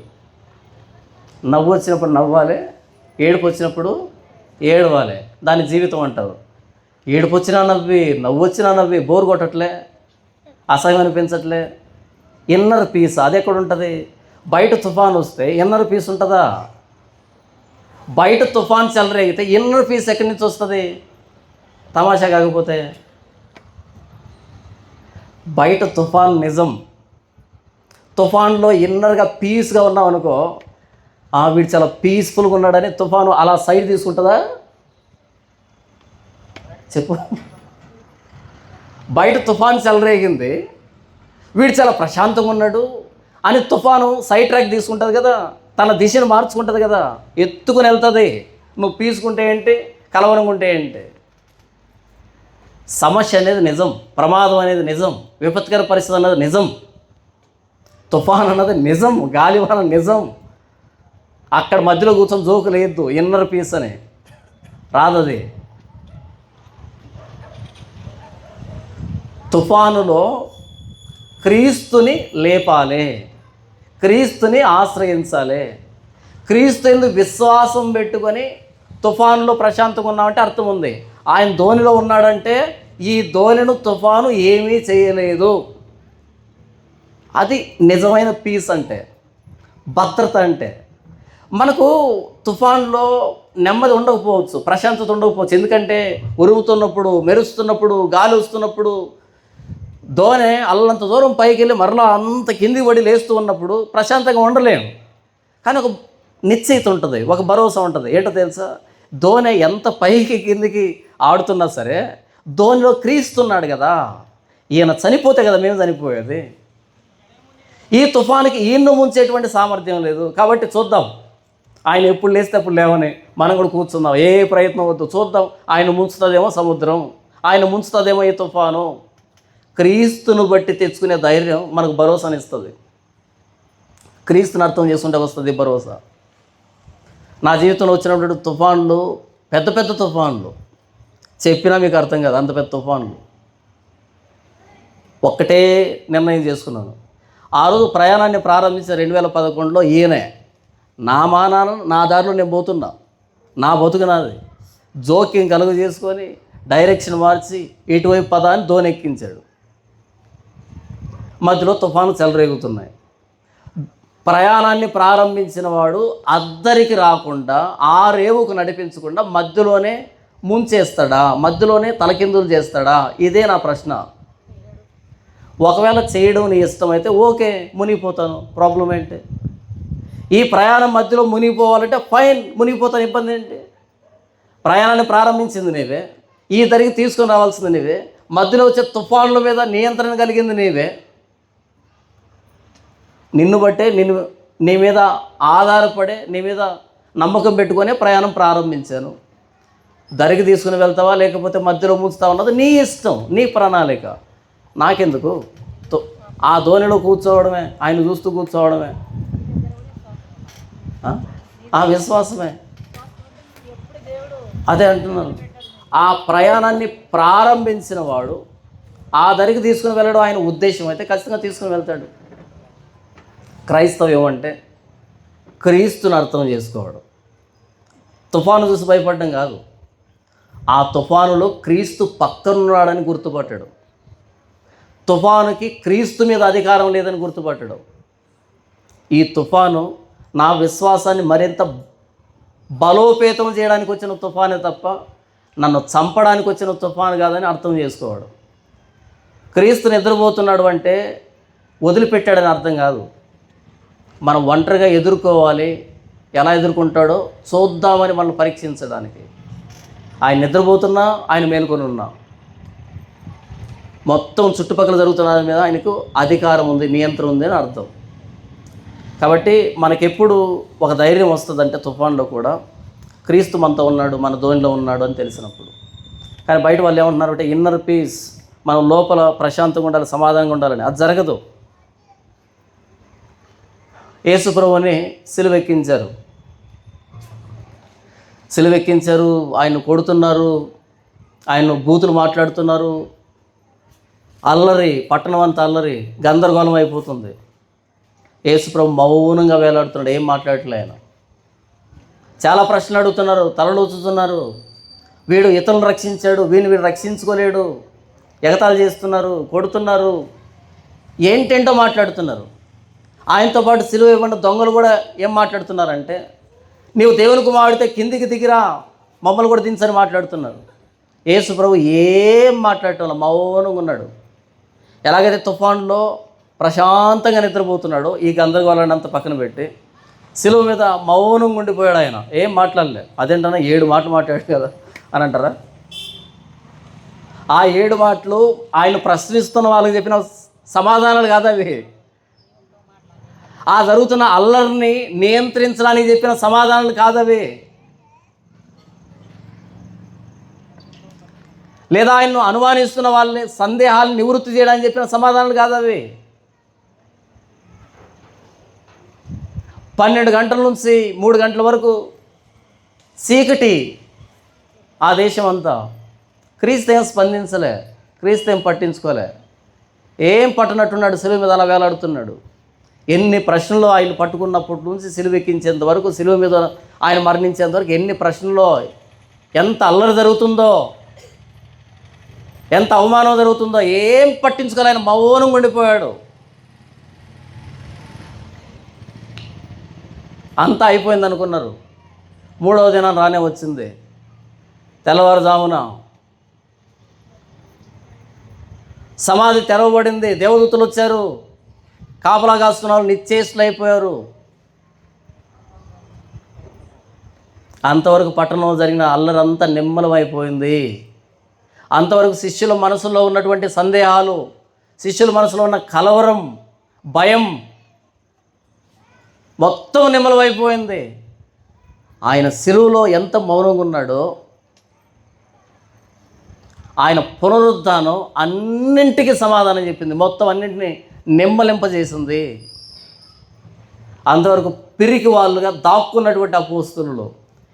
Speaker 1: నవ్వు వచ్చినప్పుడు నవ్వాలి, ఏడుపు వచ్చినప్పుడు ఏడవాలి. దాని జీవితం అంటారు. ఏడుపు వచ్చినా నవ్వి, నవ్వు వచ్చినా నవ్వి బోరు కొట్టట్లే, అసహ్యం అనిపించట్లే. ఇన్నర్ పీస్ అది ఎక్కడ ఉంటుంది? బయట తుఫాన్ వస్తే ఇన్నర్ పీస్ ఉంటుందా? బయట తుఫాన్ చెలరేగితే ఇన్నర్ పీస్ ఎక్కడి నుంచి వస్తుంది? తమాషా కాకపోతే. బయట తుఫాన్ నిజం, తుఫాన్లో ఇన్నర్గా పీస్గా ఉన్నాం అనుకో, వీడు చాలా పీస్ఫుల్గా ఉన్నాడని తుఫాను అలా సైడ్ తీసుకుంటుందా? చెప్పు. బయట తుఫాన్ చెలరేగింది, వీడు చాలా ప్రశాంతంగా ఉన్నాడు అని తుఫాను సైడ్ ట్రాక్ తీసుకుంటుంది కదా, తన దిశను మార్చుకుంటుంది కదా, ఎత్తుకుని వెళ్తుంది. నువ్వు పీసుకుంటే ఏంటి, కలవనుకుంటే ఏంటి? సమస్య అనేది నిజం, ప్రమాదం అనేది నిజం, విపత్కర పరిస్థితి అన్నది నిజం, తుఫాన్ అన్నది నిజం, గాలివాన నిజం. అక్కడ మధ్యలో కూర్చొని జోకు లేదు, ఇన్నర్ పీస్ అని రాదది. తుఫానులో క్రీస్తుని లేపాలి, క్రీస్తుని ఆశ్రయించాలి. క్రీస్తు యందు విశ్వాసం పెట్టుకొని తుఫానులో ప్రశాంతంగా ఉన్నామంటే అర్థం ఉంది. ఆయన ధోనిలో ఉన్నాడంటే ఈ ధోనిను తుఫాను ఏమీ చేయలేదు. అది నిజమైన పీస్ అంటే, భద్రత అంటే. మనకు తుఫాన్లో నెమ్మది ఉండకపోవచ్చు, ప్రశాంతత ఉండకపోవచ్చు. ఎందుకంటే ఉరుముతున్నప్పుడు, మెరుస్తున్నప్పుడు, గాలి వస్తున్నప్పుడు, దోణి అల్లంత దూరం పైకి వెళ్ళి మరలా అంత కింది పడి లేస్తూ ఉన్నప్పుడు ప్రశాంతంగా ఉండలేము. కానీ ఒక నిశ్చయిత ఉంటుంది, ఒక భరోసా ఉంటుంది. ఏంటో తెలుసా? దోణి ఎంత పైకి కిందికి ఆడుతున్నా సరే దోణిలో క్రీస్తున్నాడు కదా. ఈయన చనిపోతే కదా మేము చనిపోయేది. ఈ తుఫానికి ఈయన్ను ముంచేటువంటి సామర్థ్యం లేదు. కాబట్టి చూద్దాం, ఆయన ఎప్పుడు లేస్తే అప్పుడు లేవని మనం కూడా కూర్చుందాం. ఏ ప్రయత్నం వద్దు, చూద్దాం. ఆయన ముంచుతుందేమో సముద్రం, ఆయన ముంచుతుందేమో ఈ తుఫాను. క్రీస్తును బట్టి తెచ్చుకునే ధైర్యం మనకు భరోసానిస్తుంది. క్రీస్తుని అర్థం చేసుకుంటే వస్తుంది భరోసా. నా జీవితంలో వచ్చినప్పుడు తుఫాన్లు, పెద్ద పెద్ద తుఫాన్లు, చెప్పినా మీకు అర్థం కాదు, అంత పెద్ద తుఫాన్లు. ఒక్కటే నిర్ణయం చేసుకున్నాను. ఆ రోజు ప్రయాణాన్ని ప్రారంభించిన 2011లో ఈయనే నా మానాన నా దారిలో నేను పోతున్నా, నా బతుకు నాది, జోక్యం కలుగు చేసుకొని డైరెక్షన్ మార్చి ఇటువైపు పదాన్ని ధోని ఎక్కించాడు. మధ్యలో తుఫాను చెలరేగుతున్నాయి. ప్రయాణాన్ని ప్రారంభించిన వాడు అద్దరికి రాకుండా ఆ రేవుకు నడిపించకుండా మధ్యలోనే ముంచేస్తాడా, మధ్యలోనే తలకిందులు చేస్తాడా? ఇదే నా ప్రశ్న. ఒకవేళ చేయడం నీ ఇష్టమైతే ఓకే, మునిగిపోతాను, ప్రాబ్లం ఏంటి? ఈ ప్రయాణం మధ్యలో మునిగిపోవాలంటే ఫైన్, మునిగిపోతాను, ఇబ్బంది ఏంటి? ప్రయాణాన్ని ప్రారంభించింది నీవే, ఈ దరికి తీసుకొని రావాల్సింది నీవే, మధ్యలో వచ్చే తుఫానుల మీద నియంత్రణ కలిగింది నీవే. నిన్ను బట్టే, నీ మీద ఆధారపడే, నీ మీద నమ్మకం పెట్టుకునే ప్రయాణం ప్రారంభించాను. దరికి తీసుకుని వెళ్తావా లేకపోతే మధ్యలో ముంచుతావా అన్నది నీ ఇష్టం, నీ ప్రణాళిక. నాకెందుకు? ఆ ధోనిలో కూర్చోవడమే, ఆయన చూస్తూ కూర్చోవడమే ఆ విశ్వాసమే. అదే అంటున్నాను, ఆ ప్రయాణాన్ని ప్రారంభించిన వాడు ఆ దరికి తీసుకుని వెళ్ళడం ఆయన ఉద్దేశం అయితే ఖచ్చితంగా తీసుకుని వెళ్తాడు. క్రైస్తవ్యం అంటే క్రీస్తుని అర్థం చేసుకోవడం, తుఫాను చూసి భయపడడం కాదు. ఆ తుఫానులో క్రీస్తు పక్కనున్నాడని గుర్తుపట్టడం, తుఫానుకి క్రీస్తు మీద అధికారం లేదని గుర్తుపట్టడం. ఈ తుఫాను నా విశ్వాసాన్ని మరింత బలోపేతం చేయడానికి వచ్చిన తుఫానే తప్ప నన్ను చంపడానికి వచ్చిన తుఫాను కాదని అర్థం చేసుకోవడం. క్రీస్తు నిద్రపోతున్నాడు అంటే వదిలిపెట్టాడని అర్థం కాదు. మనం ఒంటరిగా ఎదుర్కోవాలి, ఎలా ఎదుర్కొంటాడో చూద్దామని మనం పరీక్షించడానికి. ఆయన నిద్రపోతున్నా, ఆయన మేలుకొని ఉన్నా, మొత్తం చుట్టుపక్కల జరుగుతున్న దాని మీద ఆయనకు అధికారం ఉంది, నియంత్రణ ఉంది అని అర్థం. కాబట్టి మనకెప్పుడు ఒక ధైర్యం వస్తుందంటే తుఫాన్లో కూడా క్రీస్తు మనతో ఉన్నాడు, మన ధోనిలో ఉన్నాడు అని తెలిసినప్పుడు. కానీ బయట వాళ్ళు ఏమంటున్నారంటే ఇన్నర్ పీస్, మనం లోపల ప్రశాంతంగా ఉండాలి, సమాధానంగా ఉండాలని. అది జరగదు. యేసు ప్రభువుని సిలువెక్కించారు, ఆయన కొడుతున్నారు, ఆయన బూతులు మాట్లాడుతున్నారు, అల్లరి, పట్టణం అంతా అల్లరి, గందరగోళం అయిపోతుంది. యేసు ప్రభు మౌనంగా వేలాడుతున్నాడు, ఏం మాట్లాడట్లే ఆయన. చాలా ప్రశ్నలు అడుగుతున్నారు, తలలోచుతున్నారు. వీడు ఇతరులను రక్షించాడు, వీడు రక్షించుకోలేడు, ఎగతాళి చేస్తున్నారు, కొడుతున్నారు, ఏంటేంటో మాట్లాడుతున్నారు. ఆయనతో పాటు సిలువ ఇవ్వబడిన దొంగలు కూడా ఏం మాట్లాడుతున్నారంటే, నీవు దేవుని కుమారుడితే కిందికి దిగిరా, మమ్మల్ని కూడా దించని మాట్లాడుతున్నారు. యేసు ప్రభు ఏం మాట్లాడటం మౌనంగా ఉన్నాడు. ఎలాగైతే తుఫాన్లో ప్రశాంతంగా నిద్రపోతున్నాడో ఈ గందరగోళాన్ని అంతా పక్కన పెట్టి సిలువ మీద మౌనంగా ఉండిపోయాడు. ఆయన ఏం మాట్లాడలేదు. అదేంటన్నా 7 మాటలు మాట్లాడాడు కదా అని అంటారా? ఆ 7 మాటలు ఆయన ప్రశ్నిస్తున్న వాళ్ళకి చెప్పిన సమాధానాలు కాదు అవి. ఆ జరుగుతున్న అల్లరిని నియంత్రించడానికి చెప్పిన సమాధానాలు కాదవి. లేదా ఆయన్ను అనుమానిస్తున్న వాళ్ళని సందేహాలను నివృత్తి చేయడానికి చెప్పిన సమాధానాలు కాదవి. 12 గంటల నుంచి 3 గంటల వరకు చీకటి ఆ దేశం అంతా. క్రీస్తు ఏం స్పందించలే, క్రీస్తు ఏం పట్టించుకోలే, ఏం పట్టనట్టున్నాడు, సిలువ మీద అలా వేలాడుతున్నాడు. ఎన్ని ప్రశ్నలు ఆయన పట్టుకున్నప్పటి నుంచి సిలువ ఎక్కించేంత వరకు, సిలువ మీద ఆయన మరణించేంత వరకు ఎన్ని ప్రశ్నలో, ఎంత అల్లరి జరుగుతుందో, ఎంత అవమానం జరుగుతుందో ఏం పట్టించుకోలే. ఆయన మౌనంగా ఉండిపోయాడు. అంతా అయిపోయింది అనుకున్నారు. 3వ దినం రానే వచ్చింది. తెల్లవారుజామున సమాధి తెరవబడింది. దేవదూతలు వచ్చారు, కాపలా కాస్తున్న వాళ్ళు నిశ్చేష్టులు అయిపోయారు. అంతవరకు పట్టణంలో జరిగిన అల్లరంతా నిమ్మలమైపోయింది. అంతవరకు శిష్యుల మనసులో ఉన్నటువంటి సందేహాలు, శిష్యుల మనసులో ఉన్న కలవరం, భయం మొత్తం నిమ్మలమైపోయింది. ఆయన సిలువలో ఎంత మౌనంగా ఉన్నాడో ఆయన పునరుద్ధానం అన్నింటికీ సమాధానం చెప్పింది, మొత్తం అన్నింటినీ నిమ్మలింపజేసింది. అంతవరకు పిరికి వాళ్ళుగా దాక్కున్నటువంటి అపోస్తలులు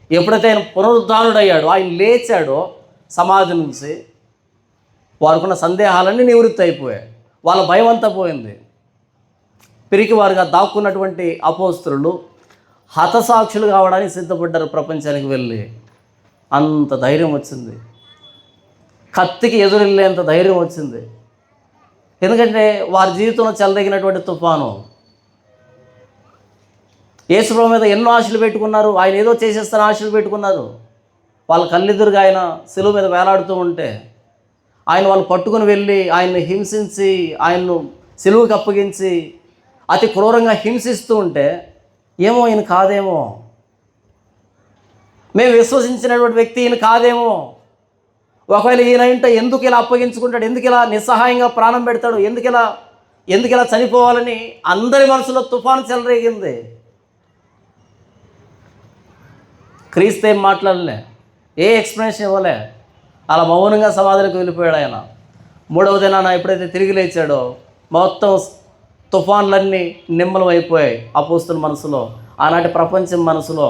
Speaker 1: ఎప్పుడైతే ఆయన పునరుద్ధానుడయ్యాడో, ఆయన లేచాడో సమాధి నుంచి, వారికున్న సందేహాలన్నీ నివృత్తి అయిపోయాయి. వాళ్ళ భయం అంతా పోయింది. పిరికి వారుగా దాక్కున్నటువంటి అపోస్తలులు హతసాక్షులు కావడానికి సిద్ధపడ్డారు. ప్రపంచానికి వెళ్ళి అంత ధైర్యం వచ్చింది, కత్తికి ఎదురెళ్ళేంత ధైర్యం వచ్చింది. ఎందుకంటే వారి జీవితంలో చెలదగినటువంటి తుఫాను, యేసుప్రభు మీద ఎన్నో ఆశలు పెట్టుకున్నారు, ఆయన ఏదో చేసేస్తారని ఆశలు పెట్టుకున్నారు. వాళ్ళ కళ్ళెదురుగా ఆయన సిలువ మీద వేలాడుతూ ఉంటే ఆయన వాళ్ళు పట్టుకుని వెళ్ళి ఆయన్ని హింసించి, ఆయన్ను సిలువకి అప్పగించి అతి క్రూరంగా హింసిస్తూ ఉంటే ఏమో ఈయన కాదేమో, మేము విశ్వసించినటువంటి వ్యక్తి ఈయన కాదేమో, ఒకవేళ ఈయన ఇంట ఎందుకు ఇలా అప్పగించుకుంటాడు, ఎందుకు ఇలా నిస్సహాయంగా ప్రాణం పెడతాడు, ఎందుకు ఇలా చనిపోవాలని అందరి మనసులో తుఫాను చెలరేగింది. క్రీస్తు ఏం మాట్లాడలే, ఏ ఎక్స్ప్లెనేషన్ ఇవ్వలే, అలా మౌనంగా సమాధిలోకి వెళ్ళిపోయాడు ఆయన. మూడవ దినాన ఎప్పుడైతే తిరిగి లేచాడో మొత్తం తుఫాన్లన్నీ నిమ్మలం అయిపోయాయి అపోస్తుల మనసులో, ఆనాటి ప్రపంచం మనసులో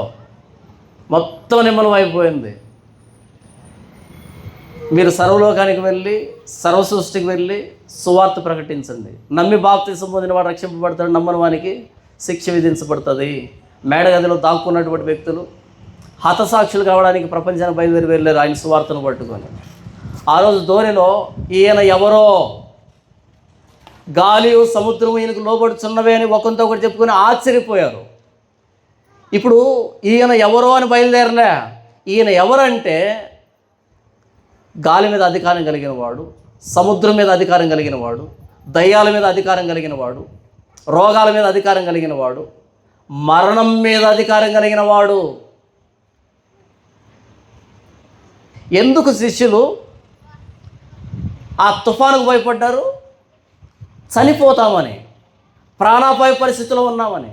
Speaker 1: మొత్తం నిమ్మలం అయిపోయింది. మీరు సర్వలోకానికి వెళ్ళి సర్వ సృష్టికి వెళ్ళి సువార్త ప్రకటించండి, నమ్మి బాప్తిసం పొందిన వాడు రక్షింపబడతాడు, నమ్మని వానికి శిక్ష విధించబడుతుంది. మేడగదిలో దాక్కున్నటువంటి వ్యక్తులు హతసాక్షులు కావడానికి ప్రపంచానికి బయలుదేరి వెళ్ళారు ఆయన సువార్తను పట్టుకొని. ఆ రోజు ధోనిలో ఈయన ఎవరో, గాలి సముద్రం ఈయనకు లోబడుచున్నవే అని ఒకరితో ఒకటి చెప్పుకొని ఆశ్చర్యపోయారు. ఇప్పుడు ఈయన ఎవరో అని బయలుదేరలే, ఈయన ఎవరంటే గాలి మీద అధికారం కలిగిన వాడు, సముద్రం మీద అధికారం కలిగిన వాడు, దయ్యాల మీద అధికారం కలిగిన వాడు, రోగాల మీద అధికారం కలిగిన వాడు, మరణం మీద అధికారం కలిగిన వాడు. ఎందుకు శిష్యులు ఆ తుఫానుకు భయపడ్డారు? చనిపోతామని, ప్రాణాపాయ పరిస్థితిలో ఉన్నామని.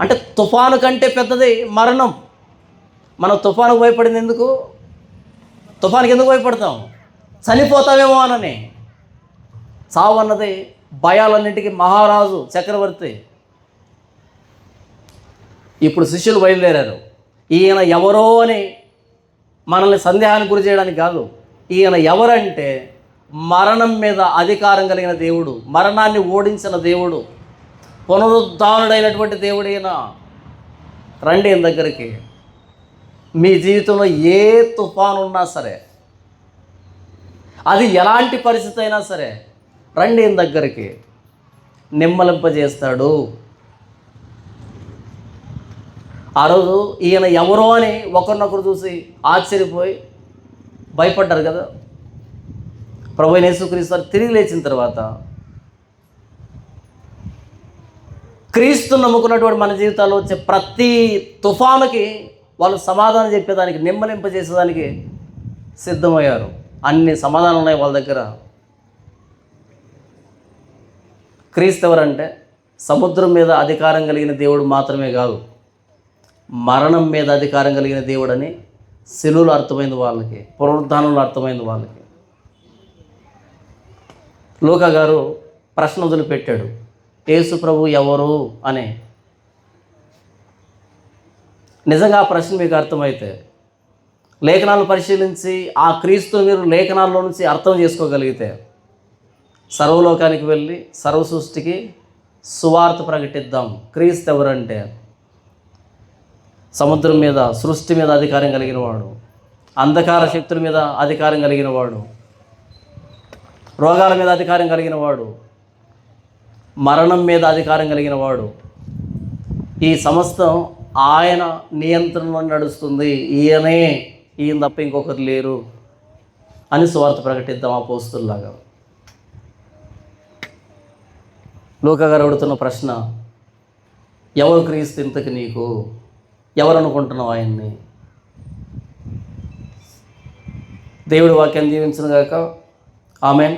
Speaker 1: అంటే తుఫాను కంటే పెద్దది మరణం. మనం తుఫానుకు భయపడింది ఎందుకు? తుఫానుకి ఎందుకు భయపడతాం? చనిపోతామేమో అనని. చావు అన్నది భయాలన్నింటికి మహారాజు, చక్రవర్తి. ఇప్పుడు శిష్యులు బయలుదేరారు. ఈయన ఎవరో అని మనల్ని సందేహానికి గురి చేయడానికి కాదు, ఈయన ఎవరంటే మరణం మీద అధికారం కలిగిన దేవుడు, మరణాన్ని ఓడించిన దేవుడు, పునరుద్ధానుడైనటువంటి దేవుడు ఈయన. రండి ఈయన దగ్గరికి. మీ జీవితంలో ఏ తుఫాను ఉన్నా సరే, అది ఎలాంటి పరిస్థితి అయినా సరే, రండి ఈయన దగ్గరికి, నిమ్మలింపజేస్తాడు. ఆ రోజు ఈయన ఎవరో అని ఒకరినొకరు చూసి ఆశ్చర్యపోయి భయపడ్డారు కదా. ప్రభువైన యేసుక్రీస్తు తిరిగి లేచిన తర్వాత క్రీస్తు నమ్ముకున్నటువంటి మన జీవితాల్లో వచ్చే ప్రతి తుఫానుకి వాళ్ళు సమాధానం చెప్పేదానికి, నిమ్మలింపజేసేదానికి సిద్ధమయ్యారు. అన్ని సమాధానాలు ఉన్నాయి వాళ్ళ దగ్గర. క్రీస్తు ఎవరంటే సముద్రం మీద అధికారం కలిగిన దేవుడు మాత్రమే కాదు, మరణం మీద అధికారం కలిగిన దేవుడు అని శిలువలో అర్థమైంది వాళ్ళకి, పునరుద్ధానంలో అర్థమైంది వాళ్ళకి. లూకా గారు ప్రశ్న వదిలిపెట్టాడు, యేసు ప్రభు ఎవరు అని. నిజంగా ఆ ప్రశ్న మీకు అర్థమైతే, లేఖనాలను పరిశీలించి ఆ క్రీస్తుని మీరు లేఖనాల్లో నుంచి అర్థం చేసుకోగలిగితే, సర్వలోకానికి వెళ్ళి సర్వ సృష్టికి సువార్త ప్రకటిద్దాం. క్రీస్తు ఎవరంటే సముద్రం మీద, సృష్టి మీద అధికారం కలిగిన వాడు, అంధకార శక్తుల మీద అధికారం కలిగిన వాడు, రోగాల మీద అధికారం కలిగిన వాడు, మరణం మీద అధికారం కలిగిన వాడు. ఈ సమస్తం ఆయన నియంత్రణలో నడుస్తుంది. ఈయన తప్ప ఇంకొకరు లేరు అని సువార్త ప్రకటిద్దాం అపోస్తుల్లాగా. లూకా గారు అడుగుతున్న ప్రశ్న, ఎవరు క్రీస్తు ఇంతకు నీకు? ఎవరు అనుకుంటున్నావు ఆయన్ని? దేవుడి వాక్యాన్ని దీవించును గాక. ఆమేన్.